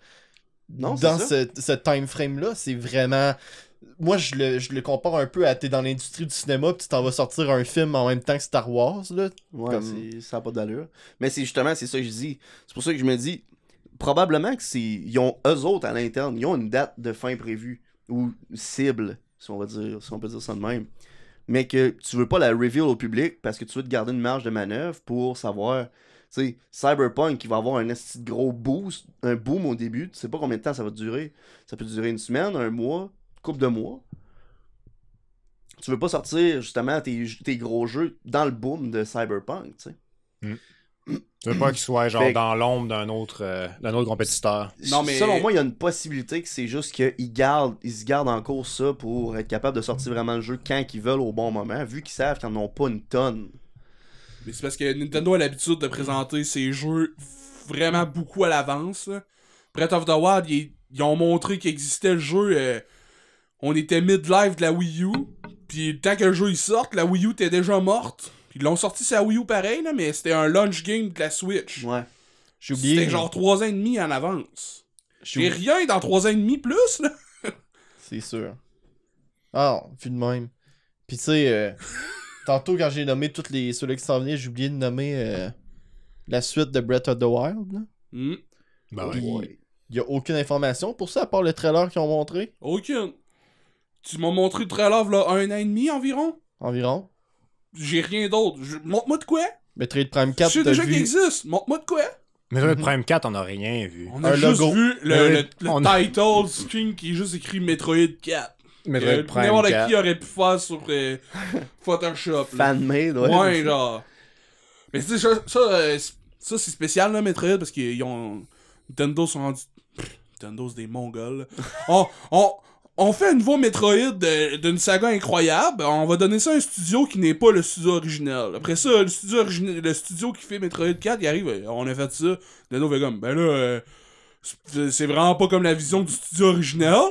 Speaker 2: Non, c'est
Speaker 1: dans
Speaker 2: ça.
Speaker 1: ce time frame-là? C'est vraiment... Moi, je le compare un peu à t'es dans l'industrie du cinéma pis tu t'en vas sortir un film en même temps que Star Wars, là.
Speaker 2: Ouais,
Speaker 1: Comme-
Speaker 2: ça n'a pas d'allure. Mais c'est justement, c'est ça que je dis. C'est pour ça que je me dis, probablement que ils ont, eux autres, à l'interne, ils ont une date de fin prévue, ou cible, si on peut dire ça de même. Mais que tu veux pas la reveal au public parce que tu veux te garder une marge de manœuvre pour savoir, tu sais, Cyberpunk, il va avoir un esti de gros boost, un boom au début, tu sais pas combien de temps ça va durer. Ça peut durer une semaine, un mois, couple de mois. Tu veux pas sortir justement tes gros jeux dans le boom de Cyberpunk, tu sais.
Speaker 4: Tu veux pas qu'il soit genre
Speaker 2: Fait que-
Speaker 4: dans l'ombre d'un autre compétiteur.
Speaker 5: Non, mais-
Speaker 2: Selon moi, il y a une possibilité que c'est juste qu'ils se gardent en cours ça pour être capable de sortir vraiment le jeu quand ils veulent au bon moment, vu qu'ils savent qu'ils n'en ont pas une tonne.
Speaker 5: Mais c'est parce que Nintendo a l'habitude de présenter ses jeux vraiment beaucoup à l'avance. là. Breath of the Wild, ils ont montré qu'il existait le jeu. On était mid-life de la Wii U. Puis tant que le jeu il sorte, la Wii U était déjà morte. Puis ils l'ont sorti sur la Wii U pareil, là, mais c'était un launch game de la Switch.
Speaker 2: Ouais.
Speaker 1: J'ai oublié.
Speaker 5: C'était genre 3 ans et demi en avance.
Speaker 1: j'ai
Speaker 5: Et
Speaker 1: oublié-
Speaker 5: rien dans 3 ans et demi plus, là.
Speaker 1: C'est sûr. Ah, vu de même. Pis tu sais, tantôt quand j'ai nommé tous ceux-là qui s'en venaient, j'ai oublié de nommer la suite de Breath of the Wild. Là.
Speaker 5: Hmm.
Speaker 4: Ben ouais.
Speaker 1: Puis,
Speaker 2: Ouais.
Speaker 1: y a aucune information pour ça à part le trailer qu'ils ont montré.
Speaker 5: Aucune. Tu m'as montré le trailer là 1 an et demi environ.
Speaker 1: Environ.
Speaker 5: J'ai rien d'autre. Montre-moi de quoi?
Speaker 1: Metroid Prime
Speaker 5: Je
Speaker 1: 4,
Speaker 5: sais
Speaker 1: t'as
Speaker 5: déjà qu'il
Speaker 1: vu...
Speaker 5: existe. Montre-moi de quoi?
Speaker 4: Mais le Prime 4, on n'a rien vu.
Speaker 5: On a
Speaker 1: Un
Speaker 5: juste
Speaker 1: logo.
Speaker 5: vu le
Speaker 4: On-
Speaker 5: title screen qui est juste écrit Metroid 4.
Speaker 4: Metroid Prime
Speaker 5: N'importe
Speaker 4: 4.
Speaker 5: qui aurait pu faire sur Photoshop. là.
Speaker 2: Fan-made, ouais.
Speaker 5: Ouais, genre. Mais tu sais, ça c'est spécial, là, Metroid, parce qu'ils ont. Nintendo sont rendus. Nintendo, c'est des Mongols. là. On fait un nouveau Metroid d'une saga incroyable. On va donner ça à un studio qui n'est pas le studio original. Après ça, le studio qui fait Metroid 4, il arrive, on a fait ça. Nintendo fait comme, ben là, c'est vraiment pas comme la vision du studio original.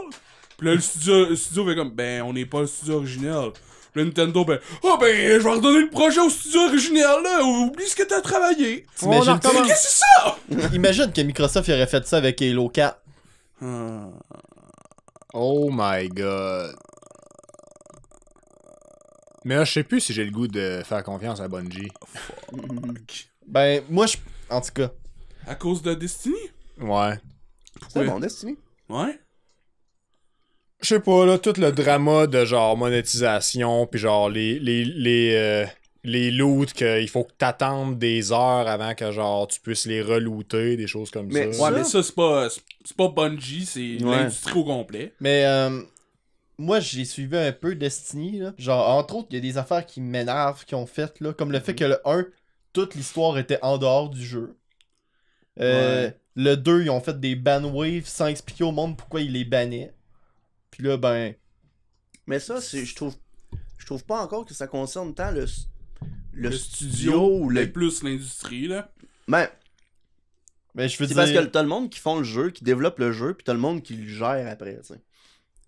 Speaker 5: Puis là, le studio fait comme, ben, on n'est pas le studio original. Puis là, Nintendo, ben, je vais redonner le projet au studio original, là. Oublie ce que t'as travaillé.
Speaker 1: T'imagines-
Speaker 5: Qu'est-ce que c'est ça?
Speaker 1: Imagine que Microsoft il aurait fait ça avec Halo 4.
Speaker 4: Oh my god. Mais là, je sais plus si j'ai le goût de faire confiance à Bungie.
Speaker 1: Ben, moi, en tout cas,
Speaker 5: À cause de Destiny?
Speaker 4: Ouais.
Speaker 2: C'est bon, Destiny.
Speaker 5: Ouais.
Speaker 4: Je sais pas, là, tout le drama de genre monétisation, puis genre les loots qu'il faut que t'attendes des heures avant que genre tu puisses les relooter, des choses comme
Speaker 2: Mais
Speaker 4: ça.
Speaker 5: Ouais, mais ça, c'est pas Bungie, c'est l'industrie au complet.
Speaker 1: Mais moi, j'ai suivi un peu Destiny, là. Genre, entre autres, il y a des affaires qui m'énervent, qui ont fait, là. Comme le fait que le 1, toute l'histoire était en dehors du jeu. Le 2, ils ont fait des ban waves sans expliquer au monde pourquoi ils les bannaient. Puis là, ben...
Speaker 2: Mais ça, je trouve pas encore que ça concerne tant le studio ou
Speaker 5: mais
Speaker 2: le...
Speaker 5: plus l'industrie, là.
Speaker 2: Ben,
Speaker 1: Mais je veux
Speaker 2: c'est
Speaker 1: dire...
Speaker 2: parce que t'as le monde qui font le jeu, qui développe le jeu, puis t'as le monde qui le gère après, tu sais.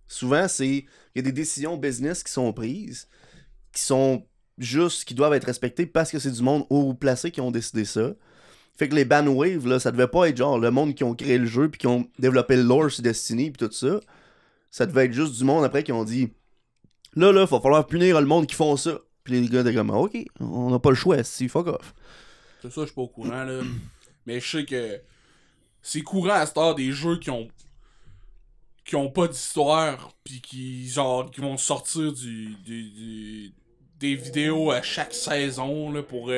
Speaker 2: Souvent, il y a des décisions business qui sont prises, qui sont juste, qui doivent être respectées parce que c'est du monde haut placé qui ont décidé ça. Fait que les ban waves, là, ça devait pas être genre le monde qui ont créé le jeu puis qui ont développé le lore sur Destiny puis tout ça. Ça devait être juste du monde après qui ont dit là, va falloir punir le monde qui font ça. Puis les gars étaient comme ok, on n'a pas le choix, si fuck off.
Speaker 5: C'est ça, je suis pas au courant, là. Mais je sais que c'est courant à cette heure des jeux qui ont pas d'histoire, pis qui vont sortir des vidéos à chaque saison, là, pour... tu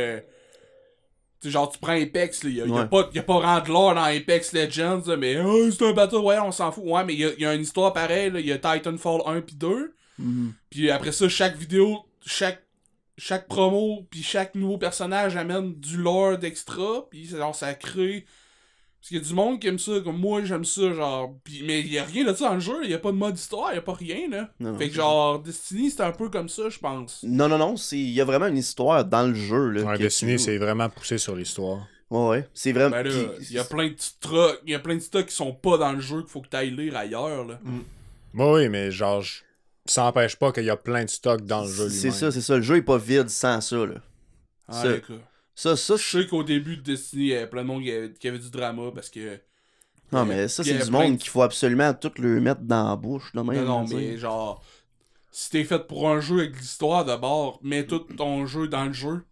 Speaker 5: sais, genre, tu prends Apex, là, y a pas vraiment de lore dans Apex Legends, là, mais c'est un Battle Royale, on s'en fout. Ouais, mais y a une histoire pareille, là, y a Titanfall 1 pis 2, puis après ça, chaque vidéo, chaque promo, puis chaque nouveau personnage amène du lore d'extra, pis genre, ça crée... Parce qu'il y a du monde qui aime ça, comme moi j'aime ça, genre. Pis, mais il y a rien de ça dans le jeu, il y a pas de mode histoire, il y a pas rien, là.
Speaker 2: Non,
Speaker 5: fait que genre, Destiny c'est un peu comme ça, je pense.
Speaker 2: Non, il y a vraiment une histoire dans le jeu, là.
Speaker 4: Ouais,
Speaker 2: que
Speaker 4: Destiny,
Speaker 2: tu-
Speaker 4: c'est vraiment poussé sur l'histoire.
Speaker 2: Ouais, c'est vraiment...
Speaker 5: Ben là,
Speaker 2: puis-
Speaker 5: il y a plein de trucs, il y a plein de stocks qui sont pas dans le jeu qu'il faut que t'ailles lire ailleurs, là.
Speaker 4: Oui, mais genre, ça n'empêche pas qu'il y a plein de stocks dans le jeu lui-même.
Speaker 2: c'est ça, le jeu est pas vide sans ça, là.
Speaker 5: Ah,
Speaker 2: Ça-
Speaker 5: d'accord.
Speaker 2: Ça,
Speaker 5: Je sais qu'au début de Destiny, il y avait plein de monde qui avait du drama parce que.
Speaker 2: non, mais ça,
Speaker 5: il y
Speaker 2: c'est
Speaker 5: avait
Speaker 2: du
Speaker 5: plein
Speaker 2: monde
Speaker 5: de-
Speaker 2: qu'il faut absolument tout le mettre dans la bouche, là, même.
Speaker 5: Non,
Speaker 2: tu sais.
Speaker 5: mais genre. Si t'es fait pour un jeu avec de l'histoire d'abord, mets tout ton jeu dans le jeu.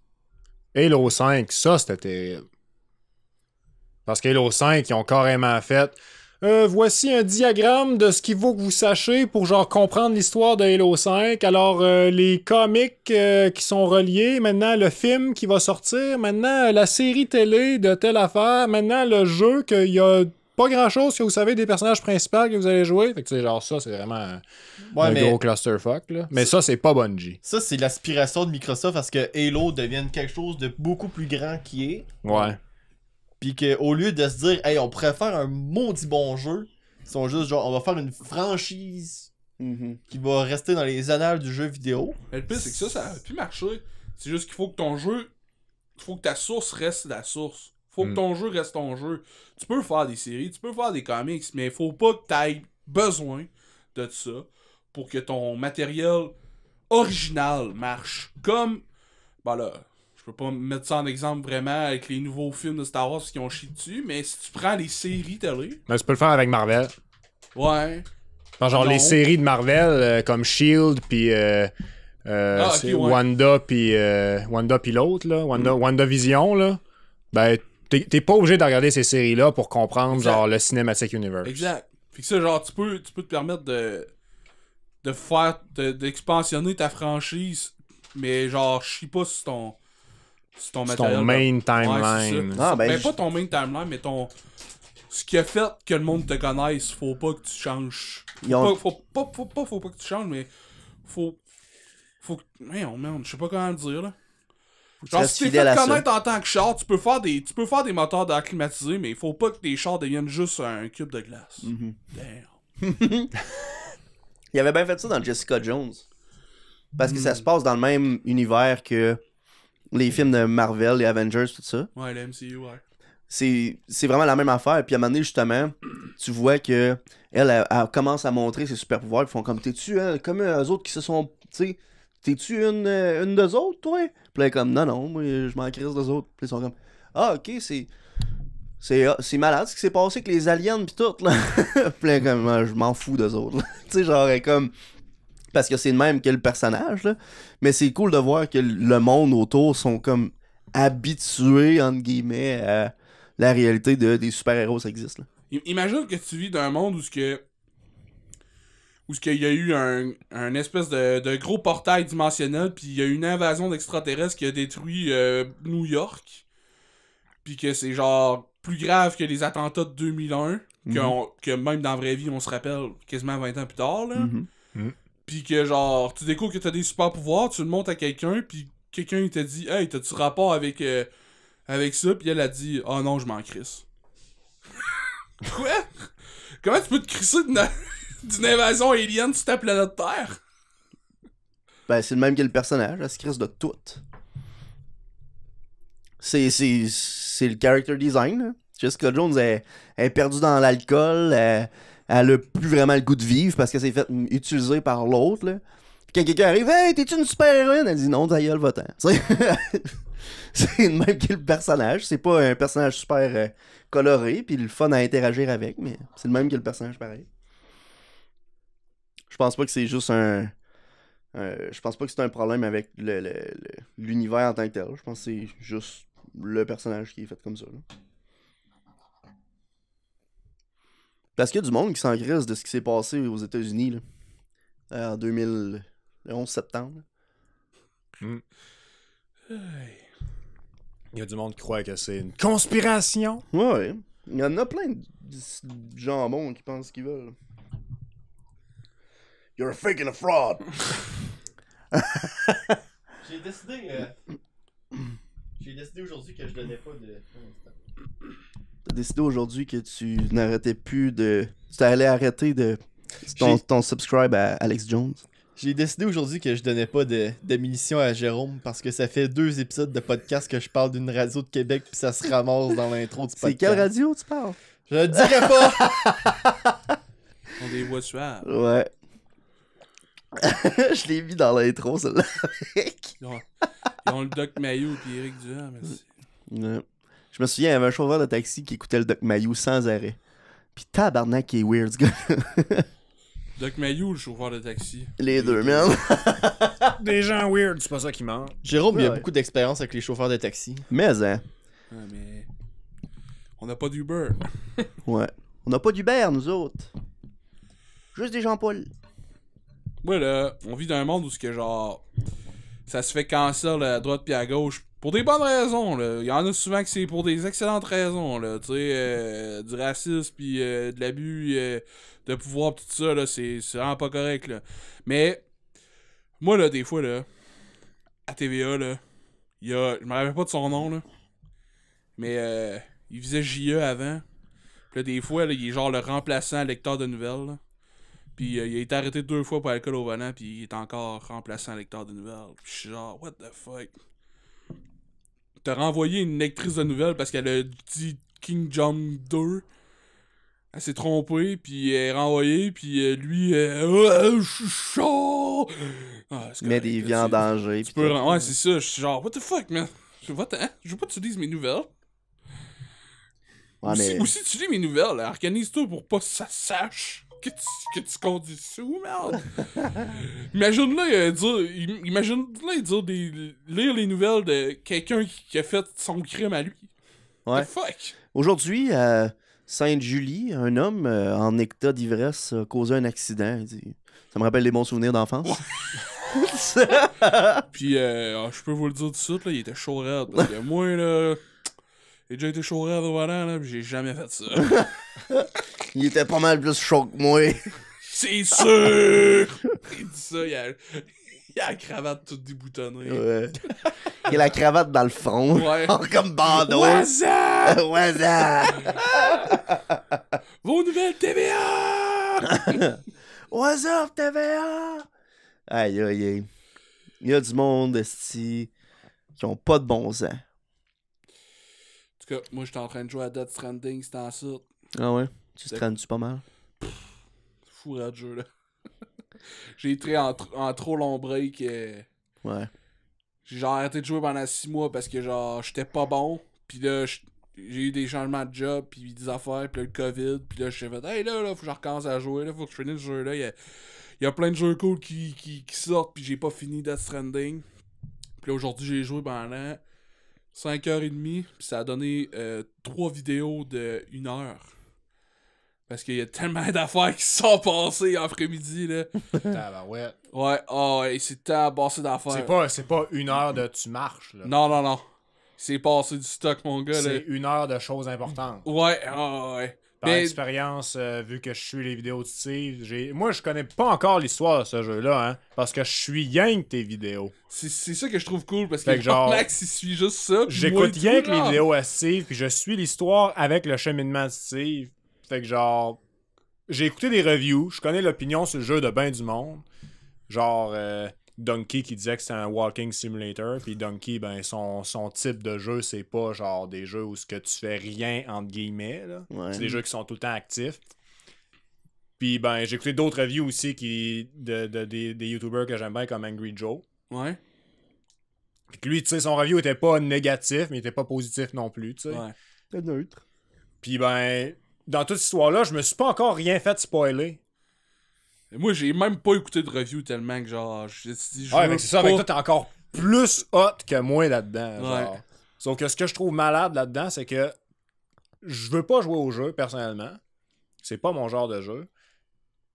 Speaker 4: Halo 5, ça, c'était terrible. Parce qu'Halo 5, ils ont carrément fait... voici un diagramme de ce qu'il faut que vous sachiez pour genre comprendre l'histoire de Halo 5. Alors, les comics qui sont reliés, maintenant le film qui va sortir, maintenant la série télé de telle affaire, maintenant le jeu qu'il y a pas grand-chose que vous savez des personnages principaux que vous allez jouer. Fait que tu sais, genre ça, c'est vraiment un
Speaker 1: mais
Speaker 4: gros clusterfuck, là. Mais ça, c'est pas Bungie.
Speaker 1: ça, c'est l'aspiration de Microsoft à ce que Halo devienne quelque chose de beaucoup plus grand qui est.
Speaker 4: Ouais.
Speaker 1: Puis qu'au lieu de se dire, hey, on pourrait faire un maudit bon jeu, ils sont juste genre, on va faire une franchise
Speaker 2: Mhm.
Speaker 1: qui va rester dans les annales du jeu vidéo.
Speaker 5: Mais le pire, c'est que ça a pu marcher. C'est juste qu'il faut que ton jeu. Il faut que ta source reste la source. Faut que ton jeu reste ton jeu. Tu peux faire des séries, tu peux faire des comics, mais faut pas que t'aies besoin de ça pour que ton matériel original marche. Comme. Ben là, je peux pas mettre ça en exemple vraiment avec les nouveaux films de Star Wars qui ont chié dessus, mais si tu prends les séries télé.
Speaker 4: Mais tu peux le faire avec Marvel.
Speaker 5: Ouais.
Speaker 4: Genre
Speaker 5: Non.
Speaker 4: les séries de Marvel comme Shield puis
Speaker 5: ok, ouais.
Speaker 4: Wanda puis l'autre là, WandaVision là. Ben t'es pas obligé de regarder ces séries là pour comprendre
Speaker 5: Exact.
Speaker 4: genre le Cinematic Universe.
Speaker 5: Exact. Fait que ça, genre, tu peux te permettre de d'expansionner ta franchise, mais genre, je sais pas si ton
Speaker 4: C'est
Speaker 5: matériel.
Speaker 4: ton main
Speaker 5: Ouais,
Speaker 4: timeline.
Speaker 5: c'est ça.
Speaker 2: Ah, ben,
Speaker 5: Pas ton main timeline, mais ton. Ce qui a fait que le monde te connaisse, faut pas que tu changes.
Speaker 2: Ils ont-
Speaker 5: Faut pas que tu changes, mais faut que. Merde, je sais pas comment le dire là.
Speaker 2: tu
Speaker 5: Genre,
Speaker 2: restes
Speaker 5: si t'es
Speaker 2: fidèle
Speaker 5: fait
Speaker 2: à ça.
Speaker 5: connaître en tant que char, tu peux faire des moteurs d'air climatisé, mais il faut pas que tes chars deviennent juste un cube de glace.
Speaker 2: Mhm.
Speaker 5: Damn.
Speaker 2: Il avait bien fait ça dans Jessica Jones. Parce que ça se passe dans le même univers que les films de Marvel, les Avengers, tout ça.
Speaker 5: Ouais, la MCU, ouais.
Speaker 2: C'est vraiment la même affaire. Puis à un moment donné, justement, tu vois que elle commence à montrer ses super pouvoirs. Ils font comme, t'es-tu comme eux autres qui se sont. Tu sais, t'es-tu une d'eux autres, toi? Puis là, elle est comme, non, moi, je m'en crisse d'eux autres. Puis ils sont comme, ah, ok, c'est malade ce qui s'est passé avec les aliens pis tout, là. Puis là, comme, je m'en fous d'eux autres, là. Tu sais, genre, elle est comme. Parce que c'est le même que le personnage, là. Mais c'est cool de voir que le monde autour sont comme habitués, entre guillemets, à la réalité des super-héros, ça existe, là.
Speaker 5: Imagine que tu vis dans un monde où il y a eu un espèce de gros portail dimensionnel, puis il y a eu une invasion d'extraterrestres qui a détruit New York. Puis que c'est genre plus grave que les attentats de 2001, que même dans la vraie vie, on se rappelle quasiment 20 ans plus tard, là. Puis que genre, tu découvres que t'as des super pouvoirs, tu le montres à quelqu'un, puis quelqu'un il te dit « Hey, t'as-tu rapport avec ça? » Puis elle a dit « Ah non, je m'en crisse. » Quoi? Comment tu peux te crisser d'une invasion alien sur ta planète Terre?
Speaker 2: Ben, c'est le même que le personnage, elle se crisse de tout. C'est le character design, là. Jessica Jones est perdue dans l'alcool, elle a plus vraiment le goût de vivre parce qu'elle s'est fait utiliser par l'autre, là. Puis quand quelqu'un arrive, « Hey, t'es-tu une super-héroïne? » Elle dit « Non, ta gueule, va-t'en. » C'est le même que le personnage. C'est pas un personnage super coloré, puis le fun à interagir avec, mais c'est le même que le personnage pareil. Je pense pas que c'est juste un... je pense pas que c'est un problème avec l'univers en tant que tel. Je pense que c'est juste le personnage qui est fait comme ça, là. Parce qu'il y a du monde qui s'en crisse de ce qui s'est passé aux États-Unis là, en 2000, le 11 septembre.
Speaker 4: Il y a du monde qui croit que c'est une conspiration.
Speaker 2: Ouais. Il y en a plein de jambons qui pensent qu'ils veulent. You're a fake and a fraud.
Speaker 1: J'ai décidé aujourd'hui que je donnais pas de...
Speaker 2: T'as décidé aujourd'hui que tu n'arrêtais plus de... Tu t'allais arrêter de ton subscribe à Alex Jones.
Speaker 1: J'ai décidé aujourd'hui que je donnais pas de munitions à Jérôme parce que ça fait 2 épisodes de podcast que je parle d'une radio de Québec puis ça se ramasse dans l'intro du podcast.
Speaker 2: C'est quelle radio tu parles?
Speaker 1: Je le dirai pas!
Speaker 5: On des voix suaves.
Speaker 2: Ouais. Je l'ai mis dans l'intro, celle-là.
Speaker 5: Ils ont le Doc Mayo et Éric Duham, merci.
Speaker 2: Ouais. Je me souviens, il y avait un chauffeur de taxi qui écoutait le Doc Mayou sans arrêt. Puis tabarnak qui est weird, ce gars.
Speaker 5: Doc Mayo, le chauffeur de taxi.
Speaker 2: Les deux, man.
Speaker 4: Des gens weird, c'est pas ça qui manque.
Speaker 1: Jérôme, il a
Speaker 2: Ouais.
Speaker 1: beaucoup d'expérience avec les chauffeurs de taxi.
Speaker 2: Mais, hein.
Speaker 5: Ah, mais... On n'a pas d'Uber.
Speaker 2: Ouais. On n'a pas d'Uber, nous autres. Juste des Jean-Paul.
Speaker 5: Ouais, là, on vit dans un monde où ce que genre... Ça se fait cancel à droite pis à gauche. Pour des bonnes raisons, là. Il y en a souvent que c'est pour des excellentes raisons, là. Tu sais, du racisme pis de l'abus de pouvoir pis tout ça, là. C'est vraiment pas correct, là. Mais... Moi, là, des fois, là... À TVA, là... Il y a... Je me rappelle pas de son nom, là. Mais il faisait JE avant. Puis là, des fois, là, il est genre le remplaçant lecteur de nouvelles, là. Puis il a été arrêté 2 fois pour alcool au volant, puis il est encore remplaçant lecteur de nouvelles. Puis je suis genre, what the fuck? T'as renvoyé une lectrice de nouvelles parce qu'elle a dit King Jong 2. Elle s'est trompée, puis elle est renvoyée, puis lui, je suis chaud! Ah, c'est
Speaker 2: Met
Speaker 5: correct,
Speaker 2: des
Speaker 5: là,
Speaker 2: vies en
Speaker 5: c'est-
Speaker 2: danger.
Speaker 5: Tu
Speaker 2: pis
Speaker 5: peux...
Speaker 2: tout.
Speaker 5: Ouais, c'est ça. Je suis genre, what the fuck, man? Je veux pas que tu lises mes nouvelles.
Speaker 2: Ouais,
Speaker 5: Aussi,
Speaker 2: mais...
Speaker 5: aussi, tu lis mes nouvelles, là, organise-toi pour pas que ça sache que tu conduis sous, merde. Imagine-là dire lire les nouvelles de quelqu'un qui a fait son crime à lui.
Speaker 2: Ouais.
Speaker 5: The fuck?
Speaker 2: Aujourd'hui, à Sainte-Julie, un homme en état d'ivresse a causé un accident. Il dit... Ça me rappelle les bons souvenirs d'enfance.
Speaker 5: Puis, je peux vous le dire tout de suite, là, il était chaud raide. Parce que moi, là, j'ai déjà été chaud raide au volant, là, pis j'ai jamais fait ça.
Speaker 2: Il était pas mal plus chaud que moi.
Speaker 5: C'est sûr! Il dit ça, il a la cravate toute déboutonnée.
Speaker 2: Ouais. Il a la cravate dans le front.
Speaker 5: Ouais.
Speaker 2: Comme bandeau.
Speaker 5: What's up?
Speaker 2: What's up?
Speaker 5: Vos nouvelles TVA!
Speaker 2: What's up, TVA? Aïe, aïe, aïe. Il y a du monde, esti, qui ont pas de bon sens.
Speaker 5: En tout cas, moi, j'étais en train de jouer à Death Stranding, c'était en ça.
Speaker 2: Ah ouais? Tu te traînes-tu pas mal?
Speaker 5: Fou de jeu, là. J'ai été en trop long break.
Speaker 2: Ouais.
Speaker 5: J'ai genre arrêté de jouer pendant 6 mois parce que genre j'étais pas bon. Puis là, j'ai eu des changements de job, puis des affaires, puis là, le COVID. Puis là, je suis fait, hey là, faut que je recommence à jouer, là, faut que je finisse ce jeu-là. Il y a plein de jeux cool qui sortent, puis j'ai pas fini Death Stranding. Puis là, aujourd'hui, j'ai joué pendant 5h30, puis ça a donné 3 vidéos de 1 heure. Parce qu'il y a tellement d'affaires qui se sont passées après-midi, là.
Speaker 4: Tabarouette.
Speaker 5: Ouais, ouais, c'est tabassé d'affaires.
Speaker 4: C'est pas 1 heure de tu marches, là.
Speaker 5: Non. C'est passé du stock, mon gars, là.
Speaker 4: C'est 1 heure de choses importantes.
Speaker 5: Ouais.
Speaker 4: Par
Speaker 5: Mais-
Speaker 4: expérience, vu que je suis les vidéos de Steve, moi je connais pas encore l'histoire de ce jeu-là, hein, parce que je suis rien que tes vidéos.
Speaker 5: C'est ça que je trouve cool, parce
Speaker 4: Fait
Speaker 5: que
Speaker 4: que genre,
Speaker 5: Max, il suit juste ça. puis moi
Speaker 4: J'écoute
Speaker 5: et
Speaker 4: rien
Speaker 5: tout,
Speaker 4: que les
Speaker 5: là.
Speaker 4: vidéos à Steve, puis je suis l'histoire avec le cheminement de Steve. Fait que genre, j'ai écouté des reviews, je connais l'opinion sur le jeu de ben du monde. Genre, Donkey qui disait que c'était un walking simulator, puis Donkey, ben son type de jeu, c'est pas genre des jeux où ce que tu fais rien entre guillemets, là.
Speaker 2: Ouais.
Speaker 4: C'est des jeux qui sont tout le temps actifs. Puis ben, j'ai écouté d'autres reviews aussi des YouTubers que j'aime bien comme Angry Joe.
Speaker 5: Ouais.
Speaker 4: Puis que lui, tu sais, son review était pas négatif, mais il était pas positif non plus, tu sais.
Speaker 5: Ouais.
Speaker 2: C'est neutre.
Speaker 4: Puis ben, dans toute cette histoire-là, je me suis pas encore rien fait spoiler.
Speaker 5: Moi, j'ai même pas écouté de review tellement que genre, je
Speaker 4: Ouais,
Speaker 5: veux
Speaker 4: mais c'est ça,
Speaker 5: pas-
Speaker 4: avec toi, t'es encore plus hot que moi là-dedans.
Speaker 5: Ouais.
Speaker 4: Genre. Sauf que ce que je trouve malade là-dedans, c'est que je veux pas jouer au jeu, personnellement. C'est pas mon genre de jeu.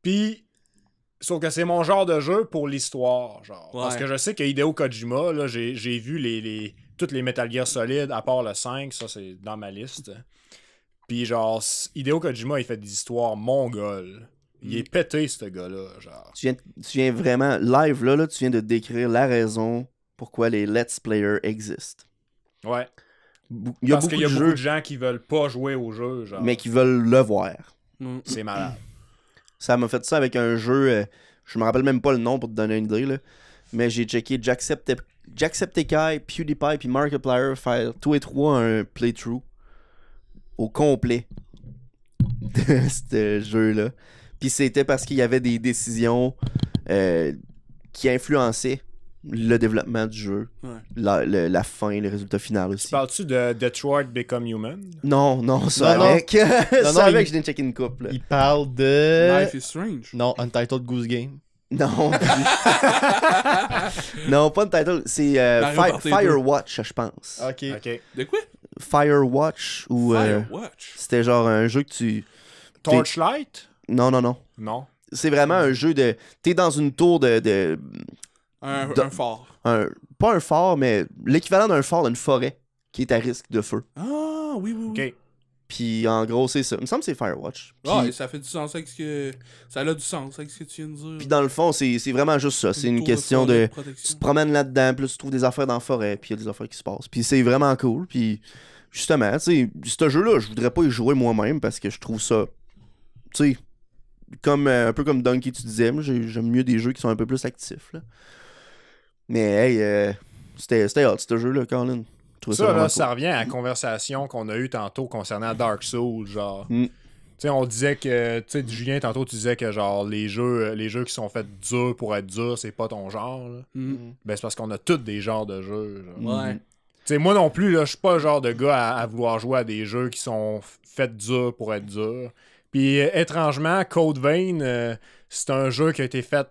Speaker 4: Puis, sauf que c'est mon genre de jeu pour l'histoire, genre.
Speaker 5: Ouais.
Speaker 4: Parce que je sais que Hideo Kojima, là, j'ai vu toutes les Metal Gear Solid, à part le 5, ça c'est dans ma liste. Puis genre, Hideo Kojima, il fait des histoires mongoles. Il est pété, ce gars-là, genre.
Speaker 2: Tu viens vraiment, live là, tu viens de décrire la raison pourquoi les Let's Players existent.
Speaker 4: Ouais.
Speaker 2: Il y a
Speaker 4: Parce
Speaker 2: beaucoup
Speaker 4: qu'il y a
Speaker 2: de
Speaker 4: beaucoup
Speaker 2: jeux,
Speaker 4: de gens qui veulent pas jouer au jeu, genre.
Speaker 2: mais qui veulent le voir.
Speaker 5: Mm.
Speaker 4: C'est malade.
Speaker 2: Ça m'a fait ça avec un jeu, je me rappelle même pas le nom pour te donner une idée, là, mais j'ai checké Jacksepticeye, PewDiePie puis Markiplier faire tous les trois un playthrough au complet de ce jeu-là. Puis c'était parce qu'il y avait des décisions qui influençaient le développement du jeu,
Speaker 5: Ouais.
Speaker 2: la fin, le résultat final aussi.
Speaker 4: Parles-tu de Detroit Become Human?
Speaker 2: Non, ça
Speaker 1: Non,
Speaker 2: avec.
Speaker 1: non,
Speaker 2: ça avec,
Speaker 1: il-
Speaker 2: je viens de checker une couple.
Speaker 1: Il parle de.
Speaker 5: Life is Strange.
Speaker 1: Non, Untitled Goose Game.
Speaker 2: Non. non, pas une title. C'est
Speaker 5: Mario Party
Speaker 2: Firewatch, je pense.
Speaker 1: Ok.
Speaker 4: Ok.
Speaker 5: De quoi?
Speaker 2: Firewatch ou
Speaker 5: Firewatch.
Speaker 2: c'était genre un jeu que tu.
Speaker 4: Torchlight?
Speaker 2: Non.
Speaker 4: Non.
Speaker 2: C'est vraiment un jeu de. T'es dans une tour de
Speaker 5: Un phare.
Speaker 2: pas un phare, mais l'équivalent d'un phare d'une forêt qui est à risque de feu.
Speaker 5: Ah, oui.
Speaker 4: Ok.
Speaker 2: Puis en gros, c'est ça. Il me semble que c'est Firewatch. Puis,
Speaker 5: Ouais, ça fait du sens avec ce que. Ça a du sens avec ce que tu viens de dire.
Speaker 2: puis dans le fond, c'est vraiment juste ça. C'est une question de. Tu te promènes là-dedans, puis là, tu trouves des affaires dans la forêt, puis il y a des affaires qui se passent. Puis c'est vraiment cool. Puis justement, tu sais, ce jeu-là, je voudrais pas y jouer moi-même parce que je trouve ça. Tu sais, comme, un peu comme Donkey, tu disais, moi, j'aime mieux des jeux qui sont un peu plus actifs. Là. Mais hey, c'était hot, ce jeu-là, Colin. Je trouvais
Speaker 4: Ça, là,
Speaker 2: vraiment
Speaker 4: ça
Speaker 2: cool.
Speaker 4: revient à la conversation qu'on a eue tantôt concernant Dark Souls, genre.
Speaker 2: Mm.
Speaker 4: Tu sais, on disait que, tu sais, Julien, tantôt, tu disais que, genre, les jeux qui sont faits durs pour être durs, c'est pas ton genre, là.
Speaker 5: Mm.
Speaker 4: Ben, c'est parce qu'on a tous des genres de jeux, genre.
Speaker 5: Ouais.
Speaker 4: Tu sais, moi non plus, là, je suis pas le genre de gars à vouloir jouer à des jeux qui sont faits durs pour être durs. Puis, étrangement, Code Vein, c'est un jeu qui a été fait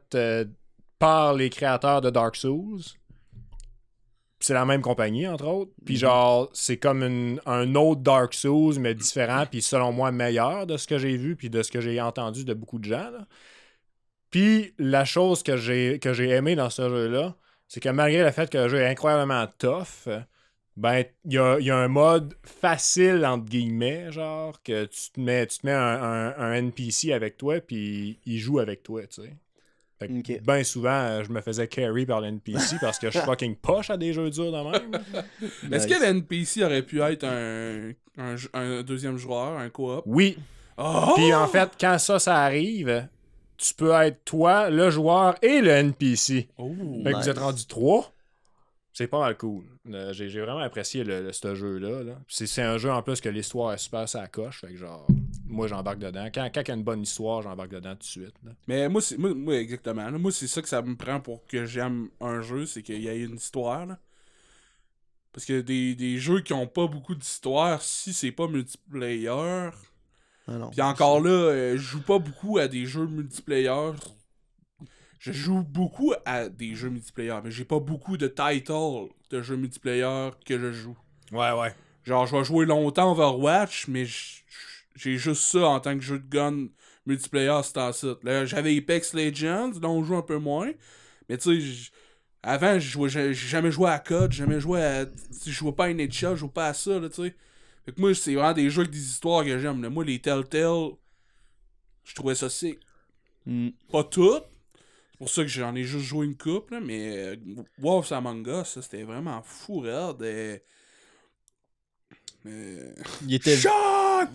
Speaker 4: par les créateurs de Dark Souls. Puis c'est la même compagnie, entre autres. Puis genre, c'est comme un autre Dark Souls, mais différent, puis selon moi, meilleur de ce que j'ai vu, puis de ce que j'ai entendu de beaucoup de gens, là. Puis la chose que j'ai aimé dans ce jeu-là, c'est que malgré le fait que le jeu est incroyablement tough, ben, il y a un mode facile, entre guillemets, genre, que tu te mets un NPC avec toi, puis il joue avec toi, tu sais. Fait que
Speaker 2: Ok.
Speaker 4: ben souvent, je me faisais carry par l'NPC parce que je suis fucking poche à des jeux durs de même.
Speaker 5: Est-ce
Speaker 2: Nice.
Speaker 5: que l'NPC aurait pu être un deuxième joueur, un co-op?
Speaker 4: Oui.
Speaker 5: Oh!
Speaker 4: Puis en fait, quand ça arrive, tu peux être toi, le joueur et le NPC.
Speaker 5: Oh!
Speaker 4: Fait que
Speaker 2: Nice.
Speaker 4: vous êtes rendu 3. C'est pas mal cool. J'ai vraiment apprécié ce jeu-là. Là. C'est un jeu en plus que l'histoire est super ça coche. Fait que genre, moi j'embarque dedans. Quand il y a une bonne histoire, j'embarque dedans tout de suite. Là.
Speaker 5: Mais moi, exactement. Là, moi, c'est ça que ça me prend pour que j'aime un jeu, c'est qu'il y ait une histoire. Là. Parce que des jeux qui ont pas beaucoup d'histoire, si c'est pas multiplayer.
Speaker 2: Ah non.
Speaker 5: Puis encore là, je joue pas beaucoup à des jeux multiplayer. Je joue beaucoup à des jeux multiplayer, mais j'ai pas beaucoup de titles de jeux multiplayer que je joue.
Speaker 4: Ouais.
Speaker 5: Genre, je vais jouer longtemps Overwatch, mais j'ai juste ça en tant que jeu de gun multiplayer, c'est en site. Là, j'avais Apex Legends, dont on joue un peu moins. Mais tu sais, avant, j'ai jamais joué à COD, j'ai jamais joué à. Je jouais pas à NHL, je jouais pas à ça, là, tu sais. Fait que moi, c'est vraiment des jeux avec des histoires que j'aime. Là. Moi, les Telltale, je trouvais ça sick. Pas toutes. C'est pour ça que j'en ai juste joué une couple, là, mais Wolves Among Us, ça, c'était vraiment fou, raide.
Speaker 1: Il était
Speaker 5: Sean!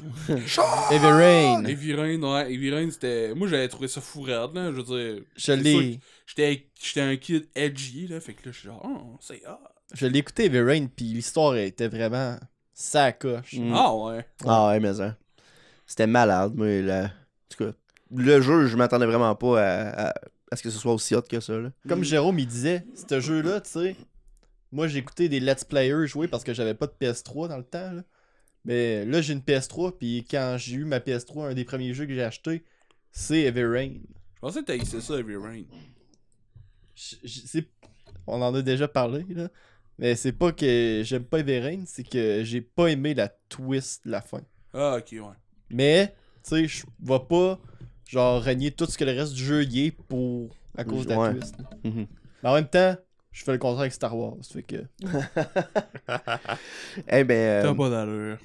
Speaker 1: Heavy Rain.
Speaker 5: Heavy Rain, ouais. Heavy Rain, c'était. Moi, j'avais trouvé ça fou raide, là. Je veux dire.
Speaker 1: Je
Speaker 5: c'est
Speaker 1: l'ai.
Speaker 5: sûr que J'étais un kid edgy, là. Fait que là, je suis genre, oh, c'est hot.
Speaker 1: Je l'ai écouté Heavy Rain, puis l'histoire était vraiment sacoche.
Speaker 5: Ah ouais.
Speaker 2: Ah ouais, mais ça. C'était malade, mais là. En tout cas, le jeu, je m'attendais vraiment pas à ce que ce soit aussi hot que ça, là.
Speaker 1: Comme Jérôme, il disait, ce jeu-là, tu sais, moi j'écoutais des let's players jouer parce que j'avais pas de PS3 dans le temps, là. Mais là, j'ai une PS3, puis quand j'ai eu ma PS3, un des premiers jeux que j'ai acheté, c'est Heavy Rain.
Speaker 5: Je pensais que t'as essayé ça, Heavy Rain.
Speaker 1: On en a déjà parlé, là. Mais c'est pas que j'aime pas Heavy Rain, c'est que j'ai pas aimé la twist de la fin.
Speaker 5: Ah, ok, ouais.
Speaker 1: Mais, tu sais, je vais pas, genre, renier tout ce que le reste du jeu y est à cause de la
Speaker 2: Ouais.
Speaker 1: twist. Là.
Speaker 2: Mhm.
Speaker 1: Mais en même temps, je fais le contraire avec Star Wars. Fait que.
Speaker 2: Eh ben.
Speaker 5: T'as pas d'allure.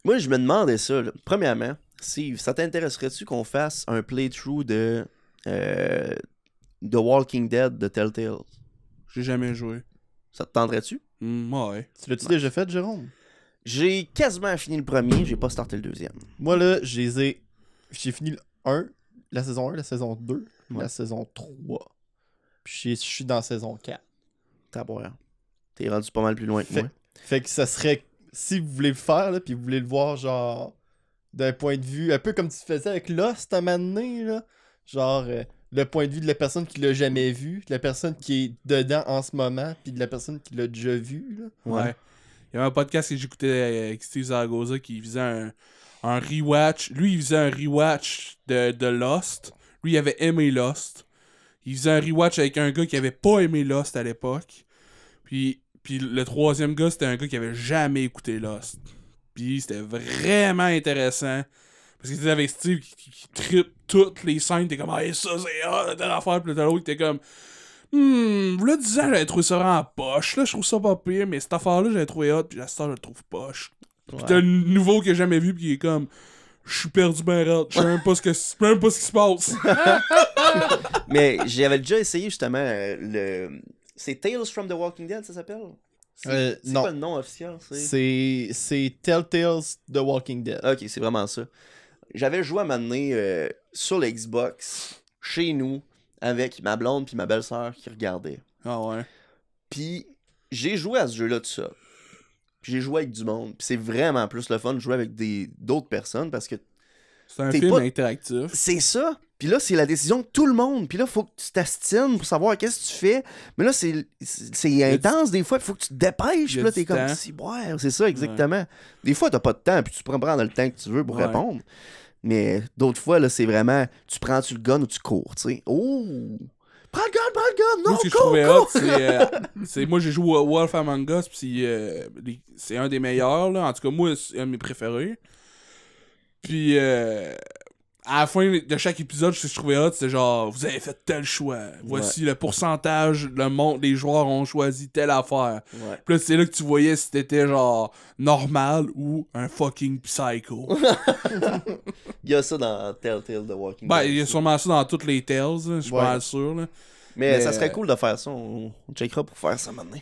Speaker 2: Moi, je me demandais ça, là. Premièrement, Steve, ça t'intéresserait-tu qu'on fasse un playthrough de The Walking Dead de Telltale?
Speaker 5: J'ai jamais joué.
Speaker 2: Ça te tenterait-tu?
Speaker 5: Ouais.
Speaker 1: Tu l'as-tu déjà fait, Jérôme?
Speaker 2: J'ai quasiment fini le premier, j'ai pas starté le deuxième.
Speaker 1: Moi, là, j'ai fini le 1, la saison 1, la saison 2,
Speaker 2: Ouais.
Speaker 1: la saison 3. Puis je suis dans la saison 4.
Speaker 2: T'as boire. T'es rendu pas mal plus loin que moi.
Speaker 1: Fait que ça serait. Si vous voulez le faire, là, puis vous voulez le voir, genre, d'un point de vue, un peu comme tu faisais avec Lost à un moment donné, là. Genre, le point de vue de la personne qui l'a jamais vu, de la personne qui est dedans en ce moment, puis de la personne qui l'a déjà vu, là.
Speaker 5: Ouais. Il y avait un podcast que j'écoutais avec Steve Zaragoza qui faisait un rewatch. Lui, il faisait un rewatch de Lost. Lui, il avait aimé Lost. Il faisait un rewatch avec un gars qui avait pas aimé Lost à l'époque. Puis le troisième gars, c'était un gars qui avait jamais écouté Lost. Puis c'était vraiment intéressant. Parce que tu sais, avec Steve qui trippe toutes les scènes, t'es comme, ah, ça, c'est telle affaire. Puis l'autre, t'es comme, là, 10 ans, j'avais trouvé ça vraiment poche. Là, je trouve ça pas pire, mais cette affaire-là, j'avais trouvé hot, puis la star, je le trouve poche. Puis t'as un nouveau que j'ai jamais vu, puis il est comme, je suis perdu ben raide. Je sais même pas ce qui se passe.
Speaker 2: Mais j'avais déjà essayé justement C'est Tales from the Walking Dead, ça s'appelle? C'est
Speaker 1: non.
Speaker 2: pas le nom officiel?
Speaker 1: C'est Telltale's The Walking Dead.
Speaker 2: Ok, c'est vraiment ça. J'avais joué à un moment donné sur l'Xbox, chez nous, avec ma blonde puis ma belle-sœur qui regardaient.
Speaker 5: Ah ouais.
Speaker 2: Puis j'ai joué à ce jeu-là tout ça. Puis j'ai joué avec du monde. Puis c'est vraiment plus le fun de jouer avec d'autres personnes parce que
Speaker 5: C'est un
Speaker 2: T'es
Speaker 5: film
Speaker 2: pas-
Speaker 5: interactif.
Speaker 2: c'est ça. Puis là, c'est la décision de tout le monde. Puis là, faut que tu t'astines pour savoir qu'est-ce que tu fais. Mais là, c'est intense des fois. Il faut que tu te dépêches.
Speaker 5: Il y a
Speaker 2: Puis là,
Speaker 5: du
Speaker 2: t'es comme,
Speaker 5: temps.
Speaker 2: si, ouais, c'est ça, exactement. Des fois, t'as pas de temps. Puis tu peux prendre le temps que tu veux pour
Speaker 5: Ouais.
Speaker 2: répondre. Mais d'autres fois, là, c'est vraiment, tu le gun ou tu cours, tu sais. Oh! Prends le gun, non,
Speaker 5: Moi, ce que je
Speaker 2: cours,
Speaker 5: trouvais
Speaker 2: cours!
Speaker 5: hot, c'est moi, j'ai joué à Wolf Among Us, puis c'est un des meilleurs, là. En tout cas, moi, c'est un de mes préférés. Puis, à la fin de chaque épisode, ce que je trouvais hot, c'était genre, vous avez fait tel choix. Voici le pourcentage, les joueurs ont choisi telle affaire.
Speaker 2: Ouais.
Speaker 5: Puis là, c'est là que tu voyais si t'étais genre normal ou un fucking psycho.
Speaker 2: Il y a ça dans Telltale The Walking
Speaker 5: Ben,
Speaker 2: Dead.
Speaker 5: il y a sûrement ça dans toutes les Tales, je suis
Speaker 1: Ouais.
Speaker 5: pas mal sûr, là.
Speaker 2: Mais ça
Speaker 5: mais-
Speaker 2: serait cool de faire ça. On checkera pour faire ça maintenant.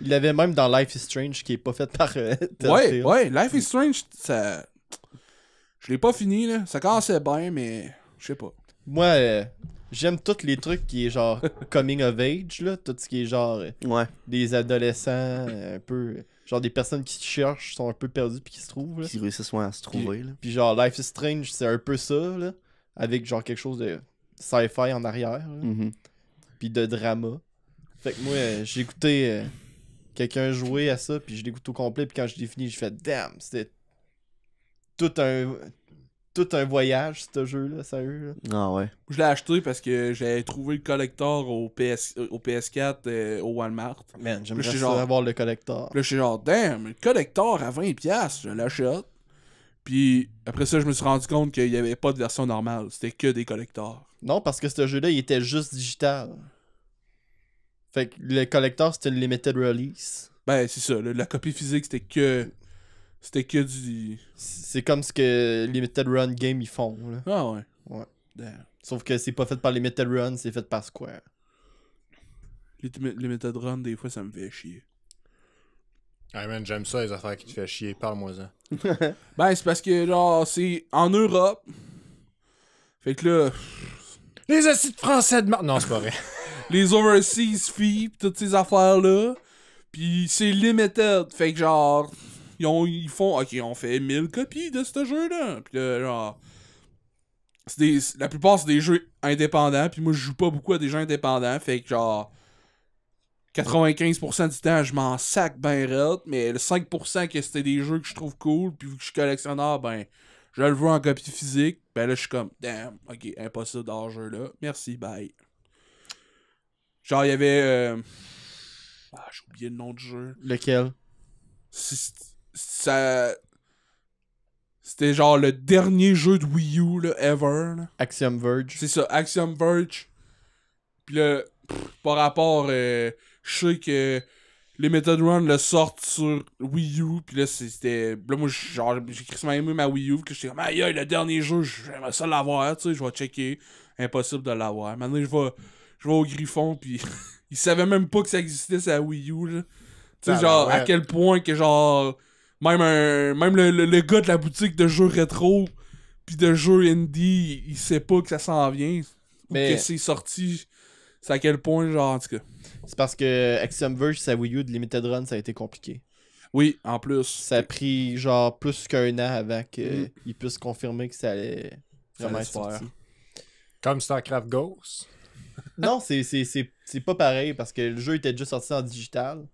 Speaker 1: Il l'avait même dans Life is Strange qui est pas fait par
Speaker 5: Ouais,
Speaker 1: Telltale.
Speaker 5: ouais, Life is Strange, ça. Je l'ai pas fini, là. Ça commençait bien, mais. Je sais pas.
Speaker 1: Moi, j'aime tous les trucs qui est genre coming of age, là. Tout ce qui est genre
Speaker 2: Ouais.
Speaker 1: des adolescents, un peu. Genre des personnes qui se cherchent, sont un peu perdues puis qui se trouvent, là.
Speaker 2: Qui réussissent à se trouver, là.
Speaker 1: Puis genre Life is Strange, c'est un peu ça, là. Avec genre quelque chose de sci-fi en arrière, là.
Speaker 2: Mhm.
Speaker 1: Puis de drama. Fait que moi, j'ai écouté quelqu'un jouer à ça, puis je l'ai écouté au complet, puis quand je l'ai fini, j'ai fait damn, c'était tout tout un voyage, ce jeu-là, sérieux. Là.
Speaker 2: Ah ouais.
Speaker 5: Je l'ai acheté parce que j'avais trouvé le collector au PS4 au Walmart.
Speaker 1: Man, j'aimerais
Speaker 5: Puis
Speaker 1: ça
Speaker 5: genre-
Speaker 1: avoir le collector.
Speaker 5: Puis là, j'étais genre, damn, le collector à 20$, je l'achète. Puis après ça, je me suis rendu compte qu'il n'y avait pas de version normale. C'était que des collectors.
Speaker 1: Non, parce que ce jeu-là, il était juste digital. Fait que le collector, c'était le limited release.
Speaker 5: Ben, c'est ça. La copie physique, c'était que. C'était que du.
Speaker 1: C'est comme ce que Limited Run Game ils font. Là.
Speaker 5: Ah ouais.
Speaker 1: Ouais.
Speaker 5: Damn.
Speaker 1: Sauf que c'est pas fait par Limited Run, c'est fait par Square.
Speaker 5: Les méthodes run, des fois, ça me fait chier.
Speaker 4: Hey man, j'aime ça, les affaires qui te font chier. Parle-moi-en.
Speaker 5: Ben, c'est parce que, genre, c'est en Europe. Fait que là,
Speaker 4: Les acides français de Non, c'est pas vrai.
Speaker 5: les overseas fees, pis toutes ces affaires-là. Pis c'est limited. Fait que, genre, ils font, ok, on fait 1000 copies de ce jeu-là. Pis là, genre, la plupart, c'est des jeux indépendants. Pis moi, je joue pas beaucoup à des jeux indépendants. Fait que, genre, 95% du temps, je m'en sac ben raide, mais le 5% que c'était des jeux que je trouve cool, puis vu que je suis collectionneur, ben, je le veux en copie physique, ben là, je suis comme, damn, ok, impossible d'avoir ce jeu-là, merci, bye. Genre, il y avait, j'ai oublié le nom du jeu.
Speaker 1: Lequel?
Speaker 5: C'était genre le dernier jeu de Wii U, là, ever, là.
Speaker 1: Axiom Verge.
Speaker 5: C'est ça, Axiom Verge. Puis là, par rapport, je sais que les Method Run le sortent sur Wii U. Puis là, c'était. Là, moi, genre, j'ai crissement aimé ma Wii U. Que j'étais comme, aïe, le dernier jeu, j'aimerais ça l'avoir, tu sais, je vais checker. Impossible de l'avoir. Maintenant, je vais au Griffon, puis ils savaient même pas que ça existait, sa Wii U, là. Tu sais, genre, à quel point que, genre, même le gars de la boutique de jeux rétro, puis de jeux indie, il sait pas que ça s'en vient.
Speaker 1: Mais-
Speaker 5: Ou que c'est sorti. C'est à quel point, genre, en tout cas.
Speaker 1: C'est parce que Axiom Verge, sa Wii U de Limited Run, ça a été compliqué.
Speaker 5: Oui, en plus.
Speaker 1: Ça a pris genre plus qu'un an avant qu'ils puissent confirmer que ça allait vraiment être
Speaker 5: se faire.
Speaker 1: sorti.
Speaker 4: Comme StarCraft Ghost.
Speaker 1: Non, c'est pas pareil parce que le jeu était déjà sorti en digital.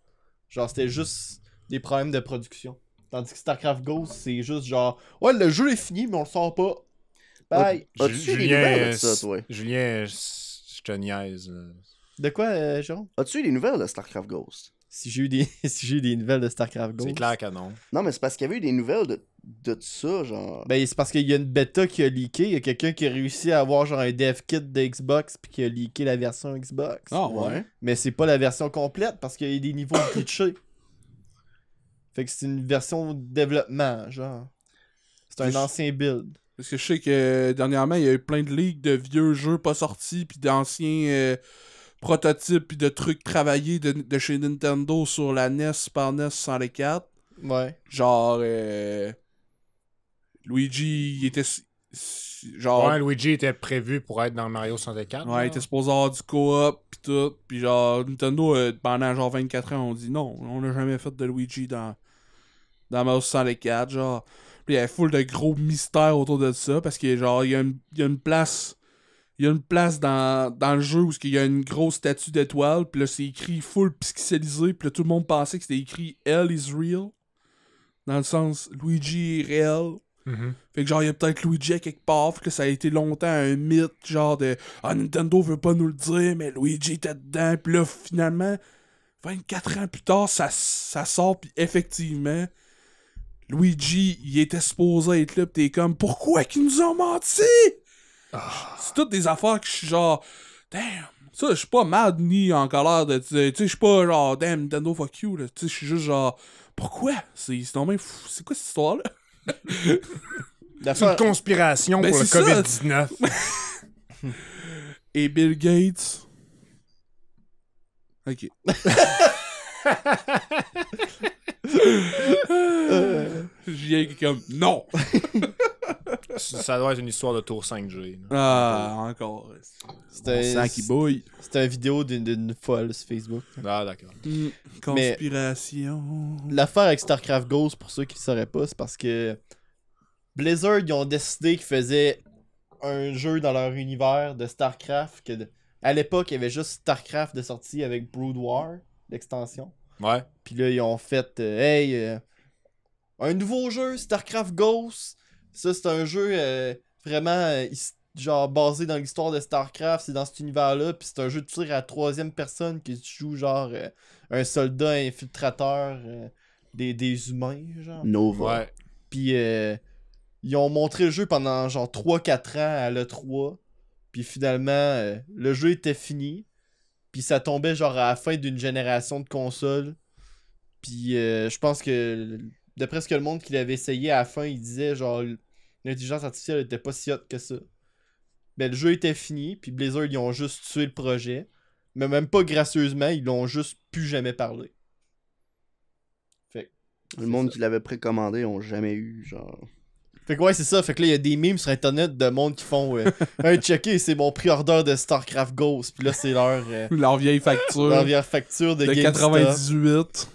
Speaker 1: Genre, c'était juste des problèmes de production. Tandis que StarCraft Ghost, c'est juste genre, ouais, le jeu est fini, mais on le sort pas. Bye.
Speaker 2: As-tu des nouvelles de ça, toi?
Speaker 4: Julien, je te niaise.
Speaker 1: De quoi, Jean?
Speaker 2: As-tu eu des nouvelles de StarCraft Ghost?
Speaker 1: Si j'ai eu des, si j'ai eu des nouvelles de StarCraft Ghost.
Speaker 4: C'est clair que non.
Speaker 2: Non, mais c'est parce qu'il y avait eu des nouvelles de ça, genre.
Speaker 1: Ben, c'est parce qu'il y a une bêta qui a leaké. Il y a quelqu'un qui a réussi à avoir genre un dev kit de Xbox puis qui a leaké la version Xbox.
Speaker 5: Ah ouais.
Speaker 1: Mais c'est pas la version complète parce qu'il y a des niveaux glitchés. Fait que c'est une version de développement, genre. C'est un ancien build.
Speaker 5: Parce que je sais que dernièrement, il y a eu plein de leaks de vieux jeux pas sortis, puis d'anciens prototypes, puis de trucs travaillés de chez Nintendo sur la NES, Super NES 64.
Speaker 1: Ouais.
Speaker 5: Genre, Luigi, il était. Genre.
Speaker 4: Ouais, Luigi était prévu pour être dans Mario 64.
Speaker 5: Ouais, il était supposé avoir du co-op pis tout. Pis genre, Nintendo, pendant genre 24 ans, on dit non, on n'a jamais fait de Luigi dans Mario 64, genre. Pis il y a full de gros mystères autour de ça, parce que genre, il y a une place. Il y a une place dans le jeu où il y a une grosse statue d'étoile, pis là c'est écrit full pixelisé, pis là tout le monde pensait que c'était écrit Hell is real. Dans le sens, Luigi est réel.
Speaker 4: Mhm.
Speaker 5: Fait que genre, il y a peut-être Luigi à quelque part, fait que ça a été longtemps un mythe, genre de « Ah, Nintendo veut pas nous le dire, mais Luigi était dedans. » Puis là, finalement, 24 ans plus tard, ça sort, puis effectivement, Luigi, il était supposé être là, pis t'es comme « Pourquoi qu'ils nous ont menti? » C'est toutes des affaires que je suis genre « Damn! » Ça, je suis pas mad ni en colère de... Tu sais, je suis pas genre « Damn, Nintendo, fuck you. » Tu sais, je suis juste genre « Pourquoi? C'est normal fou. C'est quoi cette histoire-là? »
Speaker 4: C'est une conspiration
Speaker 5: Ben,
Speaker 4: pour le
Speaker 5: c'est ça.
Speaker 4: COVID-19.
Speaker 5: Et Bill Gates. Ok. J'y ai comme non.
Speaker 4: Ça doit être une histoire de tour 5G. là.
Speaker 5: Ah, encore.
Speaker 1: C'était
Speaker 5: Sang qui bouille.
Speaker 1: une vidéo d'une folle sur Facebook.
Speaker 4: Ah, d'accord.
Speaker 5: Conspiration.
Speaker 1: L'affaire avec StarCraft Ghost, pour ceux qui ne sauraient pas, c'est parce que Blizzard, ils ont décidé qu'ils faisaient un jeu dans leur univers de StarCraft. À l'époque, il y avait juste StarCraft de sortie avec Brood War, l'extension.
Speaker 4: Ouais.
Speaker 1: Puis là, ils ont fait un nouveau jeu, StarCraft Ghost. Ça, c'est un jeu vraiment genre basé dans l'histoire de StarCraft. C'est dans cet univers-là. Puis c'est un jeu de tir à la troisième personne que tu joues genre un soldat infiltrateur des humains, genre.
Speaker 2: Nova.
Speaker 4: Ouais.
Speaker 1: Puis ils ont montré le jeu pendant genre 3-4 ans à l'E3. Puis finalement, le jeu était fini. Puis ça tombait genre à la fin d'une génération de consoles. Puis je pense que d'après ce que le monde qui l'avait essayé à la fin, il disait genre l'intelligence artificielle était pas si hot que ça. Ben le jeu était fini, puis Blizzard ils ont juste tué le projet. Mais même pas gracieusement, ils l'ont juste plus jamais parlé.
Speaker 2: Le monde qui l'avait précommandé ont jamais eu, genre...
Speaker 1: Fait que ouais, c'est ça. Fait que là, il y a des memes sur internet de monde qui font hey, checker, c'est mon pré-order de StarCraft Ghost. Puis là, c'est
Speaker 5: Leur vieille facture
Speaker 1: leur vieille facture de
Speaker 5: de
Speaker 1: GameStop.
Speaker 5: 98.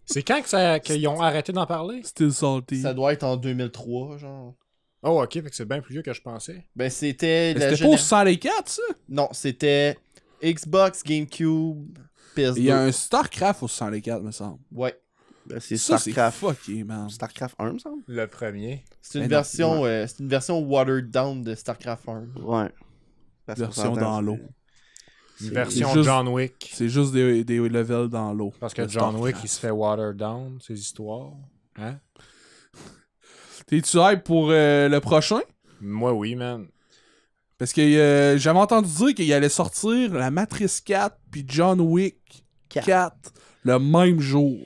Speaker 4: C'est quand qu'ils ont arrêté d'en parler?
Speaker 5: Still salty.
Speaker 1: Ça doit être en 2003, genre.
Speaker 4: Oh, ok, fait que c'est bien plus vieux que je pensais.
Speaker 1: Ben, c'était...
Speaker 5: Mais c'était pas au 64, ça?
Speaker 1: Non, c'était Xbox, GameCube, PS2.
Speaker 5: Il y a un StarCraft au 64, me semble.
Speaker 1: Ouais.
Speaker 2: Ben, c'est
Speaker 5: Ça, c'est
Speaker 2: StarCraft.
Speaker 5: fucké, man.
Speaker 2: StarCraft 1, me semble?
Speaker 4: Le premier.
Speaker 1: C'est une
Speaker 5: Mais non,
Speaker 1: version c'est une version watered down de StarCraft 1.
Speaker 2: Ouais. Parce qu'on
Speaker 5: Version
Speaker 2: s'entend,
Speaker 5: dans
Speaker 2: c'est-
Speaker 5: l'eau.
Speaker 4: Une
Speaker 2: c'est-
Speaker 4: version
Speaker 5: c'est juste-
Speaker 4: John Wick.
Speaker 5: C'est juste des levels dans l'eau.
Speaker 4: Parce que
Speaker 5: de
Speaker 4: John Wick,
Speaker 5: StarCraft.
Speaker 4: il se fait water down, ses histoires. Hein?
Speaker 5: T'es-tu hype pour le prochain?
Speaker 4: Moi, oui, man.
Speaker 5: Parce que j'avais entendu dire qu'il allait sortir la Matrice 4 puis John Wick 4 le même jour.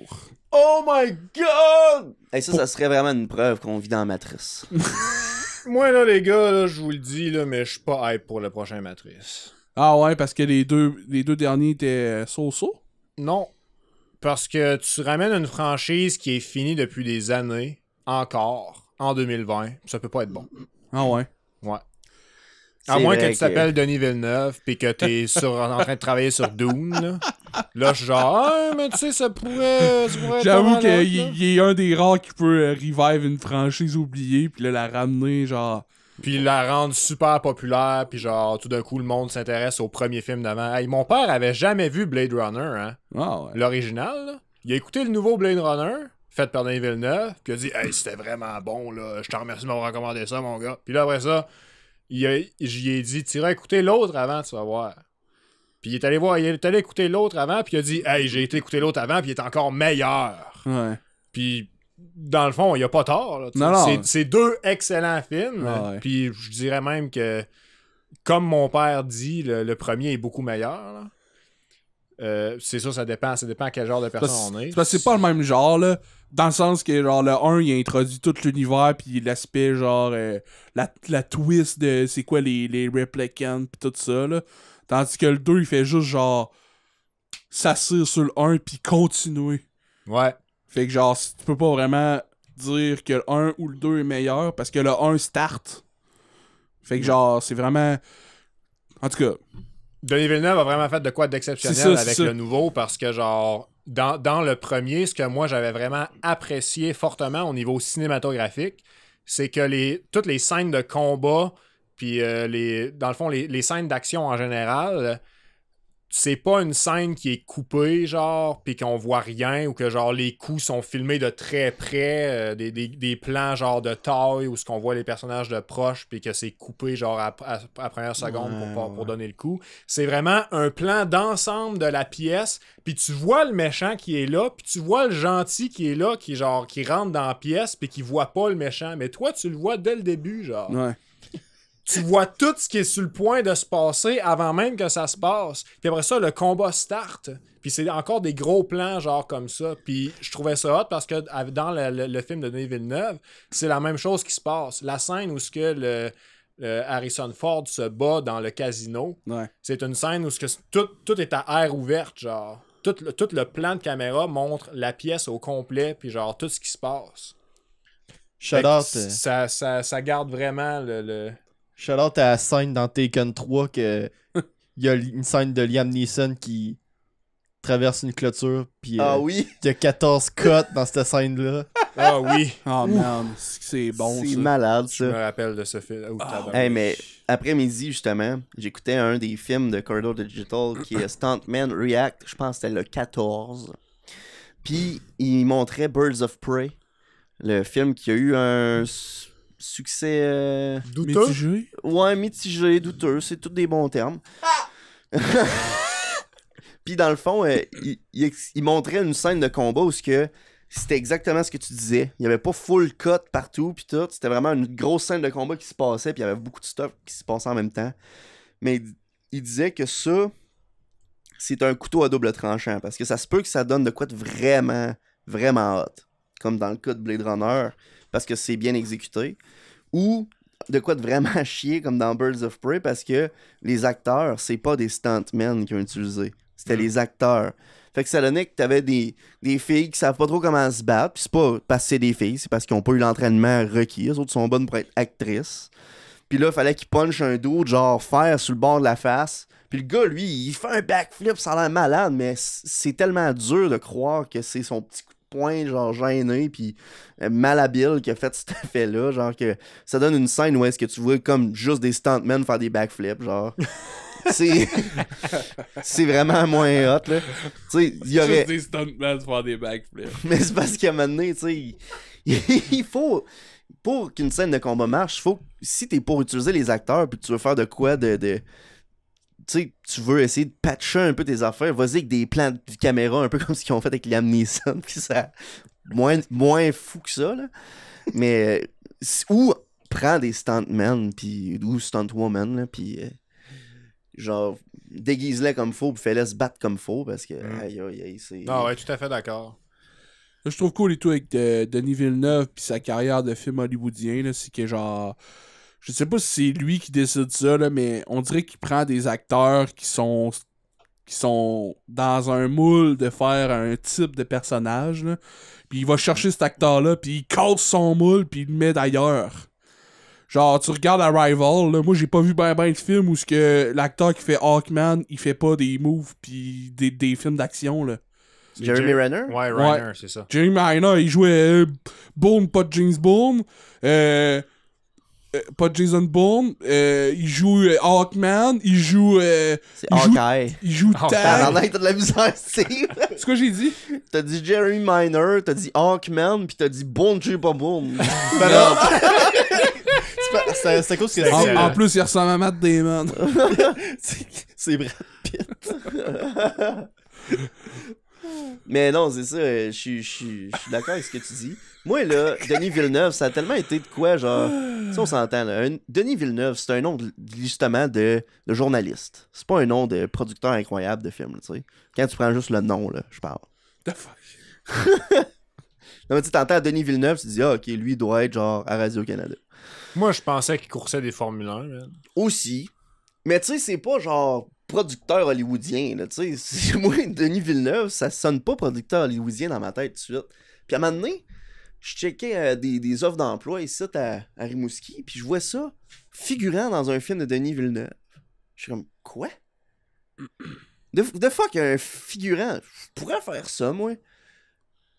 Speaker 1: Oh my god!
Speaker 2: Hey, ça serait vraiment une preuve qu'on vit dans la matrice.
Speaker 4: Moi, là, les gars, là, je vous le dis, là, mais je suis pas hype pour le prochain Matrice.
Speaker 5: Ah ouais, parce que les deux derniers étaient so-so?
Speaker 4: Non. Parce que tu ramènes une franchise qui est finie depuis des années, encore, en 2020. Ça peut pas être bon.
Speaker 5: Ah ouais.
Speaker 4: Ouais. À
Speaker 2: C'est
Speaker 4: moins
Speaker 2: vrai
Speaker 4: que tu t'appelles Denis Villeneuve pis que t'es en train de travailler sur Dune, là. Là, je suis genre, ah, mais tu sais, ça pourrait être
Speaker 5: J'avoue
Speaker 4: pas mal hot, là.
Speaker 5: qu'il est un des rares qui peut revive une franchise oubliée puis là la ramener genre...
Speaker 4: Puis la rendre super populaire, puis genre, tout d'un coup, le monde s'intéresse au premier film d'avant. Hey, mon père avait jamais vu Blade Runner, hein.
Speaker 5: Ah ouais.
Speaker 4: L'original, là. Il a écouté le nouveau Blade Runner, fait par Denis Villeneuve, puis il a dit, hey, c'était vraiment bon, là. Je te remercie de m'avoir recommandé ça, mon gars. Puis là, après ça, j'y ai dit, tu iras écouter l'autre avant, tu vas voir. Puis il est allé écouter l'autre avant, puis il a dit, hey, j'ai été écouter l'autre avant, puis il est encore meilleur.
Speaker 5: Ouais.
Speaker 4: Puis, dans le fond, il n'y a pas tort. Là,
Speaker 5: Non, non.
Speaker 4: c'est deux excellents films.
Speaker 5: Ah ouais.
Speaker 4: Puis, je dirais même que, comme mon père dit, le premier est beaucoup meilleur. Là. C'est sûr, ça dépend à quel genre de personne on est.
Speaker 5: C'est parce que c'est pas le même genre, là. Dans le sens que, genre, le 1, il introduit tout l'univers, puis l'aspect, genre, la twist de c'est quoi les replicants, puis tout ça, là. Tandis que le 2, il fait juste, genre, s'assire sur le 1, puis continuer.
Speaker 4: Ouais.
Speaker 5: Fait que, genre, tu peux pas vraiment dire que le 1 ou le 2 est meilleur, parce que le 1 start. Fait que, genre, c'est vraiment... En tout cas...
Speaker 4: Denis Villeneuve a vraiment fait de quoi d'exceptionnel
Speaker 5: C'est ça,
Speaker 4: avec
Speaker 5: c'est ça.
Speaker 4: le nouveau parce que, genre, dans le premier, ce que moi j'avais vraiment apprécié fortement au niveau cinématographique, c'est que toutes les scènes de combat, puis dans le fond, les scènes d'action en général, c'est pas une scène qui est coupée, genre, puis qu'on voit rien, ou que, genre, les coups sont filmés de très près, des plans, genre, de taille, où ce qu'on voit les personnages de proche, puis que c'est coupé, genre, à première seconde pour donner le coup. C'est vraiment un plan d'ensemble de la pièce, puis tu vois le méchant qui est là, puis tu vois le gentil qui est là, qui rentre dans la pièce, puis qui voit pas le méchant. Mais toi, tu le vois dès le début, genre.
Speaker 5: Ouais.
Speaker 4: Tu vois tout ce qui est sur le point de se passer avant même que ça se passe. Puis après ça, le combat start. Puis c'est encore des gros plans genre comme ça. Puis je trouvais ça hot parce que dans le film de Denis Villeneuve, c'est la même chose qui se passe. La scène où ce que le Harrison Ford se bat dans le casino,
Speaker 5: Ouais.
Speaker 4: c'est une scène où ce que tout est à air ouverte, genre. Tout le plan de caméra montre la pièce au complet, puis genre tout ce qui se passe.
Speaker 1: Shout
Speaker 4: Fait que
Speaker 1: out,
Speaker 4: ça garde vraiment le...
Speaker 1: shout out à la scène dans Taken 3 que il y a une scène de Liam Neeson qui traverse une clôture puis
Speaker 2: Ah oui?
Speaker 1: il y a 14 cotes dans cette scène-là.
Speaker 4: Ah oui,
Speaker 5: Oh man, c'est bon,
Speaker 2: C'est
Speaker 5: ça.
Speaker 2: malade,
Speaker 4: je me
Speaker 2: ça.
Speaker 4: rappelle de ce film. Oh, tabarnak.
Speaker 2: Hey, mais après-midi, justement, j'écoutais un des films de Corridor Digital qui est Stuntman React. Je pense que c'était le 14. Puis, il montrait Birds of Prey. Le film qui a eu succès...
Speaker 4: Douteux.
Speaker 5: Mitigé.
Speaker 2: Ouais, mitigé, douteux, c'est tous des bons termes. Puis dans le fond, il montrait une scène de combat où c'était exactement ce que tu disais. Il y avait pas full cut partout puis tout. C'était vraiment une grosse scène de combat qui se passait puis il y avait beaucoup de stuff qui se passait en même temps. Mais il disait que ça, c'est un couteau à double tranchant parce que ça se peut que ça donne de quoi de vraiment, vraiment hot. Comme dans le cas de Blade Runner parce que c'est bien exécuté. Ou de quoi de vraiment chier comme dans Birds of Prey parce que les acteurs, c'est pas des stuntmen qui ont utilisé. C'était les acteurs. Fait que ça donnait que t'avais des filles qui savent pas trop comment se battre. Puis c'est pas parce que c'est des filles, c'est parce qu'ils ont pas eu l'entraînement requis. Les autres sont bonnes pour être actrices. Puis là, il fallait qu'il punch un dude, genre faire sur le bord de la face. Puis le gars, lui, il fait un backflip, ça a l'air malade, mais c'est tellement dur de croire que c'est son petit coup de poing, genre gêné, puis malhabile qui a fait cet effet-là. Genre que ça donne une scène où est-ce que tu vois comme juste des stuntmen faire des backflips, genre. C'est vraiment moins hot, là. Tu sais, il y aurait...
Speaker 5: Juste des stuntmen faire des backflips.
Speaker 2: Mais c'est parce qu'à un moment donné, tu sais, il faut... Pour qu'une scène de combat marche, faut... Si t'es pour utiliser les acteurs puis tu veux faire de quoi de... Tu sais, tu veux essayer de patcher un peu tes affaires, vas-y avec des plans de caméra un peu comme ce qu'ils ont fait avec Liam Neeson, puis ça... Moins fou que ça, là. Mais... Ou prends des stuntmen, puis... Ou stuntwomen, là, puis... genre, déguise-les comme faux, puis fais-les se battre comme faux, parce que... Aïe, c'est...
Speaker 4: Ah ouais, tout à fait d'accord.
Speaker 5: Là, je trouve cool et tout avec Denis Villeneuve pis sa carrière de film hollywoodien, là, c'est que genre... Je sais pas si c'est lui qui décide ça, là, mais on dirait qu'il prend des acteurs qui sont dans un moule de faire un type de personnage, là, puis il va chercher cet acteur-là, puis il casse son moule, puis il le met d'ailleurs. Genre, tu regardes Arrival, là, moi j'ai pas vu ben de films où ce que l'acteur qui fait Hawkman, il fait pas des moves pis des films d'action, là.
Speaker 2: Jeremy Renner?
Speaker 4: Ouais, Renner, c'est ça.
Speaker 5: Jeremy Renner, il jouait Bourne, pas James Bourne, pas Jason Bourne, il joue Hawkman, il joue...
Speaker 2: C'est Hawkeye.
Speaker 5: Il joue
Speaker 4: Oh,
Speaker 5: Tag.
Speaker 2: T'as de la misère, Steve.
Speaker 5: C'est quoi j'ai dit?
Speaker 2: T'as dit Jeremy Renner, t'as dit Hawkman, pis t'as dit Bon Dieu, pas bon.
Speaker 1: Ben non. C'est à cause que
Speaker 5: En plus, il ressemble à Matt Damon.
Speaker 1: c'est Brad Pitt.
Speaker 2: Mais non, c'est ça, je suis d'accord avec ce que tu dis. Moi, là, Denis Villeneuve, ça a tellement été de quoi, genre... Si on s'entend, là, Denis Villeneuve, c'est un nom, justement, de journaliste. C'est pas un nom de producteur incroyable de film, tu sais. Quand tu prends juste le nom, là, je parle.
Speaker 5: The fuck?
Speaker 2: Non, mais tu t'entends Denis Villeneuve, tu te dis, ah, ok, lui, il doit être, genre, à Radio-Canada.
Speaker 4: Moi, je pensais qu'il coursait des Formule 1. Man.
Speaker 2: Aussi. Mais tu sais, c'est pas, genre... producteur hollywoodien, là, tu sais. Moi, Denis Villeneuve, ça sonne pas producteur hollywoodien dans ma tête tout de suite. Puis à un moment donné, je checkais des offres d'emploi ici à Rimouski, puis je vois ça figurant dans un film de Denis Villeneuve. Je suis comme, quoi? De fuck, un figurant? Je pourrais faire ça, moi.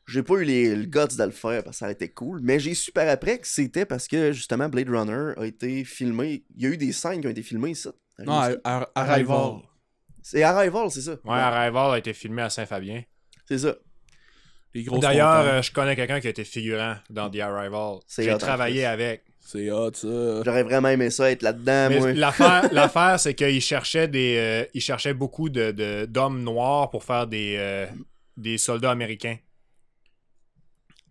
Speaker 2: J'ai pas eu le guts de le faire parce que ça a été cool, mais j'ai su par après que c'était parce que, justement, Blade Runner a été filmé. Il y a eu des scènes qui ont été filmées ici.
Speaker 5: Non, Arrival.
Speaker 2: C'est Arrival, c'est ça.
Speaker 4: Ouais, Arrival a été filmé à Saint-Fabien.
Speaker 2: C'est ça.
Speaker 5: Les grosses
Speaker 4: D'ailleurs,
Speaker 5: montagnes.
Speaker 4: je connais quelqu'un qui a été figurant dans The Arrival.
Speaker 2: C'est
Speaker 4: J'ai
Speaker 2: hot, en
Speaker 4: travaillé
Speaker 2: plus.
Speaker 4: avec.
Speaker 5: C'est hot, ça.
Speaker 2: J'aurais vraiment aimé ça, être là-dedans, moi.
Speaker 4: Mais l'affaire, c'est qu'il cherchait il cherchait beaucoup d'hommes noirs pour faire des soldats américains.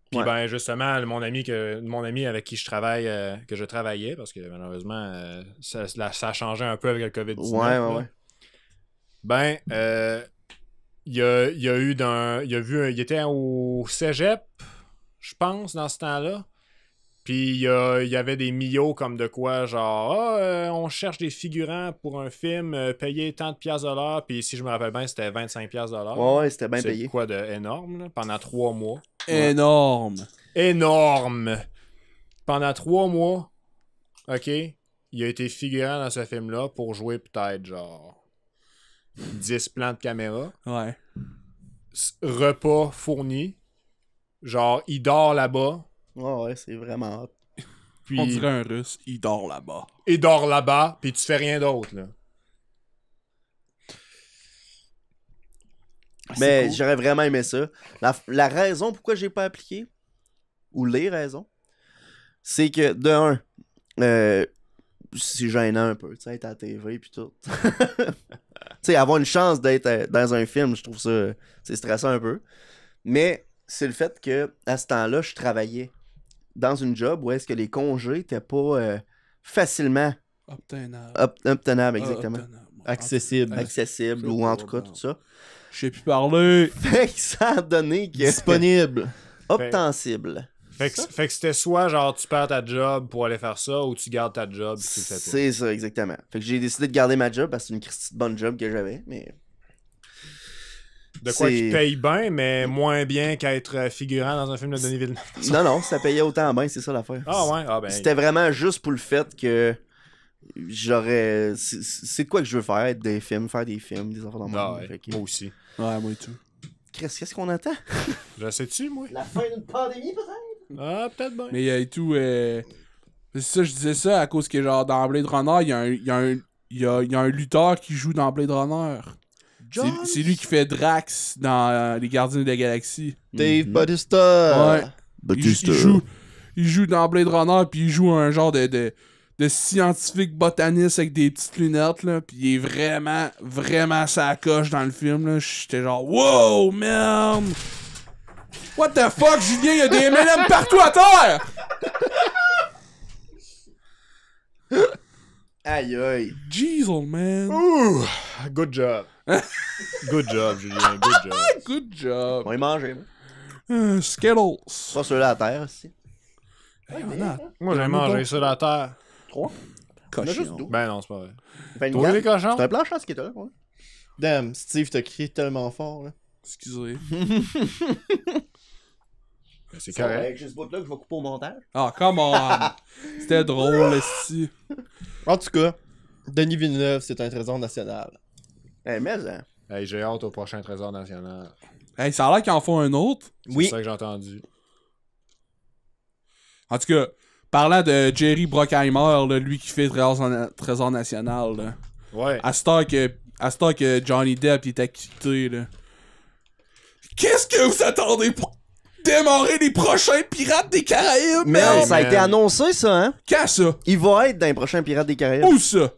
Speaker 4: Puis
Speaker 2: Ouais.
Speaker 4: ben justement, mon ami avec qui je travaillais, parce que malheureusement, ça a changé un peu avec le COVID-19.
Speaker 2: Ouais.
Speaker 4: Ben, il était au cégep, je pense, dans ce temps-là. Puis il y avait des millions comme de quoi, genre, on cherche des figurants pour un film, payer tant de piastres de l'heure. Puis si je me rappelle bien, c'était 25 piastres de l'heure.
Speaker 2: Ouais, c'était bien payé.
Speaker 4: C'est quoi de énorme, là, pendant 3 mois.
Speaker 5: Énorme.
Speaker 4: Énorme! Pendant 3 mois, ok, il a été figurant dans ce film-là pour jouer peut-être, genre, 10 plans de caméra.
Speaker 5: Ouais.
Speaker 4: Repas fourni. Genre, il dort là-bas.
Speaker 2: Ouais, c'est vraiment hot.
Speaker 4: Puis
Speaker 5: On dirait un russe, il dort là-bas.
Speaker 4: il dort là-bas, puis tu fais rien d'autre, là.
Speaker 2: Mais
Speaker 5: cool.
Speaker 2: j'aurais vraiment aimé ça. La raison pourquoi j'ai pas appliqué, ou les raisons, c'est que, de un, c'est gênant un peu, tu sais, être à la TV pis tout. Tu sais, avoir une chance d'être dans un film, je trouve ça, c'est stressant un peu. Mais c'est le fait que, à ce temps-là, je travaillais dans une job où est-ce que les congés étaient pas facilement obtenables, exactement.
Speaker 1: Accessible.
Speaker 2: Accessible, ou en tout cas, tout ça.
Speaker 5: Je sais plus parler.
Speaker 2: Fait que ça a donné que...
Speaker 1: Disponible.
Speaker 2: Obtensible.
Speaker 4: Fait que c'était soit genre tu perds ta job pour aller faire ça ou tu gardes ta job pis tu le fais pas.
Speaker 2: C'est ça, exactement. Fait que j'ai décidé de garder ma job parce que c'est une Christie de bonne job que j'avais, mais...
Speaker 4: De quoi
Speaker 2: c'est-
Speaker 4: qui paye bien, mais moins bien qu'être figurant dans un film de Denis Villeneuve.
Speaker 2: Non, ça payait autant bien, c'est ça l'affaire.
Speaker 4: Ah ouais? Ah ben...
Speaker 2: C'était vraiment juste pour le fait que j'aurais... C'est de quoi que je veux faire, être des films, faire des films, des affaires dans
Speaker 4: Ah
Speaker 2: mon
Speaker 4: ouais,
Speaker 2: Fait que...
Speaker 4: moi aussi.
Speaker 5: Ouais, moi et tout.
Speaker 2: Qu'est-ce qu'on attend?
Speaker 4: Je sais-tu, moi?
Speaker 2: La fin d'une pandémie, peut-être?
Speaker 4: Ah, peut-être bien.
Speaker 5: Mais et tout, c'est ça, je disais ça à cause que, genre, dans Blade Runner, il y a un lutteur qui joue dans Blade Runner. C'est lui qui fait Drax dans Les Gardiens de la Galaxie.
Speaker 1: Dave Bautista.
Speaker 5: Ouais. Il joue dans Blade Runner, puis il joue un genre de scientifique botaniste avec des petites lunettes, là, puis il est vraiment, vraiment sa coche dans le film, là. J'étais genre, wow, man! What the fuck, Julien, il y a des M&M partout à terre!
Speaker 2: Aïe, aïe.
Speaker 5: Jeez, man!
Speaker 4: Ouh! Good job. Good job, Julien. Good job.
Speaker 5: Good job!
Speaker 2: On va y manger, moi.
Speaker 5: Skittles!
Speaker 2: Pas ceux-là à terre, aussi.
Speaker 4: Moi, j'ai mangé ça la terre.
Speaker 2: 3. On a juste
Speaker 5: Cochon.
Speaker 2: 12.
Speaker 4: Ben non, c'est pas vrai.
Speaker 2: 24.
Speaker 4: Toi, les cochons?
Speaker 2: C'est un planche à ce qui est là, quoi.
Speaker 1: Damn, Steve t'a crié tellement fort, là.
Speaker 5: Excusez.
Speaker 4: Ben, c'est correct.
Speaker 2: Avec juste ce bout-là que je vais couper au montage.
Speaker 5: Ah, come on! C'était drôle, esti.
Speaker 1: En tout cas, Denis Villeneuve, c'est un trésor national.
Speaker 2: Eh, mais, hein.
Speaker 4: Hey, j'ai hâte au prochain Trésor National.
Speaker 5: Hey, ça a l'air qu'ils en font un autre.
Speaker 1: Oui.
Speaker 4: C'est ça que j'ai entendu.
Speaker 5: En tout cas, parlant de Jerry Bruckheimer, là, lui qui fait Trésor National, là.
Speaker 4: Ouais.
Speaker 5: À ce temps que Johnny Depp il est acquitté, là. Qu'est-ce que vous attendez pour démarrer les prochains Pirates des Caraïbes,
Speaker 2: Mais
Speaker 5: man?
Speaker 2: ça a
Speaker 4: man.
Speaker 2: été annoncé, ça, hein?
Speaker 5: Quand ça?
Speaker 2: Il va être dans les prochains Pirates des Caraïbes.
Speaker 5: Où ça?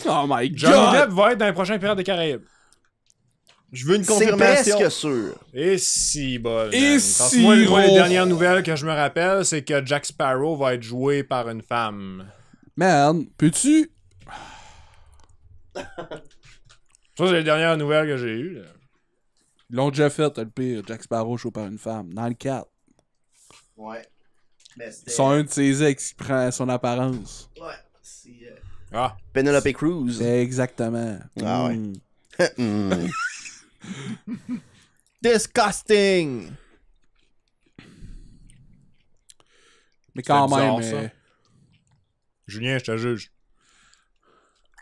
Speaker 5: Oh my god!
Speaker 4: Johnny Depp va être dans les prochains Pirates des Caraïbes.
Speaker 1: Je veux une
Speaker 2: C'est
Speaker 1: confirmation.
Speaker 2: presque sûr.
Speaker 4: Et si bol.
Speaker 5: Et
Speaker 4: man. Parce que moi,
Speaker 5: si
Speaker 4: les
Speaker 5: gros.
Speaker 4: dernières nouvelles que je me rappelle, c'est que Jack Sparrow va être joué par une femme.
Speaker 5: Man, peux-tu...
Speaker 4: Ça, c'est les dernières nouvelles que j'ai eues. là.
Speaker 5: Ils l'ont déjà fait, le pire. Jack Sparrow joué par une femme. Dans le 4.
Speaker 2: Ouais. Mais c'était...
Speaker 5: Ils sont un de ses ex qui prend son apparence.
Speaker 2: Ouais. C'est...
Speaker 4: Ah.
Speaker 2: Penelope Cruz.
Speaker 5: Exactement.
Speaker 2: Ah ouais.
Speaker 5: Mm.
Speaker 1: Disgusting!
Speaker 5: Mais quand
Speaker 4: C'est
Speaker 5: même...
Speaker 4: bizarre, ça. Julien, je te juge.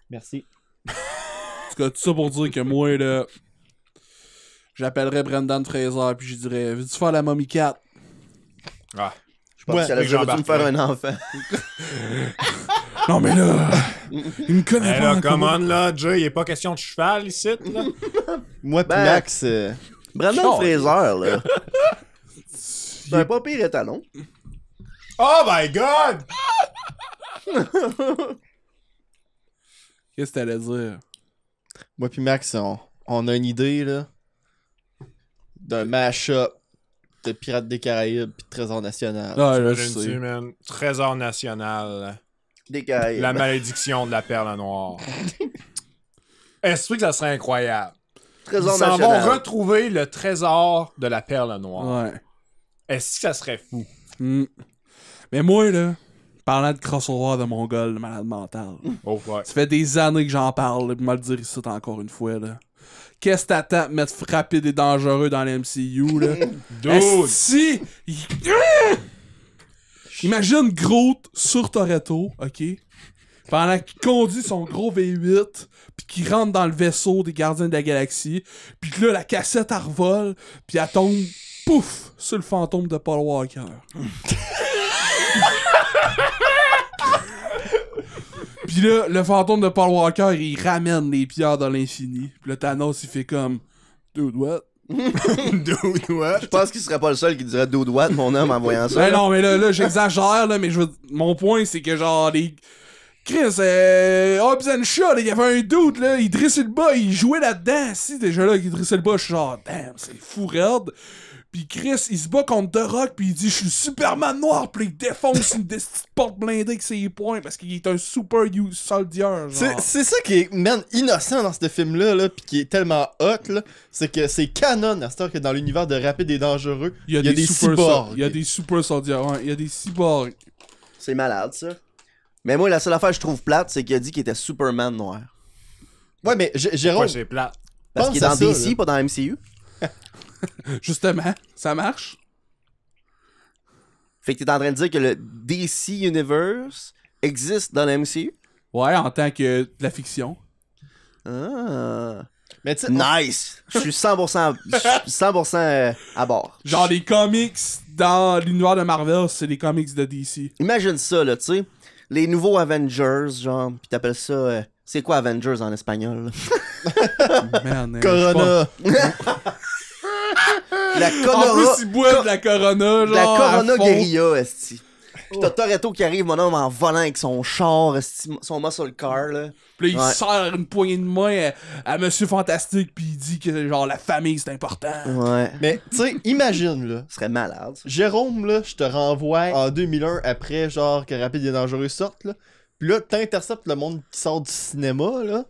Speaker 1: Merci.
Speaker 5: En tout cas, tout ça pour dire que moi, là... J'appellerais Brendan Fraser puis je dirais, veux-tu faire la Mommy 4?
Speaker 4: Ah.
Speaker 2: Je pense
Speaker 1: Ouais,
Speaker 2: que ça allait dire, veux-tu me faire
Speaker 4: j'embarquerais.
Speaker 2: un enfant?
Speaker 5: Non mais là, il me connaît
Speaker 4: Hey,
Speaker 5: pas
Speaker 4: là,
Speaker 5: encore.
Speaker 4: come on, là, Jay, il est pas question de cheval ici, là.
Speaker 1: Moi pis
Speaker 2: Ben-
Speaker 1: Max,
Speaker 2: Brandon
Speaker 5: Oh.
Speaker 2: Fraser, là. C'est un pas pire étalon.
Speaker 4: Oh my god!
Speaker 5: Qu'est-ce que t'allais dire?
Speaker 1: moi pis Max, on a une idée, là, d'un mash-up de Pirates des Caraïbes pis de Trésor National.
Speaker 5: Ah, là, je
Speaker 4: J'imagine-tu,
Speaker 5: sais.
Speaker 4: man. Trésor national.
Speaker 2: Des Caraïbes.
Speaker 4: La malédiction de la perle noire. Est-ce que ça serait incroyable? Ils
Speaker 2: Trésor
Speaker 4: s'en vont
Speaker 2: national.
Speaker 4: retrouver le trésor de la perle noire.
Speaker 5: Ouais.
Speaker 4: Est-ce que ça serait fou?
Speaker 5: Mm. Mais moi, là, parlant de crossover de Mongol, de malade mental,
Speaker 4: Oh, ouais.
Speaker 5: ça fait des années que j'en parle, là, pis moi le dire ici encore une fois, là. Qu'est-ce que t'attends de mettre rapide et dangereux dans l'MCU, là?
Speaker 4: Dude!
Speaker 5: Si! Imagine Groot sur Toretto, ok? Pendant qu'il conduit son gros V8, puis qu'il rentre dans le vaisseau des Gardiens de la Galaxie, puis que là, la cassette, elle revole, puis elle tombe, pouf, sur le fantôme de Paul Walker. Puis là, le fantôme de Paul Walker, il ramène les pierres de l'infini. Puis là, Thanos, il fait comme... Dude, what?
Speaker 4: Dude, what?
Speaker 2: Je pense qu'il serait pas le seul qui dirait dude what, mon homme, en voyant ça.
Speaker 5: Ben
Speaker 2: là.
Speaker 5: non, mais là j'exagère, là, mais mon point, c'est que genre, les. Chris, Hobbs and Shaw, il y avait un doute, là, il dressait le bas, il jouait là-dedans. Si, déjà là, il dressait le bas, je suis genre, damn, c'est fou raide. Pis Chris, il se bat contre The Rock, pis il dit, je suis Superman noir, pis il défonce une petite porte blindée avec ses poings parce qu'il est un super soldier, genre.
Speaker 1: C'est ça qui est, man, innocent dans ce film-là, là, pis qui est tellement hot, là, c'est que c'est canon à cette heure que dans l'univers de Rapide et Dangereux, il y a des cyborgs.
Speaker 5: Il y a des super soldiers, ouais, il y a des cyborgs.
Speaker 2: C'est malade, ça. Mais moi, la seule affaire que je trouve plate, c'est qu'il a dit qu'il était Superman noir.
Speaker 1: Ouais, mais Jérôme,
Speaker 4: Ouais, c'est plat.
Speaker 2: Parce
Speaker 1: pense
Speaker 2: qu'il est
Speaker 1: à
Speaker 2: dans
Speaker 1: ça,
Speaker 2: DC,
Speaker 1: là.
Speaker 2: pas dans MCU.
Speaker 5: Justement, ça marche.
Speaker 2: Fait que t'es en train de dire que le DC Universe existe dans le MCU?
Speaker 5: Ouais, en tant que de la fiction.
Speaker 2: Ah.
Speaker 1: mais tu sais,
Speaker 2: Nice! Je suis 100% à bord.
Speaker 5: Genre, les comics dans l'univers de Marvel, c'est les comics de DC.
Speaker 2: Imagine ça, là, tu sais. Les nouveaux Avengers, genre, pis t'appelles ça... c'est quoi Avengers en espagnol?
Speaker 5: Man,
Speaker 1: Corona.
Speaker 2: La
Speaker 5: En plus, ils boivent de la Corona, genre.
Speaker 2: La Corona
Speaker 5: à fond.
Speaker 2: Guerilla, esti. Pis t'as Toretto qui arrive, mon homme, en volant avec son char, esti, son muscle car, là.
Speaker 5: Puis là, il
Speaker 2: Ouais.
Speaker 5: serre une poignée de main à Monsieur Fantastique, puis il dit que, genre, la famille, c'est important.
Speaker 2: Ouais.
Speaker 1: Mais tu sais, imagine, là.
Speaker 2: Ce serait malade.
Speaker 1: Jérôme, là, je te renvoie en 2001 après, genre, que Rapide et Dangereux sortent, là. Puis là, t'interceptes le monde qui sort du cinéma, là,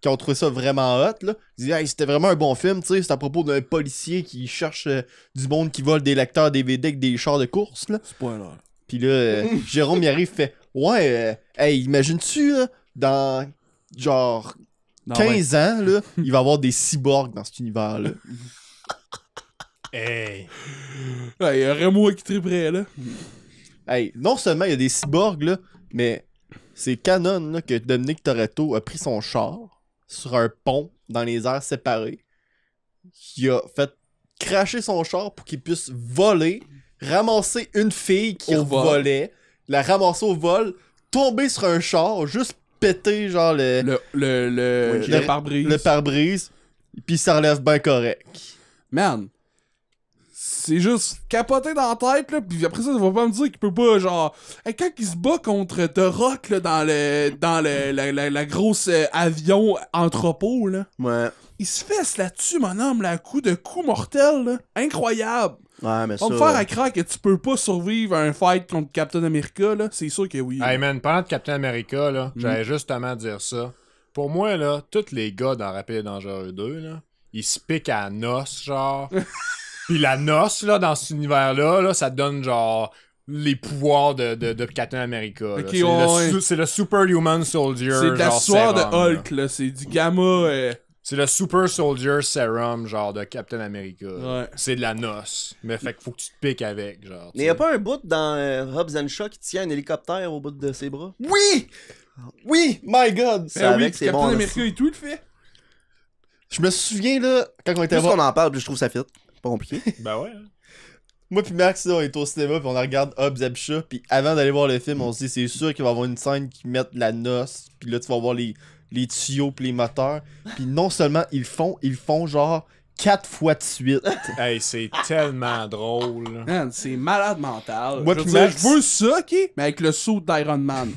Speaker 1: qui ont trouvé ça vraiment hot, là. Ils disent, hey, c'était vraiment un bon film, tu sais, c'est à propos d'un policier qui cherche du monde qui vole des lecteurs DVD avec des chars de course, là.
Speaker 5: C'est pas là.
Speaker 1: Puis là, Jérôme, il arrive, fait, ouais, hey, imagines-tu, là, dans, genre,
Speaker 5: Non,
Speaker 1: 15 ans, là, il va y avoir des cyborgs dans cet univers-là.
Speaker 4: Hey.
Speaker 5: Ouais, il y aurait moi qui triperait, là.
Speaker 1: Hey, non seulement il y a des cyborgs, là, mais c'est canon là, que Dominic Toretto a pris son char sur un pont dans les airs séparés. Il a fait cracher son char pour qu'il puisse voler, ramasser une fille qui
Speaker 5: Au vol.
Speaker 1: volait, la ramasser au vol, tomber sur un char, juste péter genre
Speaker 5: Le pare-brise.
Speaker 1: le pare-brise, puis ça relève bien correct.
Speaker 5: Man. C'est juste capoté dans la tête, là, pis après ça, tu vas pas me dire qu'il peut pas, genre... Hey, quand il se bat contre The Rock, là, dans la grosse avion entrepôt, là,
Speaker 2: Ouais.
Speaker 5: il se fesse là-dessus, mon homme, là, à coup de coup mortel, là. Incroyable!
Speaker 2: Ouais, mais ça...
Speaker 5: On va me faire à croire que tu peux pas survivre à un fight contre Captain America, là. C'est sûr que oui.
Speaker 4: Hey man, parlant de Captain America, là, j'allais justement dire ça. Pour moi, là, tous les gars dans Rapide et Dangereux 2, là, ils se piquent à la noce, genre. Pis la noce, là, dans cet univers-là, là, ça donne, genre, les pouvoirs de Captain America. Là.
Speaker 5: Ok,
Speaker 4: C'est
Speaker 5: ouais.
Speaker 4: c'est le Superhuman Soldier.
Speaker 5: C'est de la
Speaker 4: genre,
Speaker 5: soirée de
Speaker 4: sérum,
Speaker 5: Hulk, là. C'est du gamma.
Speaker 4: C'est le Super Soldier Serum, genre, de Captain America.
Speaker 5: Ouais.
Speaker 4: C'est de la noce. Mais fait qu'il faut que tu te piques avec, genre.
Speaker 2: Mais y a pas un bout dans Hobbs and Shaw qui tient un hélicoptère au bout de ses bras?
Speaker 1: Oui! Oui! My God!
Speaker 2: C'est
Speaker 5: Ben oui,
Speaker 2: avec, c'est
Speaker 5: Captain
Speaker 2: bon, là.
Speaker 5: America et tout, il le fait.
Speaker 1: Je me souviens, là, quand on était
Speaker 2: Plus
Speaker 1: voir...
Speaker 2: qu'on en parle, plus je trouve ça fit. Pas compliqué.
Speaker 4: Ben ouais. hein.
Speaker 1: Moi pis Max, là, on est au cinéma pis on regarde Hobbs and Shaw pis avant d'aller voir le film, on se dit c'est sûr qu'il va y avoir une scène qui mette la noce pis là tu vas voir les tuyaux pis les moteurs pis non seulement ils font genre 4 fois de suite.
Speaker 4: Hey, c'est tellement drôle.
Speaker 5: Man, c'est malade mental.
Speaker 1: Moi
Speaker 5: je veux
Speaker 1: pis
Speaker 5: dire,
Speaker 1: Max-
Speaker 5: je veux ça, ok? Mais avec le saut d'Iron Man.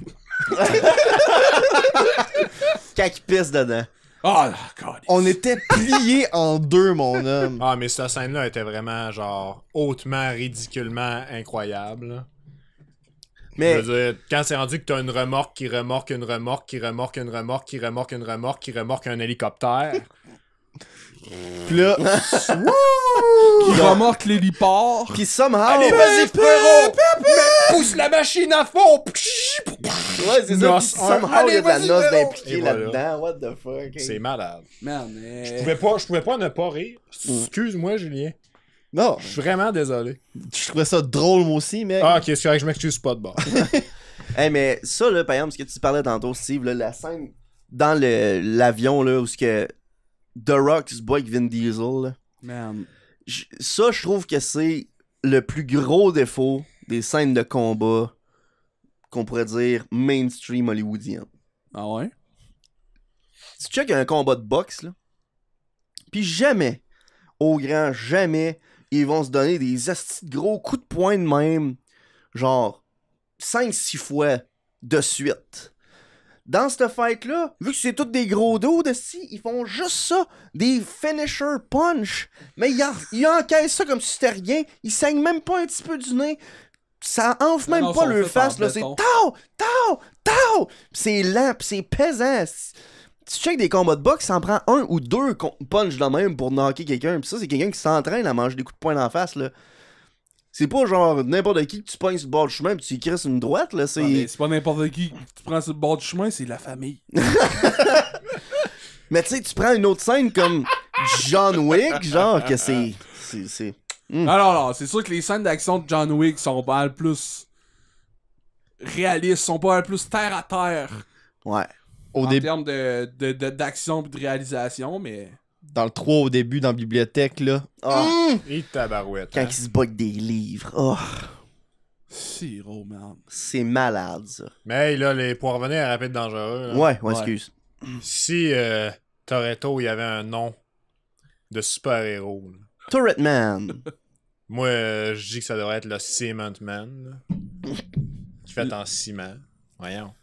Speaker 2: Quand il pisse dedans.
Speaker 5: Oh, God.
Speaker 1: On était pliés en deux, mon homme.
Speaker 4: Ah, mais cette scène-là était vraiment, genre, hautement, ridiculement incroyable. là.
Speaker 2: Mais
Speaker 4: Je veux dire, quand c'est rendu que t'as une remorque qui remorque une remorque qui remorque une remorque qui remorque une remorque qui remorque un hélicoptère.
Speaker 1: Pis là,
Speaker 5: Qui remorque l'héliport.
Speaker 2: pis somehow...
Speaker 4: vas-y, frérot! Pousse la machine à fond!
Speaker 2: Ouais, c'est ça.
Speaker 4: Noce
Speaker 2: Pis
Speaker 4: un.
Speaker 2: somehow, il y a de la
Speaker 4: Allez,
Speaker 2: noce
Speaker 4: vas-y,
Speaker 2: d'impliquer
Speaker 4: Et voilà.
Speaker 2: là-dedans. What the fuck?
Speaker 4: C'est malade.
Speaker 5: Man,
Speaker 4: Je pouvais pas ne pas rire. Excuse-moi, Julien.
Speaker 1: non,
Speaker 4: Je suis vraiment désolé.
Speaker 1: je trouvais ça drôle moi aussi, mais...
Speaker 4: Ah, ok, c'est correct, je m'excuse pas de bord.
Speaker 2: Hey, mais ça, là, par exemple, ce que tu parlais tantôt, Steve, là, la scène dans l'avion, là, où ce que The Rock se bat avec Vin Diesel, là,
Speaker 5: man.
Speaker 2: ça, je trouve que c'est le plus gros défaut des scènes de combat qu'on pourrait dire mainstream hollywoodien.
Speaker 5: Ah ouais?
Speaker 2: Tu check un combat de boxe, là, pis jamais, au grand jamais ils vont se donner des astis de gros coups de poing de même, genre 5-6 fois de suite. Dans cette fight-là, vu que c'est tous des gros dos d'esti, ils font juste ça, des finisher punch. Mais ils encaissent ça comme si c'était rien. Ils saignent même pas un petit peu du nez. Ça enfle même pas leur face, là. C'est tao, tao, tao. C'est lent, pis c'est pesant. Si tu checkes des combats de boxe, ça en prend 1 ou 2 punch de même pour knocker quelqu'un. Pis ça, c'est quelqu'un qui s'entraîne à manger des coups de poing d'en face, là. C'est pas genre n'importe qui que tu pognes sur le bord du chemin pis tu y crisses une droite, là.
Speaker 5: C'est pas n'importe qui que tu prends sur le bord du chemin, c'est la famille.
Speaker 2: Mais tu sais, tu prends une autre scène comme John Wick, genre que c'est.
Speaker 5: Non, c'est sûr que les scènes d'action de John Wick sont pas mal plus réalistes, sont pas mal plus terre à terre.
Speaker 2: Ouais.
Speaker 5: En termes d'action et de réalisation, mais...
Speaker 1: Dans le 3 au début, dans la bibliothèque, là.
Speaker 4: Et tabarouette.
Speaker 2: Quand
Speaker 4: hein.
Speaker 2: ils se bug des livres. Oh,
Speaker 5: C'est gros, man.
Speaker 2: c'est malade, ça.
Speaker 4: Mais hey, là, pour revenir à Rapide Dangereux, là,
Speaker 2: Ouais, excuse.
Speaker 4: si Toretto, il y avait un nom de super-héros, là,
Speaker 2: Turret Man.
Speaker 4: moi, je dis que ça devrait être le Cement Man. Là. Fait en ciment. Voyons.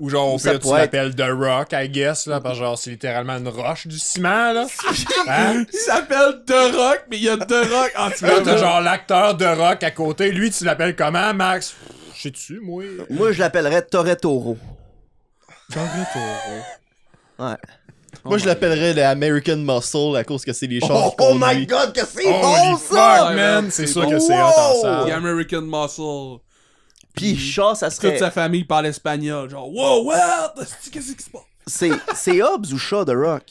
Speaker 4: Ou genre, au
Speaker 2: Ça
Speaker 4: pire, tu
Speaker 2: pourrait
Speaker 4: l'appelles The Rock, I guess, là, parce que genre, c'est littéralement une roche du ciment, là. Hein?
Speaker 5: Il s'appelle The Rock, mais il y a The Rock en tout
Speaker 4: Là, t'as genre l'acteur The Rock à côté. Lui, tu l'appelles comment, Max? Je sais-tu, moi?
Speaker 2: Moi, je l'appellerais Toretto. Ouais.
Speaker 1: Moi, je l'appellerais le American Muscle à cause que c'est les choses
Speaker 2: Oh my god, que c'est
Speaker 4: Holy
Speaker 2: bon,
Speaker 4: fuck,
Speaker 2: ça!
Speaker 4: man! C'est sûr
Speaker 2: bon.
Speaker 4: que c'est hot en
Speaker 2: Wow!
Speaker 4: salle.
Speaker 5: The American Muscle.
Speaker 2: Pis Shaw, ça
Speaker 5: Toute
Speaker 2: serait.
Speaker 5: sa famille parle espagnol. Genre, wow, what? Qu'est-ce qui se passe?
Speaker 2: C'est Hobbs ou Shaw, The Rock?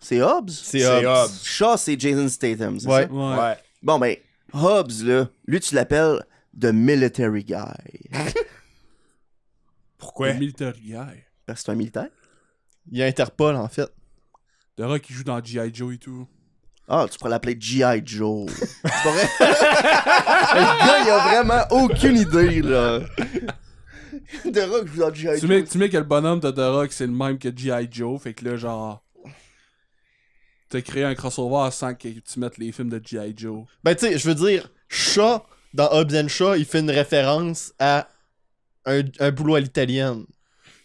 Speaker 2: C'est Hobbs?
Speaker 1: C'est
Speaker 4: C'est
Speaker 1: Hobbs.
Speaker 4: Hobbs.
Speaker 2: Shaw, c'est Jason Statham, c'est
Speaker 1: Ouais.
Speaker 2: ça?
Speaker 4: Ouais.
Speaker 2: Bon, ben, Hobbs, là, lui, tu l'appelles The Military Guy.
Speaker 4: Pourquoi?
Speaker 5: Le military guy.
Speaker 2: Parce que c'est un militaire?
Speaker 1: Il y a Interpol, en fait.
Speaker 5: The Rock, il joue dans G.I. Joe et tout.
Speaker 2: Ah, tu pourrais l'appeler G.I. Joe. C'est pas vrai? Le gars, il a vraiment aucune idée, là. The Rock joue dans G.I. Joe.
Speaker 5: Tu mets que le bonhomme de The Rock, c'est le même que G.I. Joe. Fait que là, genre... T'as créé un crossover sans que tu mettes les films de G.I. Joe.
Speaker 1: Ben, tu sais, je veux dire, Shaw, dans Hobbs and Shaw, il fait une référence à un boulot à l'italienne.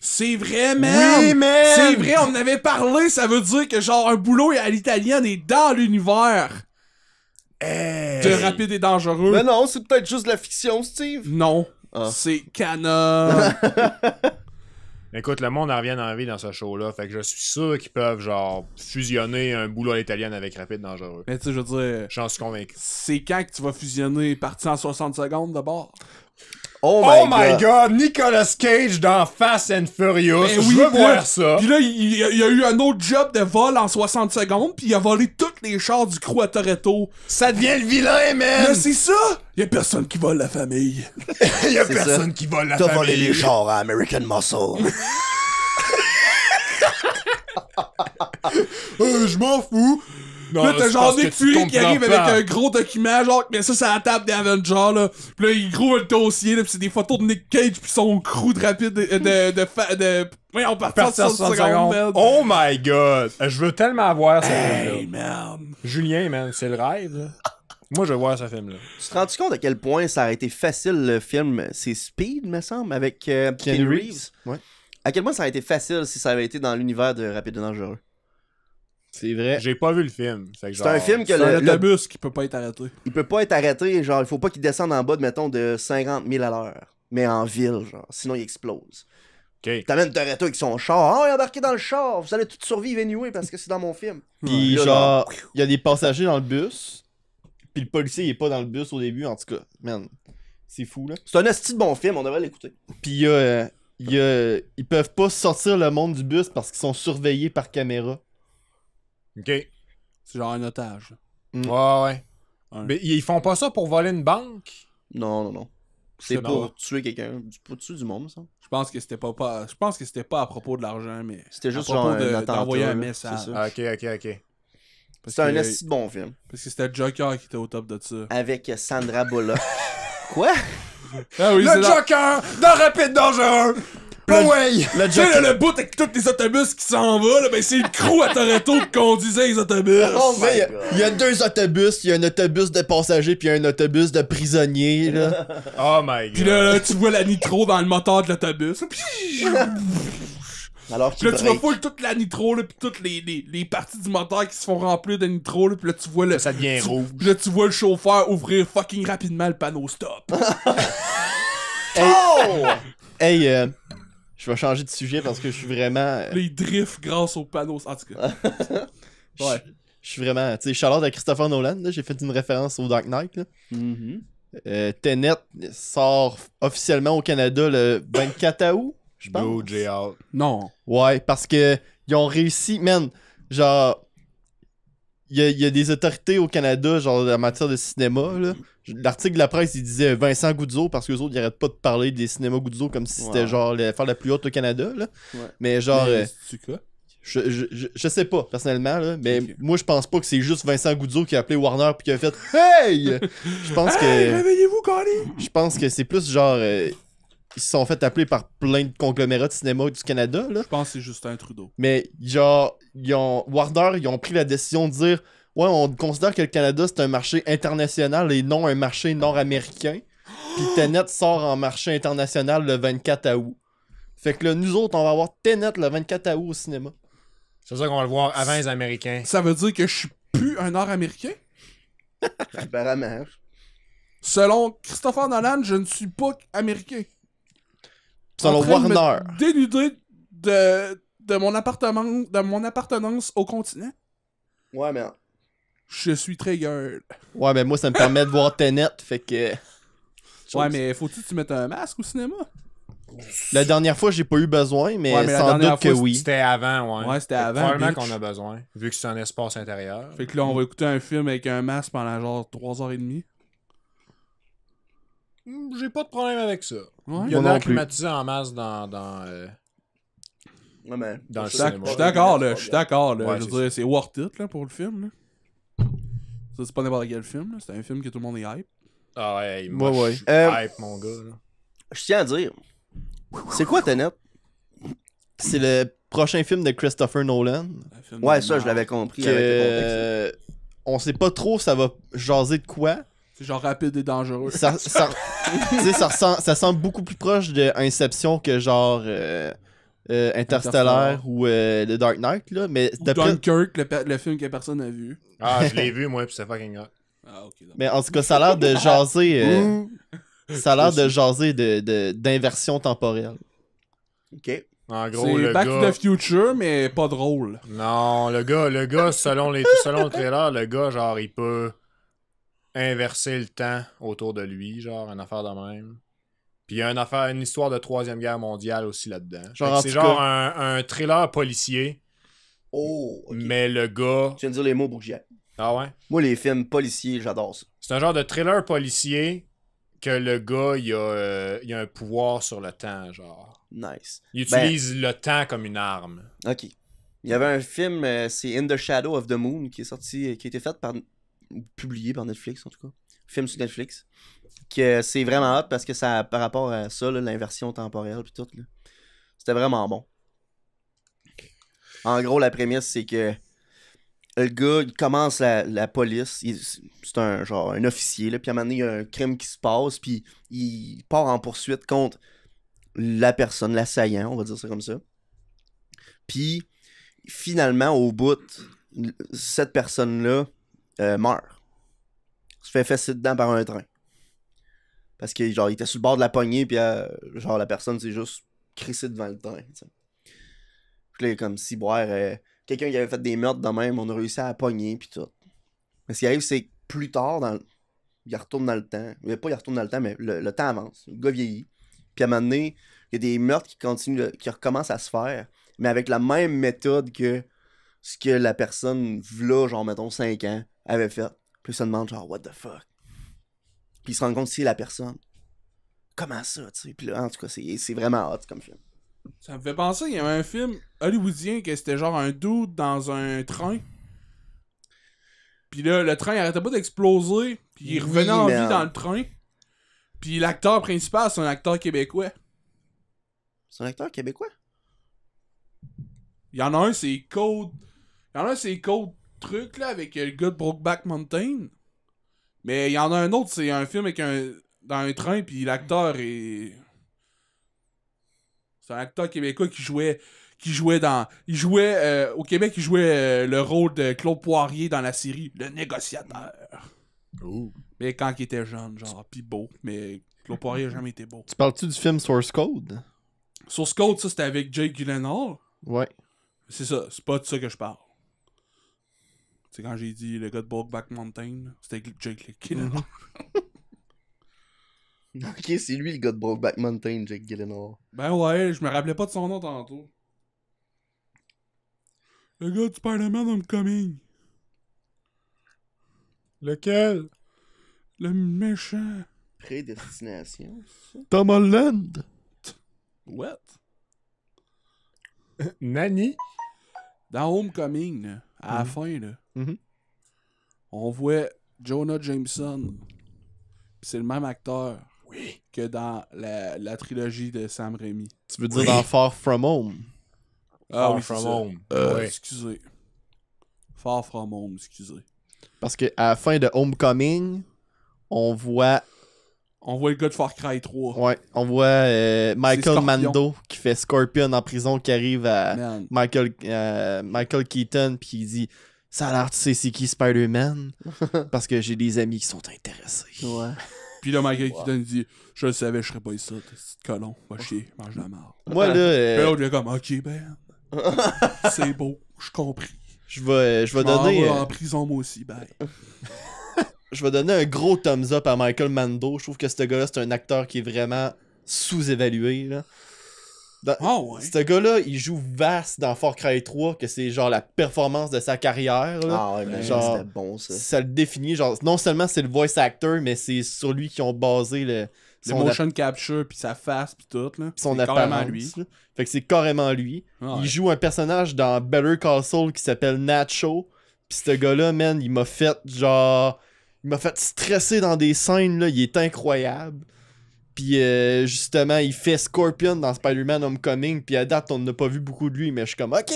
Speaker 5: C'est vrai, man!
Speaker 4: Oui, man!
Speaker 5: C'est vrai, on en avait parlé, ça veut dire que genre un boulot à l'italienne est dans l'univers de Rapide et Dangereux.
Speaker 2: Mais non, c'est peut-être juste de la fiction, Steve.
Speaker 5: Non,
Speaker 2: Ah.
Speaker 5: c'est canon.
Speaker 4: Écoute, le monde en revient en vie dans ce show-là. Fait que je suis sûr qu'ils peuvent, genre, fusionner un boulot à l'italienne avec Rapide Dangereux.
Speaker 5: Mais tu sais, je veux dire,
Speaker 4: J'en suis convaincu.
Speaker 5: c'est quand que tu vas fusionner parti en 60 secondes d'abord?
Speaker 4: Oh my god, Nicolas Cage dans Fast and Furious.
Speaker 5: Ben
Speaker 4: Je
Speaker 5: oui,
Speaker 4: veux
Speaker 5: pis là-
Speaker 4: voir ça.
Speaker 5: Puis là, il y a eu un autre job de vol en 60 secondes, puis il a volé tous les chars du crew à Toretto.
Speaker 4: Ça devient le vilain, man!
Speaker 5: Mais c'est ça! Y a personne qui vole la famille.
Speaker 4: Il y a
Speaker 2: C'est
Speaker 4: personne
Speaker 2: ça.
Speaker 4: qui vole la
Speaker 2: T'as
Speaker 4: famille.
Speaker 2: volé les chars à American Muscle.
Speaker 4: Je m'en fous. Non,
Speaker 5: Là, t'as
Speaker 4: c'est
Speaker 5: genre
Speaker 4: parce que
Speaker 5: Nick
Speaker 4: tu
Speaker 5: Fury qui
Speaker 4: comprends
Speaker 5: arrive
Speaker 4: pas.
Speaker 5: avec un gros document, genre, mais ça, c'est à la table des Avengers, là. Pis là, il gros le dossier, là, pis c'est des photos de Nick Cage pis son crew de rapide ouais, on part
Speaker 4: Parti en 60 secondes.
Speaker 5: man.
Speaker 4: Oh my god. Je veux tellement voir ce
Speaker 5: Hey,
Speaker 4: film-là.
Speaker 5: man.
Speaker 4: Julien, man, c'est le rêve, là. Moi, je veux voir ce film-là.
Speaker 2: Tu te rends-tu compte à quel point ça aurait été facile, le film? C'est Speed, me semble, avec Keanu Reeves.
Speaker 1: Ouais.
Speaker 2: À quel point ça aurait été facile si ça avait été dans l'univers de Rapide et Dangereux?
Speaker 1: C'est vrai.
Speaker 4: J'ai pas vu le film. Fait que
Speaker 2: C'est un film que
Speaker 5: C'est un
Speaker 2: le
Speaker 5: autobus qui peut pas être arrêté.
Speaker 2: il peut pas être arrêté, genre, il faut pas qu'il descende en bas de, mettons, de 50 000 à l'heure. Mais en ville, genre, sinon il explose.
Speaker 4: Ok.
Speaker 2: T'amènes Toretto avec son char. Oh, il est embarqué dans le char. Vous allez tous survivre anyway parce que c'est dans mon film.
Speaker 1: Pis
Speaker 2: Là,
Speaker 1: genre, il y a des passagers dans le bus. Pis le policier il est pas dans le bus au début, en tout cas. Man, c'est fou là.
Speaker 2: C'est un asti de bon film, on devrait l'écouter.
Speaker 1: Pis ils peuvent pas sortir le monde du bus parce qu'ils sont surveillés par caméra.
Speaker 4: Ok. Ouais,
Speaker 5: C'est genre un otage.
Speaker 4: ouais.
Speaker 5: Ouais.
Speaker 4: Mais ils font pas ça pour voler une banque?
Speaker 2: Non, non, non. C'est
Speaker 5: C'est
Speaker 2: pour
Speaker 5: bon.
Speaker 2: tuer quelqu'un. Pour tuer du monde, ça.
Speaker 5: Je pense que c'était pas à propos de l'argent, mais
Speaker 2: C'était juste
Speaker 5: à propos
Speaker 2: genre un attentat,
Speaker 5: d'envoyer un
Speaker 2: là,
Speaker 5: message.
Speaker 2: c'est ça.
Speaker 4: Ok, ok, ok.
Speaker 5: Parce
Speaker 2: C'est un
Speaker 5: que-
Speaker 2: asti de bon film.
Speaker 5: Parce que c'était le Joker qui était au top de ça.
Speaker 2: Avec Sandra Bullock. Quoi?
Speaker 5: Ah oui,
Speaker 4: Le
Speaker 5: c'est dans-
Speaker 4: Joker dans Rapide Dangereux!
Speaker 5: Le-
Speaker 1: ouais! Le
Speaker 5: Tu sais, là, le bout avec tous les autobus qui s'en vont, là, ben c'est le crew à Toretto qui conduisait les autobus.
Speaker 2: Oh my
Speaker 1: Mais
Speaker 2: God.
Speaker 1: il y a 2 autobus, il y a un autobus de passagers puis un autobus de prisonniers, là.
Speaker 4: Oh my god.
Speaker 5: Pis là, tu vois la nitro dans le moteur de l'autobus.
Speaker 2: Alors
Speaker 5: Pis
Speaker 2: qu'il
Speaker 5: là, tu vas
Speaker 2: break.
Speaker 5: full toute la nitro, là, pis toutes les parties du moteur qui se font remplir de nitro, là, pis là, tu vois le...
Speaker 4: Ça devient rouge.
Speaker 5: Pis là, tu vois le chauffeur ouvrir fucking rapidement le panneau stop.
Speaker 1: Hey, je vais changer de sujet parce que je suis vraiment...
Speaker 5: Les drifts grâce au panneau. En tout cas. Ouais.
Speaker 1: Je suis vraiment... Tu sais, Charlotte à Christopher Nolan, là, j'ai fait une référence au Dark Knight, là.
Speaker 2: Mhm.
Speaker 1: Tenet sort officiellement au Canada le 24 août, je pense.
Speaker 4: Go, J out.
Speaker 5: Non.
Speaker 1: Ouais, parce que ils ont réussi, man, genre, il y a des autorités au Canada, genre, en matière de cinéma, là. L'article de la presse, il disait Vincent Goudzo, parce que les autres, ils arrêtent pas de parler des cinémas Goudzo comme si c'était,
Speaker 2: Ouais.
Speaker 1: genre, l'affaire la plus haute au Canada, là.
Speaker 2: Ouais.
Speaker 1: Mais genre,
Speaker 5: C'est quoi?
Speaker 1: je sais pas, personnellement, là, mais
Speaker 5: Ok.
Speaker 1: moi, je pense pas que c'est juste Vincent Goudzo qui a appelé Warner puis qui a fait « Hey! » Je pense
Speaker 5: Hey,
Speaker 1: que...
Speaker 5: réveillez-vous, Connie!
Speaker 1: Je pense que c'est plus genre. Ils se sont fait appeler par plein de conglomérats de cinéma du Canada, là.
Speaker 5: Je pense que c'est Justin Trudeau.
Speaker 1: Mais genre, Warner, ils ont pris la décision de dire ouais, on considère que le Canada c'est un marché international et non un marché nord-américain. Puis Tenet sort en marché international le 24 août. Fait que là, nous autres, on va avoir Tenet le 24 août au cinéma.
Speaker 4: C'est ça qu'on va le voir avant les Américains.
Speaker 5: Ça veut dire que je suis plus un Nord-Américain?
Speaker 2: Apparemment.
Speaker 5: Selon Christopher Nolan, je ne suis pas américain.
Speaker 1: Selon
Speaker 5: En train de me
Speaker 1: Warner.
Speaker 5: Dénudé de mon appartenance au continent.
Speaker 2: Ouais, mais.
Speaker 5: Je suis très girl.
Speaker 1: Ouais, mais moi, ça me permet de voir Tenet. Fait que.
Speaker 5: Ouais, mais faut-tu que tu mettes un masque au cinéma?
Speaker 1: La dernière fois, j'ai pas eu besoin, mais
Speaker 5: Ouais, mais la
Speaker 1: sans
Speaker 5: dernière
Speaker 1: doute que
Speaker 5: fois,
Speaker 1: oui.
Speaker 4: C'était avant, ouais.
Speaker 5: Ouais, c'était
Speaker 4: Fait que
Speaker 5: avant,
Speaker 4: Probablement
Speaker 5: bitch.
Speaker 4: qu'on a besoin, vu que c'est un espace intérieur.
Speaker 5: Fait que là, on va écouter un film avec un masque pendant genre 3h30.
Speaker 4: J'ai pas de problème avec ça.
Speaker 5: Ouais.
Speaker 4: Il y a
Speaker 1: Moi non
Speaker 4: l'air
Speaker 1: plus.
Speaker 4: climatisé en masse dans
Speaker 2: Ouais, mais.
Speaker 4: Dans le
Speaker 5: Je
Speaker 4: cinéma.
Speaker 5: suis d'accord, là. Je suis d'accord, là.
Speaker 4: Ouais,
Speaker 5: Je veux
Speaker 4: c'est
Speaker 5: dire, c'est worth it, là, pour le film, là. Ça, c'est pas n'importe quel film, là. C'est un film que tout le monde est hype.
Speaker 4: Ah ouais,
Speaker 1: Ouais,
Speaker 4: moi,
Speaker 1: ouais.
Speaker 4: je suis hype, mon gars. Là.
Speaker 2: Je tiens à dire. C'est quoi Tenet?
Speaker 1: C'est le prochain film de Christopher Nolan.
Speaker 5: Un film
Speaker 2: Ouais,
Speaker 5: de
Speaker 2: ça, je
Speaker 5: merde.
Speaker 2: l'avais compris avec le contexte.
Speaker 1: On sait pas trop ça va jaser de quoi.
Speaker 5: C'est genre rapide et dangereux.
Speaker 1: Tu sais, ça semble beaucoup plus proche de Inception que genre Interstellar ou The Dark Knight, là. Mais
Speaker 5: Ou
Speaker 1: d'après-
Speaker 5: Dunkirk, le film que personne n'a vu.
Speaker 4: Ah, je l'ai vu, moi, pis c'est fucking hot.
Speaker 5: Ah, ok. d'accord.
Speaker 1: mais en tout cas, ça a l'air de jaser. Ça a l'air de jaser d'inversion temporelle.
Speaker 2: Ok.
Speaker 4: En gros,
Speaker 5: C'est
Speaker 4: le
Speaker 5: Back
Speaker 4: gars...
Speaker 5: to the Future, mais pas drôle.
Speaker 4: Non, le gars, selon le trailer, le gars, genre, il peut inverser le temps autour de lui, genre, une affaire de même. Puis il y a une histoire de Troisième Guerre mondiale aussi là-dedans.
Speaker 1: Genre,
Speaker 4: Fait que
Speaker 1: en
Speaker 4: c'est
Speaker 1: tout
Speaker 4: genre un thriller policier,
Speaker 2: Oh, ok.
Speaker 4: mais le gars...
Speaker 2: Tu viens de dire les mots pour que j'y aille.
Speaker 4: Ah ouais?
Speaker 2: Moi, les films policiers, j'adore ça.
Speaker 4: C'est un genre de thriller policier que le gars, il a un pouvoir sur le temps, genre.
Speaker 2: Nice.
Speaker 4: Il utilise le temps comme une arme.
Speaker 2: Ok. Il y avait un film, c'est In the Shadow of the Moon, qui est sorti, qui a été fait par. Publié par Netflix, en tout cas. Film sur Netflix. Que c'est vraiment hot parce que ça, par rapport à ça, là, l'inversion temporelle, puis tout, là, c'était vraiment bon. En gros, la prémisse, c'est que le gars, il commence la police, c'est un officier, là, puis à un moment donné, il y a un crime qui se passe, puis il part en poursuite contre la personne, l'assaillant, on va dire ça comme ça. Puis, finalement, au bout, cette personne-là meurt. Se fait fesser dedans par un train. Parce que, genre, il était sur le bord de la poignée, puis genre, la personne s'est juste crissée devant le train, t'sais. Puis là, comme si, boire, quelqu'un qui avait fait des meurtres de même, on a réussi à la pogner, puis tout. Mais ce qui arrive, c'est que plus tard, il retourne dans le temps. Mais pas il retourne dans le temps, mais le temps avance. Le gars vieillit. Puis à un moment donné, il y a des meurtres qui recommencent à se faire, mais avec la même méthode que ce que la personne, v'là, genre, mettons, 5 ans, avait fait. Puis il se demande, genre, what the fuck? Puis il se rend compte que c'est la personne. Comment ça, tu sais? Puis là, en tout cas, c'est vraiment hot comme film.
Speaker 5: Ça me fait penser, il y avait un film hollywoodien que c'était genre un dude dans un train. Puis là, le train arrêtait pas d'exploser. Puis il revenait en vie
Speaker 2: man.
Speaker 5: dans le train. Puis l'acteur principal, c'est un acteur québécois.
Speaker 2: C'est un acteur québécois?
Speaker 5: Il y en a un, c'est Code. Il y en a un, c'est Code Truc, là, avec le gars de Brokeback Mountain. Mais il y en a un autre, c'est un film avec dans un train, puis l'acteur est. C'est un acteur québécois qui jouait au Québec, il jouait le rôle de Claude Poirier dans la série Le Négociateur. Mais quand il était jeune, genre, pis beau. Mais Claude Poirier a jamais été beau.
Speaker 1: Tu parles-tu du film Source Code?
Speaker 5: Source Code, ça, c'était avec Jake Gyllenhaal.
Speaker 1: Ouais.
Speaker 5: C'est ça, c'est pas de ça que je parle. C'est quand j'ai dit le gars de Brokeback Mountain, c'était Jake Gyllenhaal.
Speaker 2: Ok, c'est lui le gars de Brokeback Mountain, Jake Gyllenhaal.
Speaker 5: Ben ouais, je me rappelais pas de son nom tantôt. Le gars de Spider-Man Homecoming.
Speaker 4: Lequel?
Speaker 5: Le méchant.
Speaker 2: Prédestination, c'est ça?
Speaker 1: Tom Holland.
Speaker 5: What?
Speaker 4: Nani?
Speaker 5: Dans Homecoming, là, à la fin, là,
Speaker 1: Mhm.
Speaker 5: on voit Jonah Jameson. Pis c'est le même acteur que dans la trilogie de Sam Raimi.
Speaker 1: Tu veux dire dans Far From Home?
Speaker 5: Ah oui,
Speaker 4: From
Speaker 5: c'est ça.
Speaker 4: Home. Ouais.
Speaker 5: Excusez. Far From Home, excusez.
Speaker 1: Parce que à la fin de Homecoming, on voit
Speaker 5: Le gars de Far Cry 3.
Speaker 1: on voit Michael
Speaker 5: Scorpion.
Speaker 1: Mando qui fait Scorpion en prison, qui arrive à
Speaker 5: Man.
Speaker 1: Michael Keaton, puis il dit « Ça a l'air, tu sais c'est qui Spider-Man? Parce que j'ai des amis qui sont intéressés.
Speaker 2: Ouais.
Speaker 5: Puis là, Michael Keaton dit je le savais, je serais pas ici, petit colon. Va chier, mange la marde. »
Speaker 1: Moi, là,
Speaker 5: Puis l'autre, il est comme ok, ben. C'est beau, je compris.
Speaker 1: je vais
Speaker 5: Je m'en
Speaker 1: donner...
Speaker 5: vais en prison, moi aussi, bye.
Speaker 1: Je vais donner un gros thumbs up à Michael Mando. Je trouve que ce gars-là, c'est un acteur qui est vraiment sous-évalué. Là.
Speaker 5: Ah ouais.
Speaker 1: Ce gars-là, il joue vaste dans Far Cry 3, que c'est genre la performance de sa carrière. Là.
Speaker 2: Ah ouais, mais
Speaker 1: Genre,
Speaker 2: c'était bon ça.
Speaker 1: Ça le définit. Genre, non seulement c'est le voice actor, mais c'est sur lui qu'ils ont basé
Speaker 5: Le
Speaker 1: son,
Speaker 5: motion capture, puis sa face, puis tout, là.
Speaker 1: son
Speaker 5: C'est carrément
Speaker 1: apparence.
Speaker 5: lui.
Speaker 1: Là. Fait que c'est carrément lui.
Speaker 5: Ah ouais.
Speaker 1: Il joue un personnage dans Better Call Saul qui s'appelle Nacho. Pis ce gars-là, man, il m'a fait genre... Il m'a fait stresser dans des scènes, là. Il est incroyable. Puis justement, il fait Scorpion dans Spider-Man Homecoming. Puis à date, on n'a pas vu beaucoup de lui. Mais je suis comme, ok,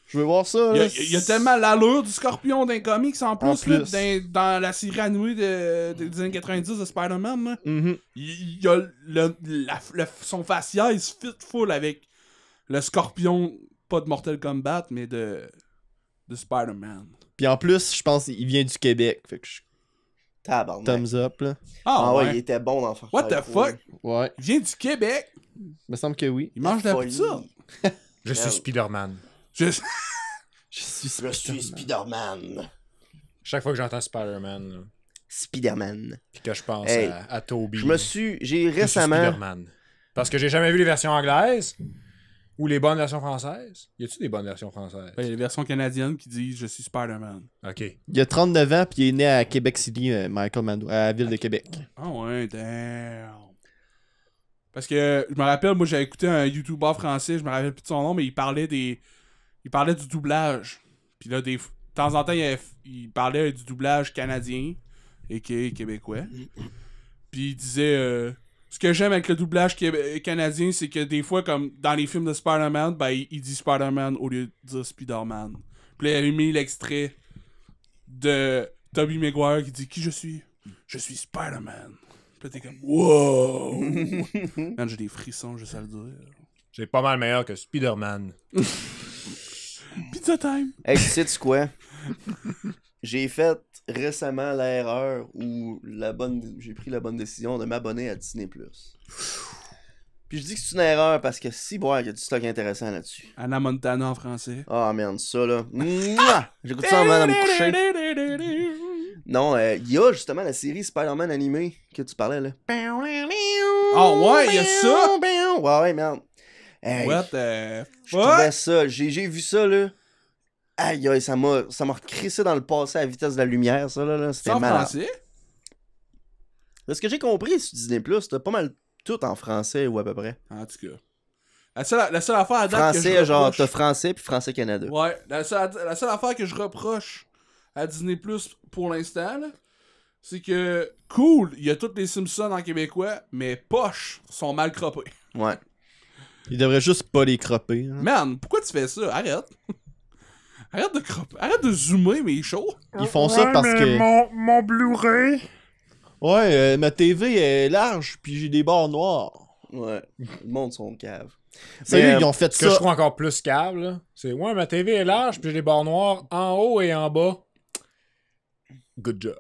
Speaker 1: je veux voir ça. Là.
Speaker 5: Il y a tellement l'allure du Scorpion d'un comics en plus,
Speaker 1: En plus.
Speaker 5: Là, dans la série animée des années 90 de Spider-Man. Là.
Speaker 1: Mhm.
Speaker 5: Il y a son facial, il se fit full avec le Scorpion, pas de Mortal Kombat, mais de Spider-Man.
Speaker 1: Puis en plus, je pense qu'il vient du Québec. Fait que
Speaker 2: Tabarnak.
Speaker 1: thumbs up, là.
Speaker 2: Ah ouais,
Speaker 5: ouais.
Speaker 2: il était bon dans Far
Speaker 5: What
Speaker 2: Cry
Speaker 5: the
Speaker 2: 3.
Speaker 5: fuck?
Speaker 1: Ouais,
Speaker 5: Il vient du Québec.
Speaker 1: me semble que oui.
Speaker 5: Il mange de la
Speaker 2: Folie.
Speaker 5: pizza.
Speaker 4: Je suis Spider-Man.
Speaker 1: Je suis
Speaker 2: Je suis Spider-Man.
Speaker 4: Chaque fois que j'entends Spider-Man, là,
Speaker 2: Spider-Man.
Speaker 4: puis que je pense
Speaker 2: Hey,
Speaker 4: à Toby.
Speaker 2: J'ai
Speaker 4: je suis
Speaker 2: récemment...
Speaker 4: Spider-Man. Parce que j'ai jamais vu les versions anglaises ou les bonnes versions françaises. Y a-tu des bonnes versions françaises?
Speaker 5: Il y a les versions canadiennes qui disent je suis Spider-Man.
Speaker 4: Ok.
Speaker 1: Il a 39 ans, puis il est né à Québec City, Michael Mando, à la ville de Québec.
Speaker 5: Ah ouais, damn. Parce que je me rappelle, moi j'avais écouté un YouTuber français, je me rappelle plus de son nom, mais il parlait du doublage. Puis là, de temps en temps, il parlait du doublage canadien et québécois. Puis il disait ce que j'aime avec le doublage canadien, c'est que des fois, comme dans les films de Spider-Man, ben il dit Spider-Man au lieu de dire Spider-Man. Puis là, il avait mis l'extrait de Tobey Maguire qui dit qui je suis? Je suis Spider-Man. Puis là, t'es comme wow! Man, j'ai des frissons, juste à le dire.
Speaker 4: C'est pas mal meilleur que Spider-Man.
Speaker 5: Pizza time!
Speaker 2: Hey, tu sais quoi? J'ai fait récemment l'erreur où j'ai pris la bonne décision de m'abonner à Disney+. Puis je dis que c'est une erreur parce que si, bon, il y a du stock intéressant là-dessus.
Speaker 5: Anna Montana en français.
Speaker 2: Ah, merde, ça là. Mouah! J'écoute ça avant de me coucher. Non, il y a justement la série Spider-Man animée que tu parlais là.
Speaker 5: Ah ouais, il y a ça?
Speaker 2: Ouais, ouais, merde. Hey,
Speaker 5: What the
Speaker 2: je trouvais
Speaker 5: fuck?
Speaker 2: ça, j'ai vu ça là. Aïe aïe, ça m'a recrissé dans le passé à la vitesse de la lumière, ça là.
Speaker 5: C'est
Speaker 2: C'était
Speaker 5: en
Speaker 2: malade.
Speaker 5: français?
Speaker 2: De ce que j'ai compris sur Disney+, t'as pas mal tout en français ou à peu près.
Speaker 5: En tout cas. La seule affaire à date que je
Speaker 2: Français, genre,
Speaker 5: reproche...
Speaker 2: t'as français puis français Canada.
Speaker 5: Ouais, la seule affaire que je reproche à Disney Plus pour l'instant, là, c'est que cool, il y a tous les Simpsons en québécois, mais poche sont mal croppés.
Speaker 2: Ouais.
Speaker 1: Il devrait juste pas les cropper. Hein.
Speaker 5: Man, pourquoi tu fais ça? Arrête. Arrête de cropper. Arrête de zoomer mes shows.
Speaker 1: Ils font ça parce que...
Speaker 4: Mon Blu-ray...
Speaker 1: Ouais, ma TV est large, puis j'ai des barres noires.
Speaker 2: Ouais, le monde sont cave.
Speaker 1: Sérieux,
Speaker 2: Mais,
Speaker 1: ils ont fait
Speaker 4: Ce que je
Speaker 1: ça.
Speaker 4: trouve encore plus câble, là, c'est ouais, ma TV est large, puis j'ai des barres noires en haut et en bas. Good job.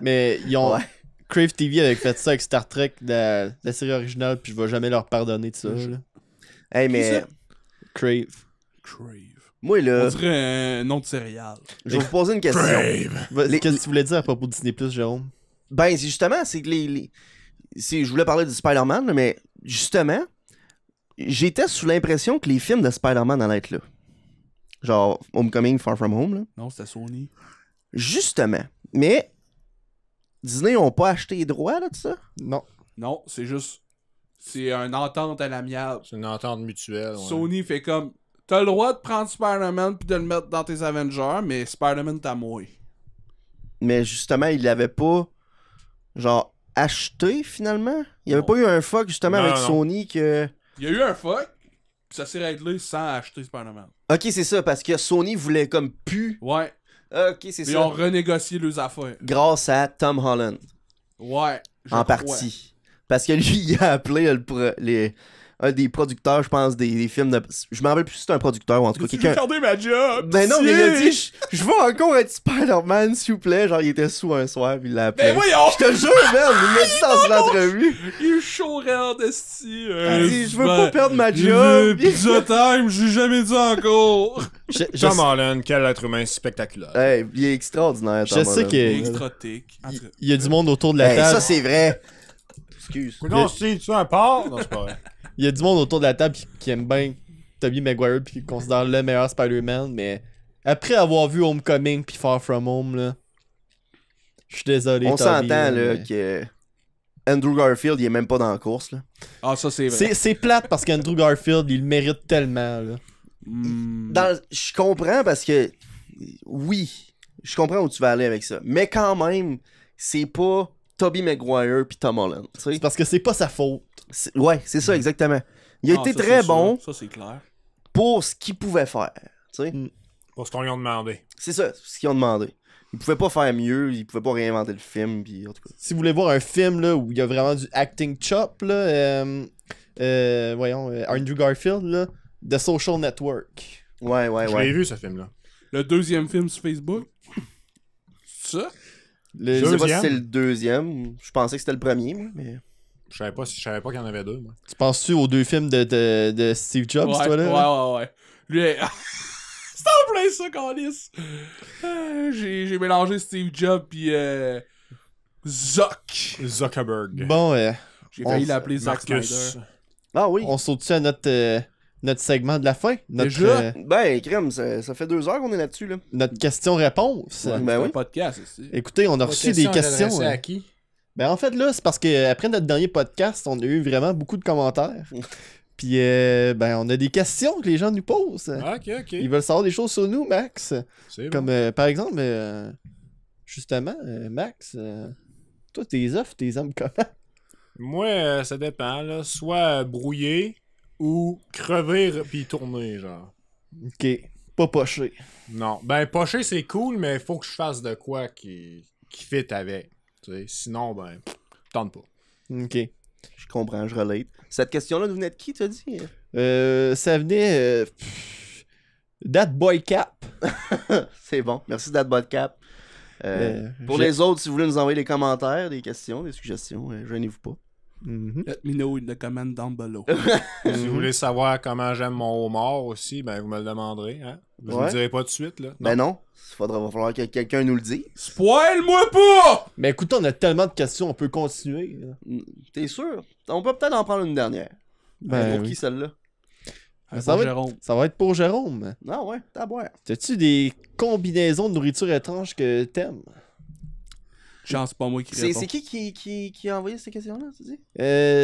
Speaker 1: Mais ils ont...
Speaker 2: Ouais.
Speaker 1: Crave TV avait fait ça avec Star Trek, la série originale, puis je vais jamais leur pardonner de ça. Là.
Speaker 2: Hey, mais
Speaker 5: Qui ça?
Speaker 1: Crave.
Speaker 5: Crave.
Speaker 2: moi,
Speaker 5: On
Speaker 2: là,
Speaker 5: dirait un nom de céréale.
Speaker 2: je vais vous poser une question. Les-
Speaker 1: Qu'est-ce que tu voulais dire à propos de Disney+, Jérôme?
Speaker 2: Ben, c'est justement, c'est que je voulais parler du Spider-Man, là, mais justement, j'étais sous l'impression que les films de Spider-Man allaient être là. Genre Homecoming, Far From Home, là.
Speaker 5: Non, c'était Sony.
Speaker 2: Justement. Mais Disney n'ont pas acheté les droits là, de ça.
Speaker 1: Non.
Speaker 5: Non, c'est juste... C'est une entente à l'amiable.
Speaker 4: C'est une entente mutuelle. Ouais.
Speaker 5: Sony fait comme... T'as le droit de prendre Spider-Man puis de le mettre dans tes Avengers, mais Spider-Man t'a mouillé.
Speaker 2: Mais justement, ils l'avaient pas, genre, acheté finalement. Il n'y avait
Speaker 5: Non.
Speaker 2: pas eu un fuck justement
Speaker 4: Non,
Speaker 2: avec
Speaker 4: non.
Speaker 2: Sony que.
Speaker 5: Il y a eu un fuck, pis ça s'est réglé sans acheter Spider-Man.
Speaker 2: Ok, c'est ça, parce que Sony voulait comme plus.
Speaker 5: Ouais.
Speaker 2: Ok, c'est
Speaker 5: Puis ils
Speaker 2: ça.
Speaker 5: ont renégocié leurs affaires.
Speaker 2: Grâce à Tom Holland,
Speaker 5: Ouais. je
Speaker 2: en
Speaker 5: crois.
Speaker 2: partie. Parce que lui, il a appelé un des producteurs, je pense, des films de. Je me rappelle plus si c'était un producteur ou en tout cas
Speaker 5: J'ai
Speaker 2: quelqu'un.
Speaker 5: gardé ma job.
Speaker 2: Ben non, mais il a
Speaker 5: si.
Speaker 2: dit, je veux encore être Spider-Man, s'il vous plaît. Genre, il était sous un soir, puis il l'a appelé.
Speaker 5: Ben voyons!
Speaker 2: Je te jure, man, il m'a dit dans une entrevue.
Speaker 5: Il est chaud raide, esti.
Speaker 2: Il dit, je veux pas perdre ma job.
Speaker 5: Pizza time, j'ai jamais dit encore.
Speaker 1: Je
Speaker 4: Tom Holland, quel être humain spectaculaire.
Speaker 2: Hey, il est extraordinaire.
Speaker 1: Je
Speaker 2: Tom
Speaker 1: sais
Speaker 2: Holland.
Speaker 1: que-
Speaker 5: Extra tic. En tout cas.
Speaker 1: Il y a du monde autour de la
Speaker 2: Hey,
Speaker 1: table.
Speaker 2: ça, c'est vrai. Excuse.
Speaker 4: Non, si tu as un porc? Non, c'est pas vrai.
Speaker 1: Il y a du monde autour de la table qui aime bien Tobey Maguire puis qui le considère le meilleur Spider-Man, mais après avoir vu Homecoming puis Far From Home, là, je suis désolé.
Speaker 2: On
Speaker 1: Tobey,
Speaker 2: s'entend, là,
Speaker 1: mais-
Speaker 2: que Andrew Garfield, il est même pas dans la course, là.
Speaker 5: Ah, ça, c'est vrai.
Speaker 1: C'est plate parce qu'Andrew Garfield, il le mérite tellement, là.
Speaker 5: Hmm.
Speaker 2: Je comprends parce que, oui, je comprends où tu vas aller avec ça. Mais quand même, c'est pas Tobey Maguire puis Tom Holland, tu sais.
Speaker 1: C'est parce que c'est pas sa faute.
Speaker 2: Ouais, c'est ça, exactement. Il a
Speaker 5: Ah,
Speaker 2: été
Speaker 5: ça,
Speaker 2: très
Speaker 5: c'est
Speaker 2: bon
Speaker 5: sûr. Ça, c'est clair.
Speaker 2: pour ce qu'il pouvait faire, tu sais.
Speaker 4: Pour ce qu'on lui a demandé.
Speaker 2: C'est ça, ce qu'ils ont demandé. Il pouvait pas faire mieux, il pouvait pas réinventer le film, puis en tout cas.
Speaker 1: Si vous voulez voir un film là, où il y a vraiment du acting chop, là, voyons, Andrew Garfield, là, The Social Network.
Speaker 2: Ouais, ouais,
Speaker 4: Je l'ai
Speaker 2: ouais.
Speaker 4: vu, ce film-là.
Speaker 5: Le deuxième film sur Facebook. C'est ça?
Speaker 2: Je sais pas si
Speaker 4: Deuxième?
Speaker 2: c'est le deuxième. Je pensais que c'était le premier, moi, mais.
Speaker 4: Je savais pas qu'il y en avait deux, moi.
Speaker 1: Tu penses-tu aux deux films de Steve Jobs,
Speaker 5: Ouais,
Speaker 1: toi, là?
Speaker 5: ouais. Lui, c'est en plein ça, Calis. J'ai mélangé Steve Jobs pis Zuck.
Speaker 4: Zuckerberg.
Speaker 1: Bon,
Speaker 5: J'ai failli
Speaker 1: On-
Speaker 5: l'appeler Zack
Speaker 4: Marcus.
Speaker 5: Snyder.
Speaker 2: Ah oui.
Speaker 1: on saute-tu à notre segment de la fin? Notre,
Speaker 5: Déjà?
Speaker 2: Ben, crème, ça fait 2 heures qu'on est là-dessus, là.
Speaker 1: notre question-réponse.
Speaker 2: Ouais.
Speaker 5: C'est
Speaker 2: Ben
Speaker 5: un
Speaker 2: oui.
Speaker 5: podcast ici.
Speaker 1: Écoutez, on a reçu des questions.
Speaker 4: adressée à qui?
Speaker 1: Ben en fait là, c'est parce que après notre dernier podcast, on a eu vraiment beaucoup de commentaires. Puis ben on a des questions que les gens nous posent.
Speaker 4: Ah, ok.
Speaker 1: Ils veulent savoir des choses sur nous, Max.
Speaker 4: C'est
Speaker 1: Comme
Speaker 4: bon.
Speaker 1: par exemple, justement, Max, toi tes offres, tes aimes comment?
Speaker 4: Moi, ça dépend, là. Soit brouiller ou crever puis tourner, genre.
Speaker 1: Ok, pas poché.
Speaker 4: Non. Ben, pocher, c'est cool, mais il faut que je fasse de quoi qui fit avec. Tu sais, sinon, ben, tente pas.
Speaker 1: Ok.
Speaker 2: Je comprends, je relate. Cette question-là nous venait de qui, t'as dit?
Speaker 1: Ça venait That Boy Cap.
Speaker 2: C'est bon. Merci d'Adbotcap. Pour les autres, si vous voulez nous envoyer des commentaires, des questions, des suggestions, gênez-vous pas.
Speaker 1: Mhm.
Speaker 5: Let me know in the comment down below.
Speaker 4: Si vous voulez savoir comment j'aime mon homard aussi, ben, vous me le demanderez, hein. Je vous
Speaker 2: Ouais.
Speaker 4: le dirai pas tout de suite, là.
Speaker 2: Ben non, va falloir que quelqu'un nous le dise.
Speaker 5: Spoil-moi pas!
Speaker 1: Mais écoute, on a tellement de questions, on peut continuer. Là.
Speaker 2: T'es sûr? On peut peut-être en prendre une dernière.
Speaker 1: Ben
Speaker 2: pour
Speaker 1: oui.
Speaker 2: qui celle-là?
Speaker 1: Ça va être-
Speaker 5: Jérôme.
Speaker 1: Ça va être pour Jérôme.
Speaker 2: Non, ouais, t'as à boire.
Speaker 1: T'as-tu des combinaisons de nourriture étranges que t'aimes?
Speaker 5: Chance, c'est pas moi qui
Speaker 2: C'est
Speaker 5: réponds.
Speaker 2: qui a envoyé ces questions-là, tu dis?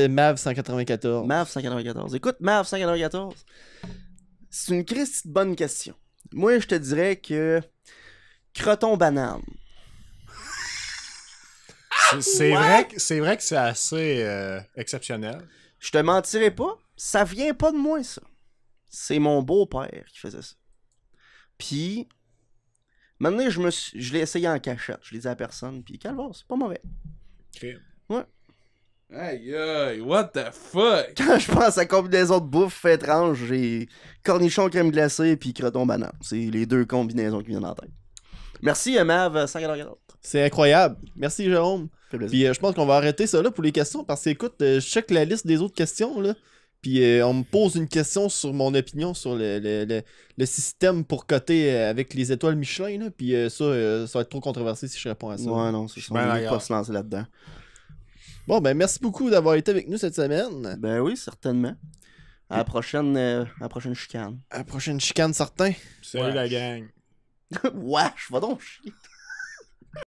Speaker 1: Mav 194.
Speaker 2: Mav 194. Écoute, Mav 194, c'est une Christ bonne question. Moi, je te dirais que croton banane.
Speaker 4: C'est vrai que c'est assez exceptionnel.
Speaker 2: Je te mentirais pas, ça vient pas de moi, ça. C'est mon beau-père qui faisait ça. Puis, maintenant, je l'ai essayé en cachette. Je l'ai dit à personne. Puis, calvaire, c'est pas mauvais.
Speaker 4: Ok.
Speaker 5: Aïe aïe, what the fuck?
Speaker 2: Quand je pense à combinaison de bouffe étrange, j'ai cornichon crème glacée puis croton banane. C'est les deux combinaisons qui viennent en tête. Merci, Mav, 5$.
Speaker 1: C'est incroyable. Merci, Jérôme.
Speaker 2: Fait plaisir.
Speaker 1: Puis je pense qu'on va arrêter ça là pour les questions parce que écoute, je check la liste des autres questions là. Puis on me pose une question sur mon opinion sur le système pour coter avec les étoiles Michelin là. Puis ça va être trop controversé si je réponds à ça.
Speaker 2: Ouais, non, c'est ça. On
Speaker 4: bien
Speaker 2: ne
Speaker 4: d'accord.
Speaker 2: pas se lancer là-dedans.
Speaker 1: Bon, ben merci beaucoup d'avoir été avec nous cette semaine.
Speaker 2: Ben oui, certainement. À la prochaine chicane.
Speaker 1: À la prochaine chicane, certain.
Speaker 4: Salut la gang.
Speaker 2: Wesh, va donc chier.